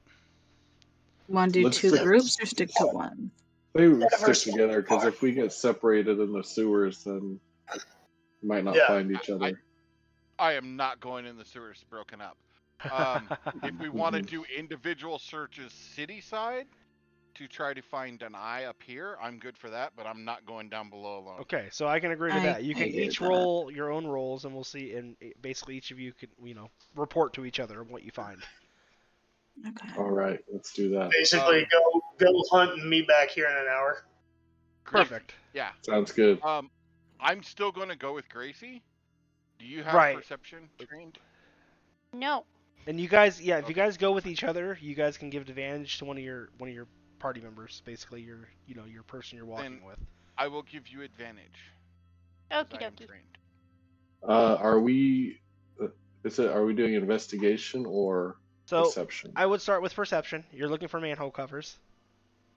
Want to do Let's two stick- groups or stick to one? They would Never stick together because if we get separated in the sewers, then we might not Yeah. find each other. I am not going in the sewers broken up. If we want to do individual searches city side to try to find an eye up here, I'm good for that, but I'm not going down below alone. Okay, so I can agree to I that. You can agree each with that. roll your own rolls, and we'll see. And basically, each of you can, report to each other on what you find. Okay. All right, let's do that. Basically, go hunt and meet back here in an hour. Perfect. Yeah. Sounds good. I'm still going to go with Gracie. Do you have Right. perception trained? No. And you guys, if you Okay. guys go with each other, you guys can give advantage to one of your party members. Basically, your person you're walking Then- with. I will give you advantage. Okie 'Cause I am dokie. trained. Are we? Are we doing investigation or So perception? I would start with perception. You're looking for manhole covers,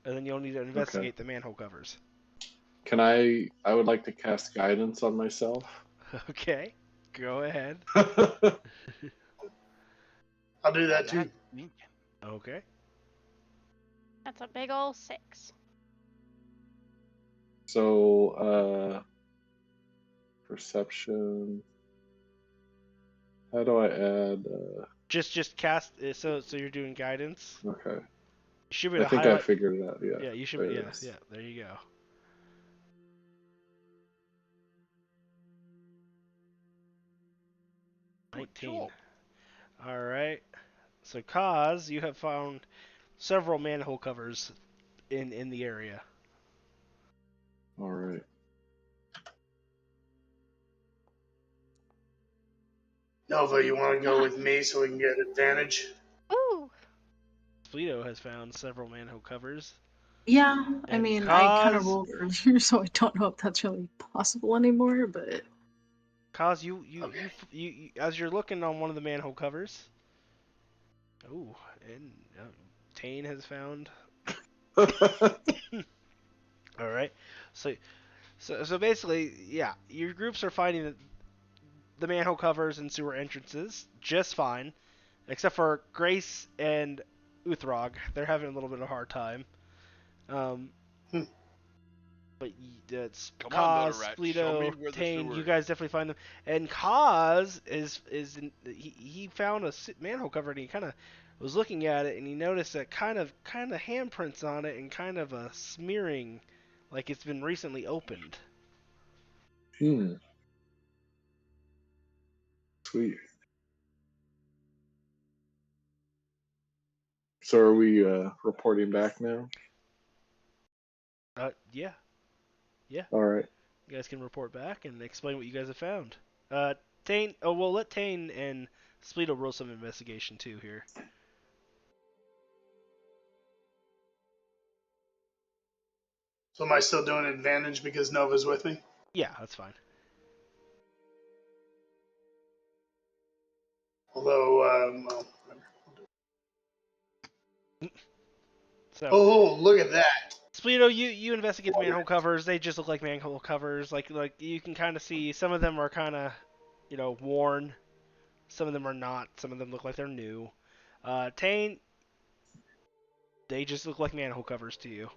and then you'll need to investigate the manhole covers. Can I would like to cast guidance on myself. Okay, go ahead. I'll do that too. Okay. That's a big ol' 6. So, perception. How do I add? Just cast. So you're doing guidance. Okay. You should be I to think I highlight. figured it out. Yeah. Yeah, you should. There Be, it yeah, is. yeah. There you go. Good 19. job. All right. So, Kaz, you have found several manhole covers in the area. All right. Nova, you want to go with me so we can get advantage? Ooh. Spleeto has found several manhole covers. Yeah, I And mean, I kind of Kaz, rolled earlier, so I don't know if that's really possible anymore, but Kaz, Okay. you as you're looking on one of the manhole covers. Ooh, and Tane has found. All right. So basically, yeah, your groups are finding the manhole covers and sewer entrances just fine, except for Grace and Uthrog. They're having a little bit of a hard time. Um, Hmm. but it's Come on, little Kaz, rat, show me Spleeto, where the Tane. sewer You is. guys definitely find them. And Kaz he found a manhole cover and he kind of was looking at it and he noticed that kind of handprints on it and kind of a smearing, like it's been recently opened. Sweet. So are we reporting back now? Yeah. All right. You guys can report back and explain what you guys have found. Tane. Well, let Tane and Spleeto roll some investigation too here. So am I still doing advantage because Nova's with me? Yeah, that's fine. Although, well, So, oh, look at that. Spleeto, you investigate the manhole covers. They just look like manhole covers. Like you can kind of see some of them are kind of, worn. Some of them are not. Some of them look like they're new. Tane, they just look like manhole covers to you.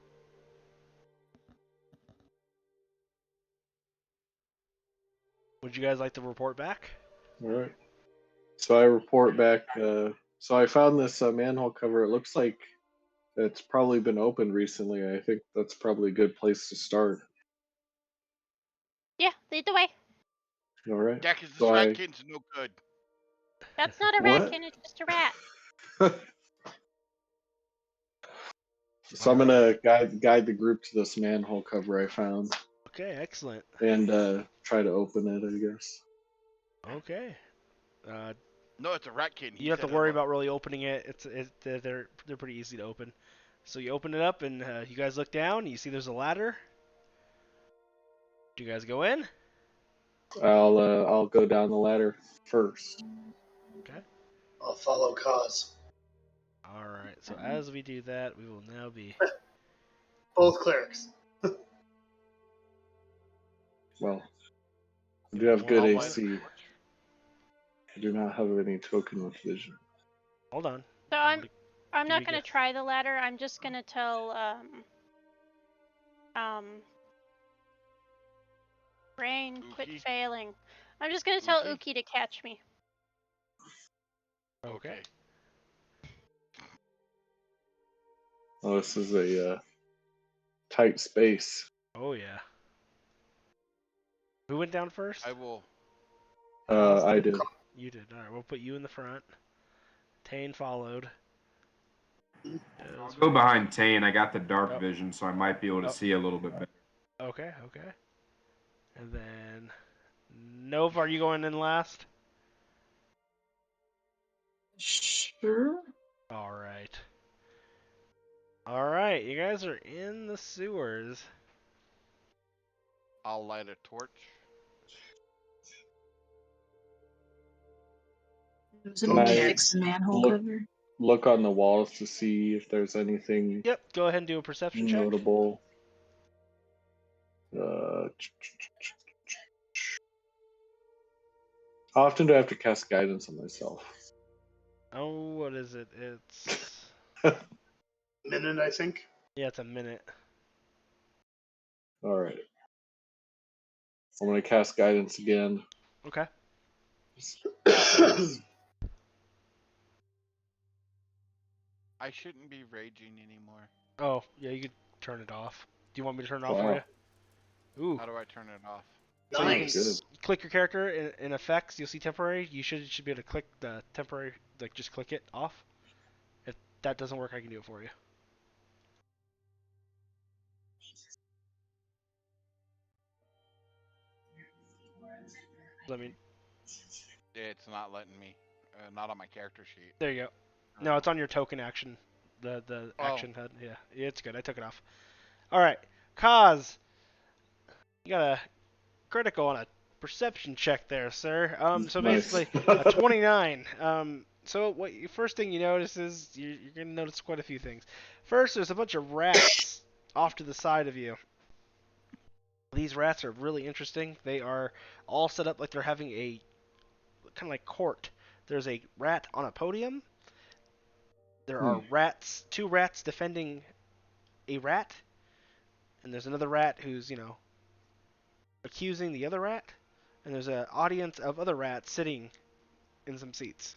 Would you guys like to report back? All right. So I report back. So I found this manhole cover. It looks like it's probably been opened recently. I think that's probably a good place to start. Yeah, lead the way. All right. Yeah, 'cause this So I ratkin's no good. That's not a what? ratkin, it's just a rat. So I'm All gonna right. guide the group to this manhole cover I found Okay, excellent. and try to open it. I guess. Okay. Uh, No, it's a ratkin. you He don't have said to worry hello. about really opening it. They're pretty easy to open. So you open it up and you guys look down. You see there's a ladder. Do you guys go in? I'll go down the ladder first. Okay. I'll follow Cause. All right. So as we do that, we will now be. Both clerics. Well, I do have One good I'll light moment. a AC. torch. I do not have any token with vision. Hold on. So I'm Give not me gonna a- try the ladder. I'm just gonna tell Brain, quit Uki? failing. I'm just gonna tell Uki? Uki to catch me. Okay. Oh, this is a tight space. Oh yeah. Who went down first? I will. I did. You did. All right. We'll put you in the front. Tane followed. I'll go behind Tane. I got the dark Oh. vision, so I might be able to Oh. see a little bit better. Okay. Okay. And then Nova, are you going in last? sure. All right. All right. You guys are in the sewers. I'll light a torch. Does it Can mean I fix the manhole look cover? look on the walls to see if there's anything Yep. Go ahead and do a perception check. notable? How often do I have to cast guidance on myself? Oh, what is it? It's Minute, I think. yeah, it's a minute. All right. I'm gonna cast guidance again. Okay. I shouldn't be raging anymore. Oh, yeah, you could turn it off. Do you want me to turn it off for Wow. you? Ooh. How do I turn it off? So you can Nice. click your character in effects. You'll see temporary. You should be able to click the temporary, like just click it off. If that doesn't work, I can do it for you. Let me. It's not letting me. Not on my character sheet. There you go. No, it's on your token action. The action HUD. Yeah, it's good. I took it off. All right, Kaz, you got a critical on a perception check there, sir. So Nice. basically a 29. So first thing you notice is you're gonna notice quite a few things. First, there's a bunch of rats off to the side of you. These rats are really interesting. They are all set up like they're having a kind of like court. There's a rat on a podium. There are rats, two rats defending a rat, and there's another rat who's, accusing the other rat, and there's an audience of other rats sitting in some seats.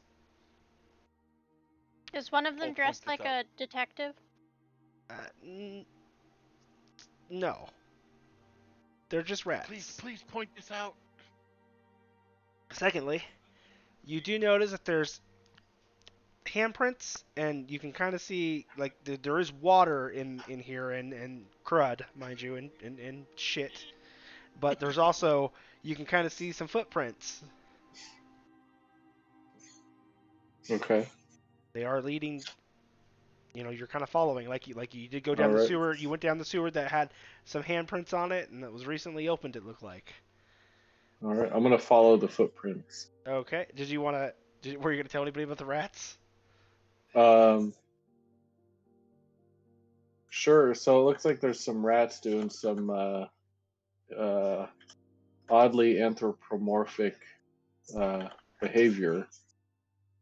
Is one of them I'll dressed point like this out. a detective? No. They're just rats. Please point this out. Secondly, you do notice that there's handprints, and you can kind of see, like, there is water in here, and crud, mind you, and shit. But there's also, you can kind of see some footprints. Okay. They are leading, you're kind of following, like you did go down All the right. sewer. You went down the sewer that had some handprints on it, and that was recently opened, it looked like. All right. I'm gonna follow the footprints. Okay. Were you going to tell anybody about the rats? Sure. So it looks like there's some rats doing some oddly anthropomorphic behavior.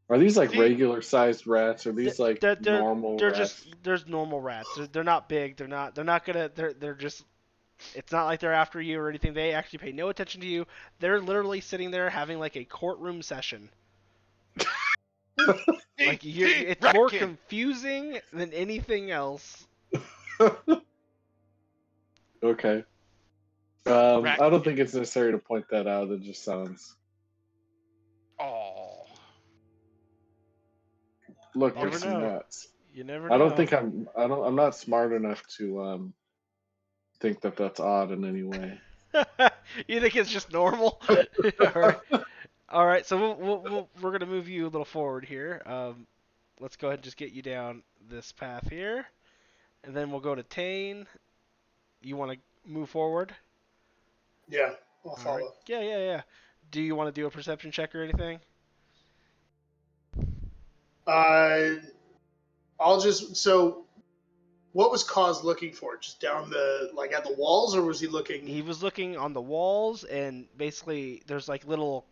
Are these like See? regular sized rats? Or are these like normal They're rats? just there's normal rats. They're not big. They're not gonna. They're just. It's not like they're after you or anything. They actually pay no attention to you. They're literally sitting there having like a courtroom session. Like it's Rat more kid. confusing than anything else. Okay. Rat I don't kid. think it's necessary to point that out. It just sounds. Oh. Look, You never there's some know. rats. You never I don't know. think I'm not smart enough to think that that's odd in any way. You think it's just normal? All right. All right. So we're gonna move you a little forward here. Let's go ahead and just get you down this path here, and then we'll go to Tane. You want to move forward? Yeah, I'll All right. follow. Yeah. Do you want to do a perception check or anything? I'll just so. What was Cause looking for? Just down the at the walls, or was he looking? He was looking on the walls, and basically there's like little,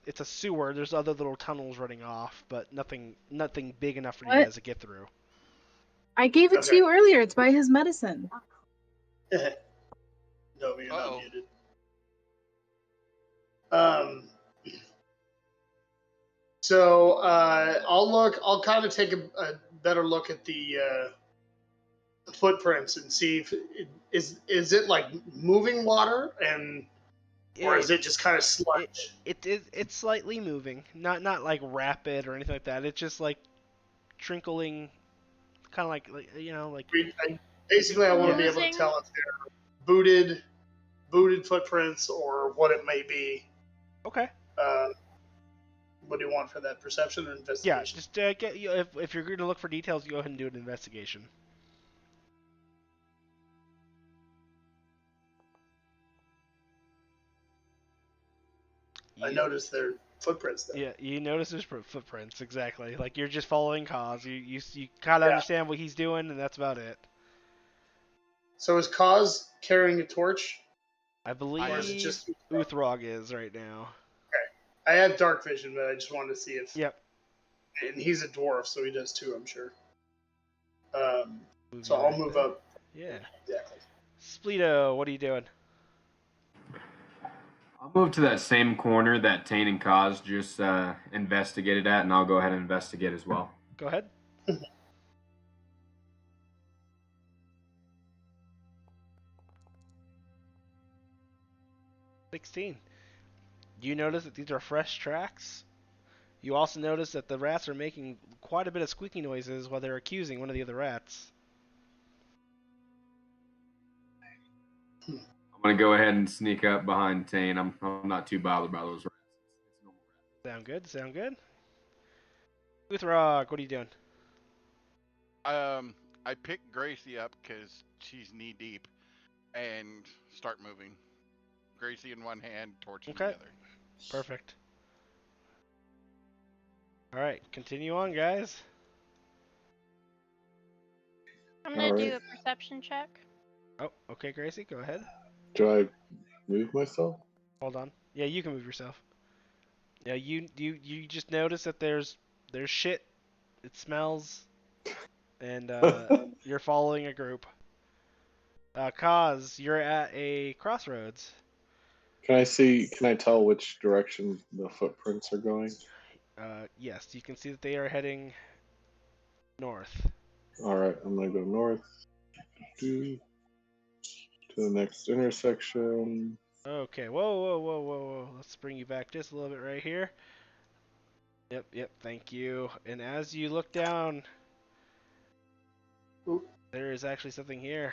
it's a sewer. There's other little tunnels running off, but nothing big enough for you What? guys to get through. I gave it to Okay. you earlier. It's by his medicine. No, you're not Uh-oh. muted. So I'll kind of take a better look at the footprints and see if is it like moving water or is it just kind of sludge? It's slightly moving, not like rapid or anything like that. It's just like trickling, kind of like. Basically, I want to be able to Oozing? tell if they're booted footprints or what it may be. Okay. What do you want for that? Perception or Yeah, investigation? just get you if you're going to look for details, go ahead and do an investigation. I noticed their footprints there. Yeah, you notice there's footprints, exactly. Like you're just following Cause. You kind of Yeah. understand what he's doing, and that's about it. So is Kaz carrying a torch? I Or is it believe just Uthrog is right now. I have dark vision, but I just wanted to see if. Yep. And he's a dwarf, so he does too, I'm sure. Move So you I'll right move there. up. Yeah. Exactly. Spleeto, what are you doing? I'll move to that same corner that Tane and Kaz just investigated at, and I'll go ahead and investigate as well. Go ahead. 16. You notice that these are fresh tracks. You also notice that the rats are making quite a bit of squeaky noises while they're accusing one of the other rats. I'm gonna go ahead and sneak up behind Tane. I'm not too bothered by those rats. It's normal rats. Sound good? Sound good? Uthrog, what are you doing? I pick Gracie up because she's knee deep, and start moving. Gracie in one hand, torch in Okay. the other. Perfect. Alright, continue on, guys. I'm gonna Alright. do a perception check. Oh, okay, Gracie, go ahead. Do I move myself? Hold on. Yeah, you can move yourself. Yeah, you just notice that there's shit. It smells, and you're following a group. Kaz, you're at a crossroads. Can I tell which direction the footprints are going? Yes, you can see that they are heading north. Alright, I'm gonna go north to the next intersection. Okay, whoa. Let's bring you back just a little bit right here. Yep, thank you. And as you look down, there is actually something here.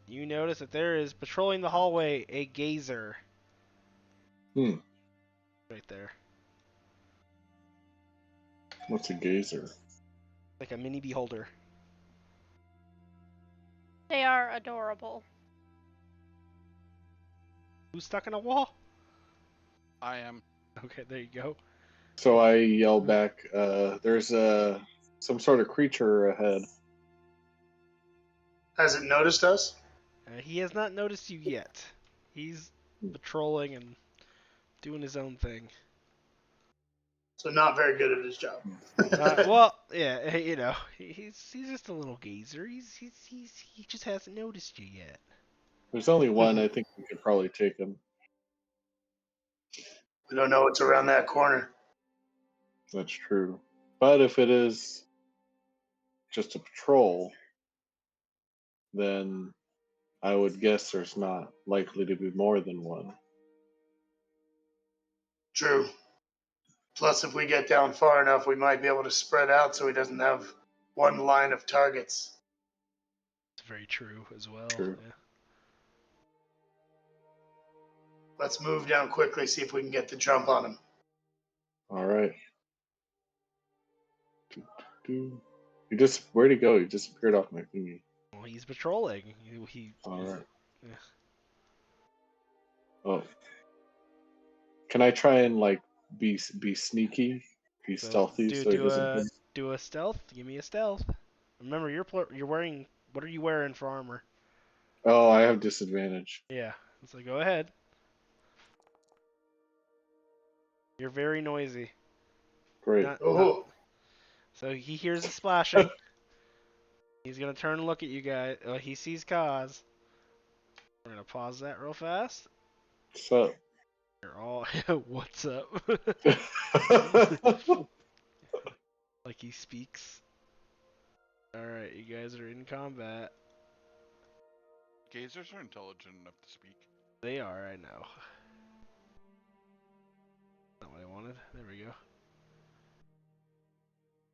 You notice that there is patrolling the hallway a gazer. Hmm. Right there. What's a gazer? Like a mini beholder. They are adorable. Who's stuck in a wall? I am. Okay, there you go. So I yell back, there's some sort of creature ahead. Has it noticed us? He has not noticed you yet. He's patrolling and doing his own thing. So not very good at his job. Well, yeah, you know, he's just a little gazer. He just hasn't noticed you yet. There's only one. I think we could probably take him. We don't know what's around that corner. That's true. But if it is just a patrol, then I would guess there's not likely to be more than one. True. Plus, if we get down far enough, we might be able to spread out so he doesn't have one line of targets. It's very true as well. True. Yeah. Let's move down quickly, see if we can get the jump on him. All right. Where'd he go? He disappeared off my thingy. Well, he's patrolling. All right. Yeah. Oh. Can I try and like be sneaky, be stealthy, so he doesn't? Do a stealth. Give me a stealth. Remember, you're wearing. What are you wearing for armor? Oh, I have disadvantage. Yeah. So go ahead. You're very noisy. Great. So he hears the splashing. He's gonna turn and look at you guys. He sees Kaz. We're gonna pause that real fast. What's up? You're all. What's up? Like he speaks. All right, you guys are in combat. Gazers are intelligent enough to speak. They are, I know. Not what I wanted. There we go.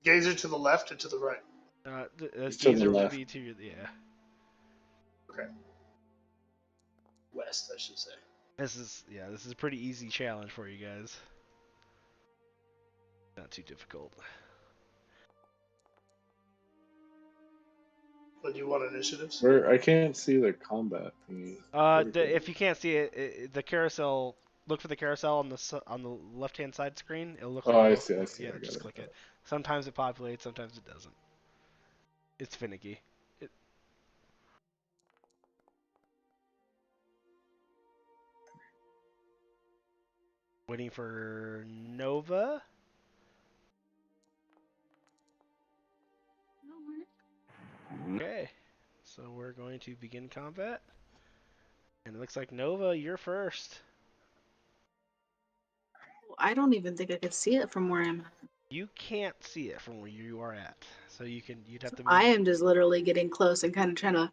Gazer to the left or to the right? To the Gazer would left. be to your, yeah. Okay. West, I should say. This is a pretty easy challenge for you guys. Not too difficult. But do you want initiatives? Where I can't see the combat thingy. If you can't see it, the carousel. Look for the carousel on the left-hand side screen. It'll look. Oh, I see. Yeah, I got just it. click it. Sometimes it populates, sometimes it doesn't. It's finicky. Waiting for Nova. Okay, so we're going to begin combat. And it looks like Nova, you're first. I don't even think I could see it from where I'm at. You can't see it from where you are at. So you'd have to I move. am just literally getting close and kind of trying to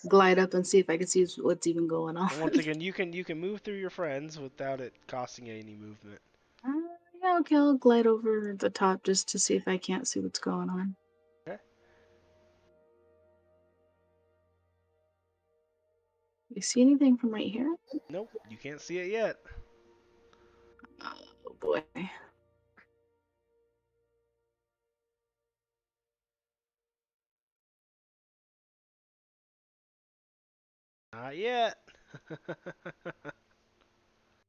glide up and see if I can see what's even going on. And once again, you can move through your friends without it costing any movement. Uh, yeah, okay, I'll glide over the top just to see if I can't see what's going on. Okay. You see anything from right here? Nope, you can't see it yet. Oh boy. Not yet. I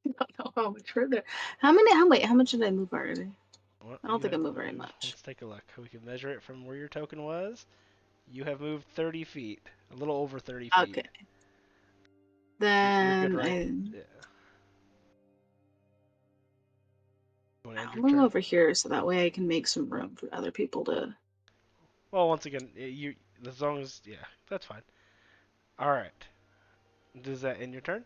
don't know how much further. How much did I move already? Well, I don't you think I have moved very moved. much. Let's take a look. We can measure it from where your token was. You have moved 30 feet. A little over 30 feet. Okay. You're good, Then right? I Yeah. You want to end I'll your move turn? over here so that way I can make some room for other people to. Well, once again, as long as that's fine. All right. Does that end your turn?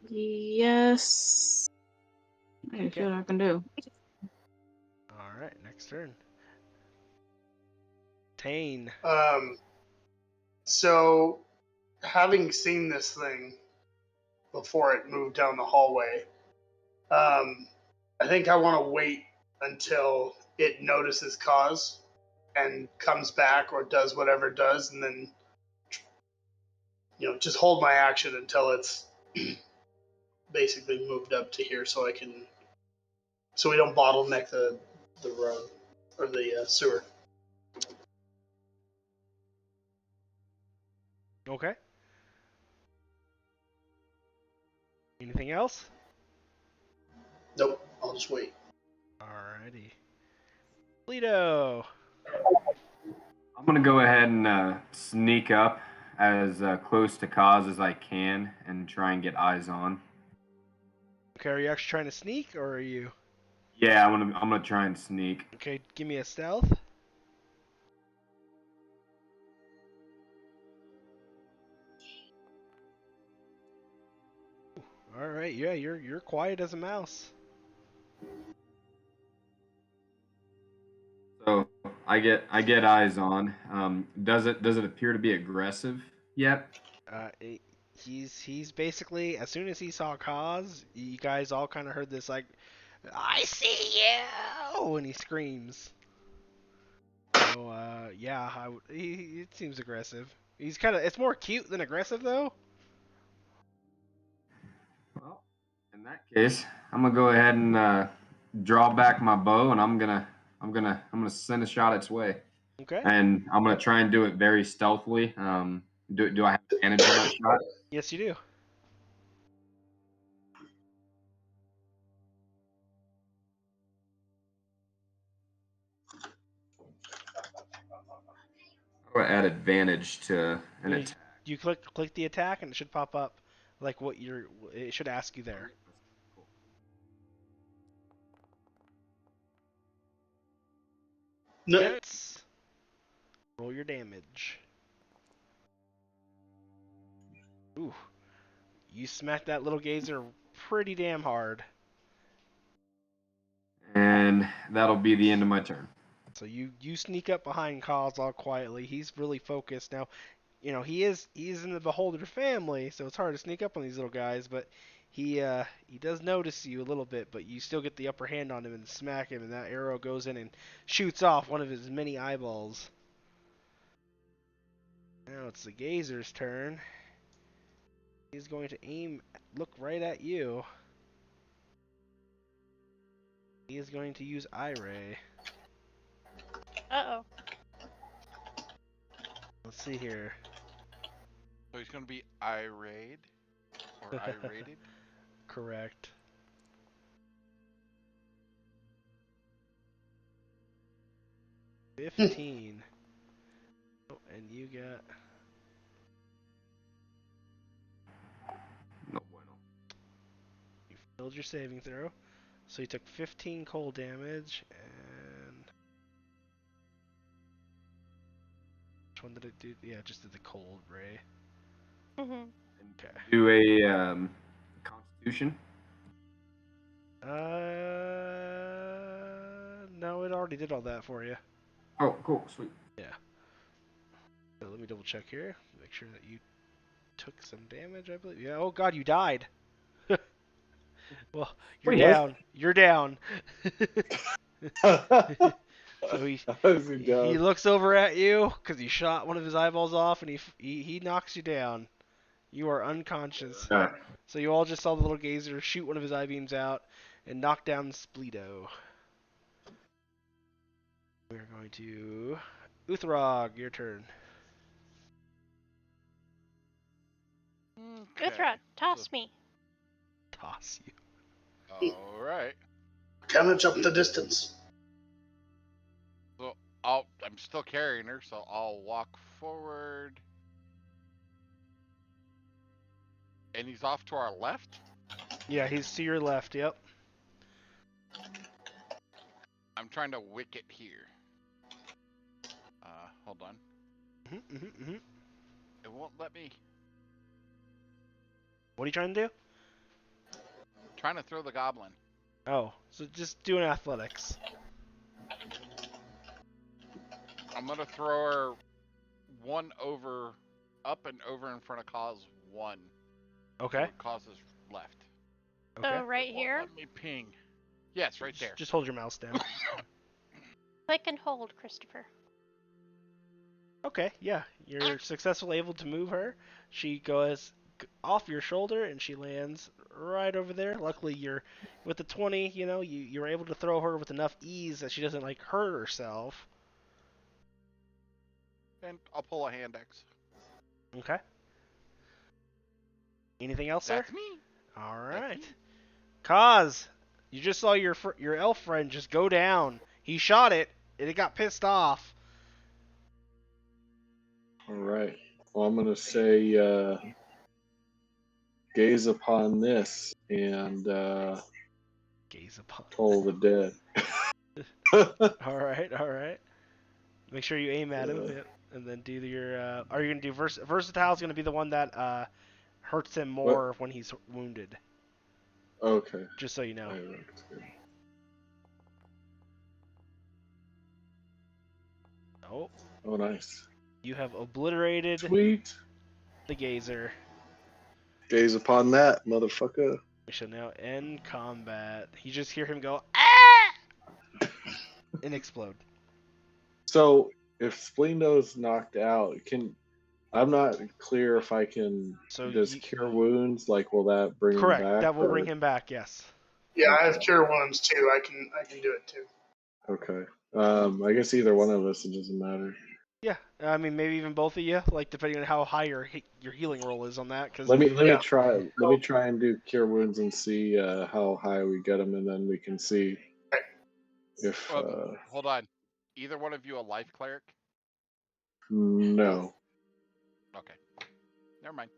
Yes. I see Okay. what I can do. All right. Next turn. Tane. So, having seen this thing before it moved down the hallway, I think I want to wait until it notices cause and comes back or does whatever it does, and then just hold my action until it's basically moved up to here, so we don't bottleneck the road or the sewer. Okay. Anything else? Nope, I'll just wait. Alrighty. Lido. I'm gonna go ahead and sneak up as close to Kaz as I can and try and get eyes on. Okay, are you actually trying to sneak, or are you? Yeah, I'm gonna try and sneak. Okay, give me a stealth. All right, yeah, you're quiet as a mouse. So I get eyes on. Does it appear to be aggressive yet? Uh, it, he's basically as soon as he saw Kaz, you guys all kind of heard this like, "I see you!" and he screams. So yeah, it seems aggressive. He's kind of it's more cute than aggressive though. Well, in that case, I'm gonna go ahead and draw back my bow, and I'm gonna send a shot its way, Okay. and I'm gonna try and do it very stealthily. Do I have advantage on that shot? Yes, you do. Or add advantage to an You, attack. you click the attack and it should pop up like what you're. It should ask you there. No, Hits. Roll your damage. Ooh, you smacked that little gazer pretty damn hard. And that'll be the end of my turn. So you sneak up behind Kaz all quietly. He's really focused now. He's in the Beholder family, so it's hard to sneak up on these little guys. But he does notice you a little bit, but you still get the upper hand on him and smack him, and that arrow goes in and shoots off one of his many eyeballs. Now it's the gazer's turn. He's going to look right at you. He is going to use eye ray. Uh-oh. Let's see here. So he's gonna be irate or irated. Correct. 15. Oh, and you got No bueno. Build your saving throw. So you took 15 cold damage, and which one did it do? Yeah, it just did the cold ray. Mhm. Okay. Do a Constitution. No, it already did all that for you. Oh, cool, sweet. Yeah. So let me double check here. Make sure that you took some damage, I believe. Yeah. Oh God, you died. Well, you're Wait, down. You're down. what? So How is he he down? looks over at you because you shot one of his eyeballs off, and he knocks you down. You are unconscious. Alright. So you all just saw the little gazer shoot one of his eye beams out and knock down Spleeto. We're going to Uthrog, your turn. Okay. Uthra, toss me. Toss you. All right. How much up the distance? So I'm still carrying her, so I'll walk forward. And he's off to our left. Yeah, he's to your left. Yep. I'm trying to wicket here. Hold on. It won't let me. What are you trying to do? Trying to throw the goblin. Oh, so just do an athletics. I'm gonna throw her one over, up and over in front of Cause 1. Okay. Cause's left. Okay. So right here, Let me ping. Yes, right there. Just hold your mouse down. click and hold, Christopher. Okay, yeah. You're successfully able to move her. She goes off your shoulder and she lands right over there. Luckily, you're with the 20, you're able to throw her with enough ease that she doesn't like hurt herself. And I'll pull a hand axe. Okay. Anything else, sir? That's me. All That's right. me. Kaz, you just saw your elf friend just go down. He shot it and it got pissed off. All right. Well, I'm gonna say, gaze upon this and Gaze upon. toll the dead. All right. Make sure you aim at him, yep. And then do your. Are you gonna do versatile? Is gonna be the one that hurts him more when he's wounded. Okay. Just so you know. Oh. Oh, nice. You have obliterated Sweet. the gazer. Gaze upon that, motherfucker. We shall now end combat. You just hear him go ah! And explode. So, if Spleendo's knocked out, I'm not clear if I can. Does cure wounds, like, will that bring him back? Correct. That will bring him back. Yes. Yeah, I have cure wounds too. I can do it too. Okay. I guess either one of us, it doesn't matter. Yeah. I mean, maybe even both of you, like depending on how high your healing roll is on that. Cause Let me try. Let me try and do cure wounds and see how high we get them, and then we can see if. Hold on. Either one of you a life cleric? No. Okay. Never mind.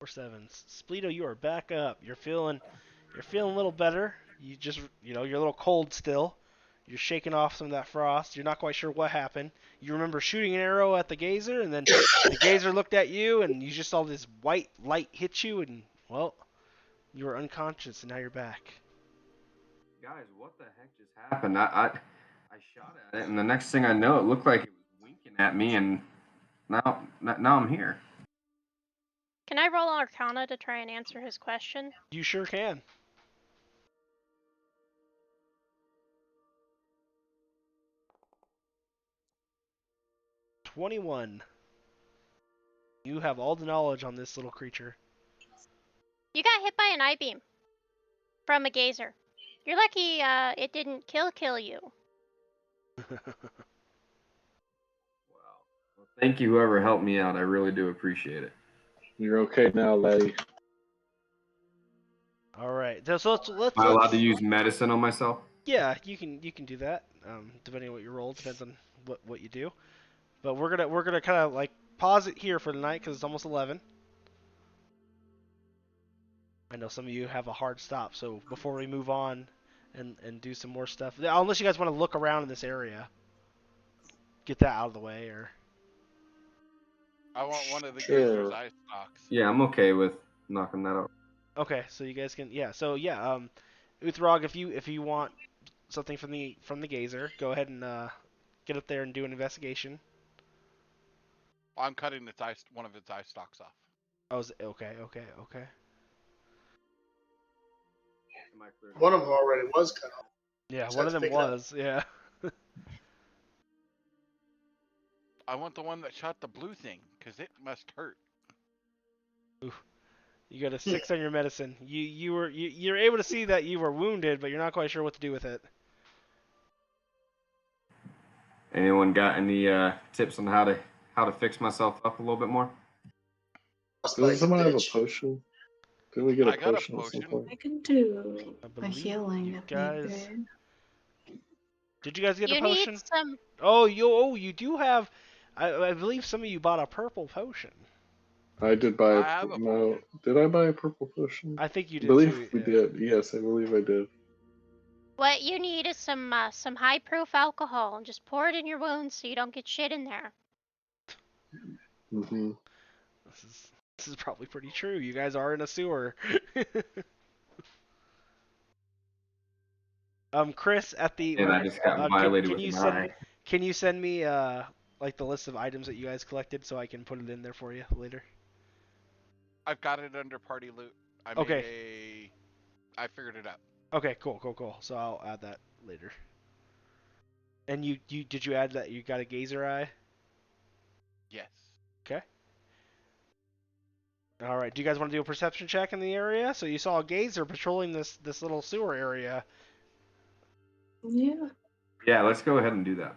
Spleeto, you are back up. You're feeling a little better. You just, you're a little cold still. You're shaking off some of that frost. You're not quite sure what happened. You remember shooting an arrow at the gazer, and then the gazer looked at you, and you just saw this white light hit you, and, well, you were unconscious, and now you're back. Guys, what the heck just happened? I shot at it, and the next thing I know, it looked like it was winking at me, and now I'm here. Can I roll Arcana to try and answer his question? You sure can. "21. You have all the knowledge on this little creature." You got hit by an eye beam from a gazer. You're lucky it didn't kill you. Wow. Well, thank you, whoever helped me out. I really do appreciate it. You're okay now, laddie. All right. So let's. Am I allowed to use medicine on myself? Yeah, you can do that. Depending on what you roll, depends on what you do. But we're gonna kind of like pause it here for the night because it's almost 11. I know some of you have a hard stop, so before we move on and do some more stuff, unless you guys want to look around in this area, get that out of the way, or I want one of the Sure. Gazer's eye stalks. Yeah, I'm okay with knocking that out. okay, so you guys can so Uthrog, if you want something from the gazer, go ahead and get up there and do an investigation. I'm cutting one of its eye stalks off. Oh, okay. Am I clear? One of them already was cut off. Yeah, Just one had of to them pick it up. was, yeah. I want the one that shot the blue thing, because it must hurt. You got a 6 on your medicine. You're able to see that you were wounded, but you're not quite sure what to do with it. Anyone got any tips on how to fix myself up a little bit more? Doesn't someone have a bitch. potion? Didn't we get a I got a potion at some potion. point? I can do I a believe healing you if guys. need be. Did you guys get a You potion? need some. Oh, you do have. I believe some of you bought a purple potion. I did buy I have a no. potion. Did I buy a purple potion? I think you I did believe too. we Yeah. did. Yes, I believe I did. What you need is some high proof alcohol, and just pour it in your wounds so you don't get shit in there. Hmm. This is probably pretty true. You guys are in a sewer. Chris, at the And I just got violated can with you my send eye. can you send me like the list of items that you guys collected so I can put it in there for you later? I've got it under party loot. I figured it out. Okay, cool. So I'll add that later. And you did you add that you got a gazer eye? Yes. Okay. All right. Do you guys want to do a perception check in the area? So you saw a gazer patrolling this little sewer area. Yeah. Yeah, let's go ahead and do that.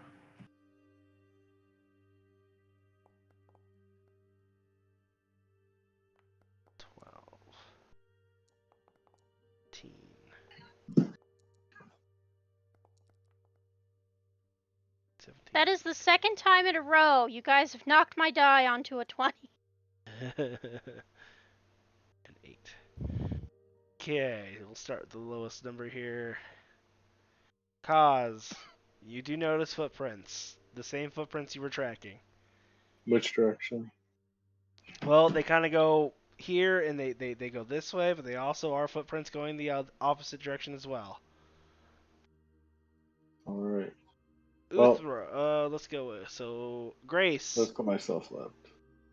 That is the second time in a row you guys have knocked my die onto a 20. An 8. Okay, we'll start with the lowest number here. Cause you do notice footprints. The same footprints you were tracking. Which direction? Well, they kind of go here and they go this way, but they also are footprints going the opposite direction as well. All right. Well, Uthra, let's go with so Grace. let's go myself left.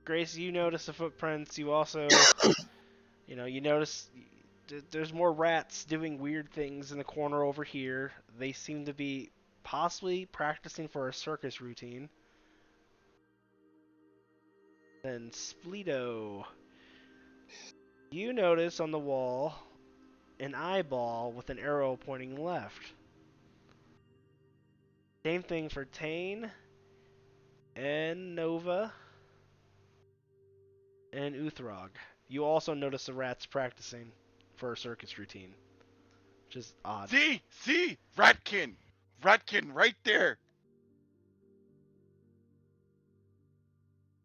Grace, you notice the footprints. You also, you notice there's more rats doing weird things in the corner over here. They seem to be possibly practicing for a circus routine. Then Spleeto, you notice on the wall an eyeball with an arrow pointing left. Same thing for Tane and Nova and Uthrog. You also notice the rats practicing for a circus routine, which is odd. See, Ratkin, right there.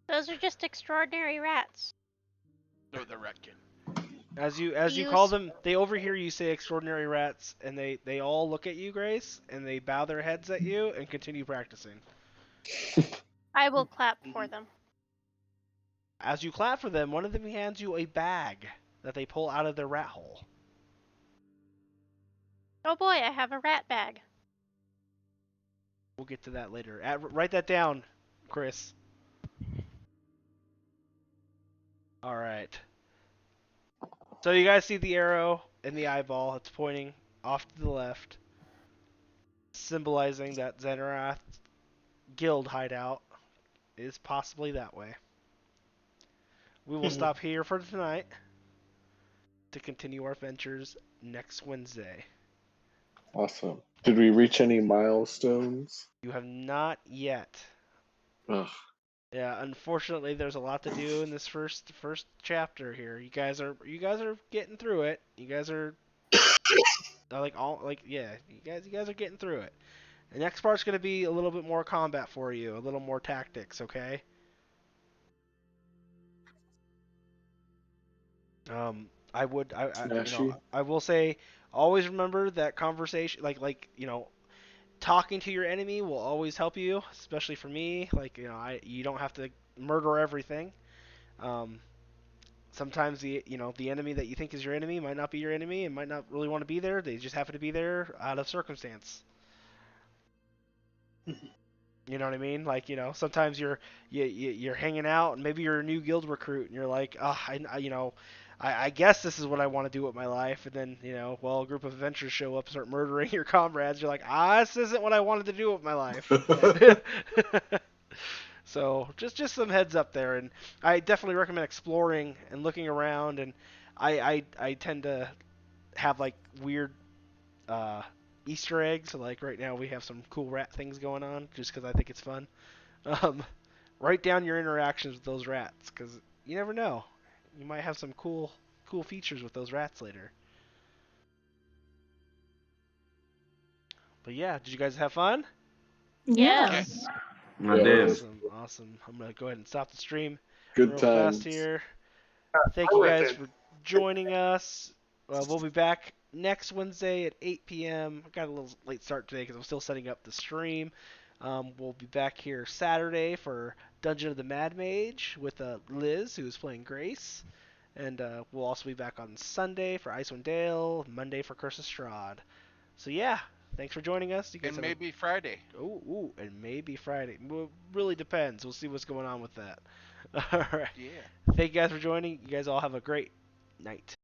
Those are just extraordinary rats. No, the Ratkin. As you call them, they overhear you say extraordinary rats, and they all look at you, Grace, and they bow their heads at you and continue practicing. I will clap for them. As you clap for them, one of them hands you a bag that they pull out of their rat hole. Oh boy, I have a rat bag. We'll get to that later. Write that down, Chris. All right. So you guys see the arrow and the eyeball. It's pointing off to the left, symbolizing that Zenarath guild hideout is possibly that way. We will stop here for tonight to continue our ventures next Wednesday. Awesome. Did we reach any milestones? You have not yet. Ugh. Yeah, unfortunately, there's a lot to do in this first chapter here. You guys are getting through it. You guys are Yeah, you guys are getting through it. The next part's gonna be a little bit more combat for you, a little more tactics, okay? Smashy. I will say, always remember that conversation, talking to your enemy will always help you, especially for me. You don't have to murder everything. Um, Sometimes the enemy that you think is your enemy might not be your enemy and might not really want to be there. They just happen to be there out of circumstance. You know what I mean? Sometimes you're hanging out and maybe you're a new guild recruit and you're like, I guess this is what I want to do with my life. And then well, a group of adventurers show up, and start murdering your comrades. You're like, this isn't what I wanted to do with my life. So just some heads up there, and I definitely recommend exploring and looking around. And I tend to have weird uh, Easter eggs. So right now we have some cool rat things going on, just because I think it's fun. Um, write down your interactions with those rats, because you never know. You might have some cool features with those rats later. But yeah, did you guys have fun? Yeah. Yes. I did. Awesome. I'm gonna go ahead and stop the stream Good real fast times. here. Thank I'll you rip guys in. for joining us. We'll be back next Wednesday at 8 p.m. I got a little late start today because I'm still setting up the stream. We'll be back here Saturday for Dungeon of the Mad Mage with Liz, who's playing Grace. And we'll also be back on Sunday for Icewind Dale, Monday for Curse of Strahd. So yeah, thanks for joining us. You guys And have maybe Friday. and maybe Friday. Really depends. We'll see what's going on with that. All right. Yeah. Thank you guys for joining. You guys all have a great night.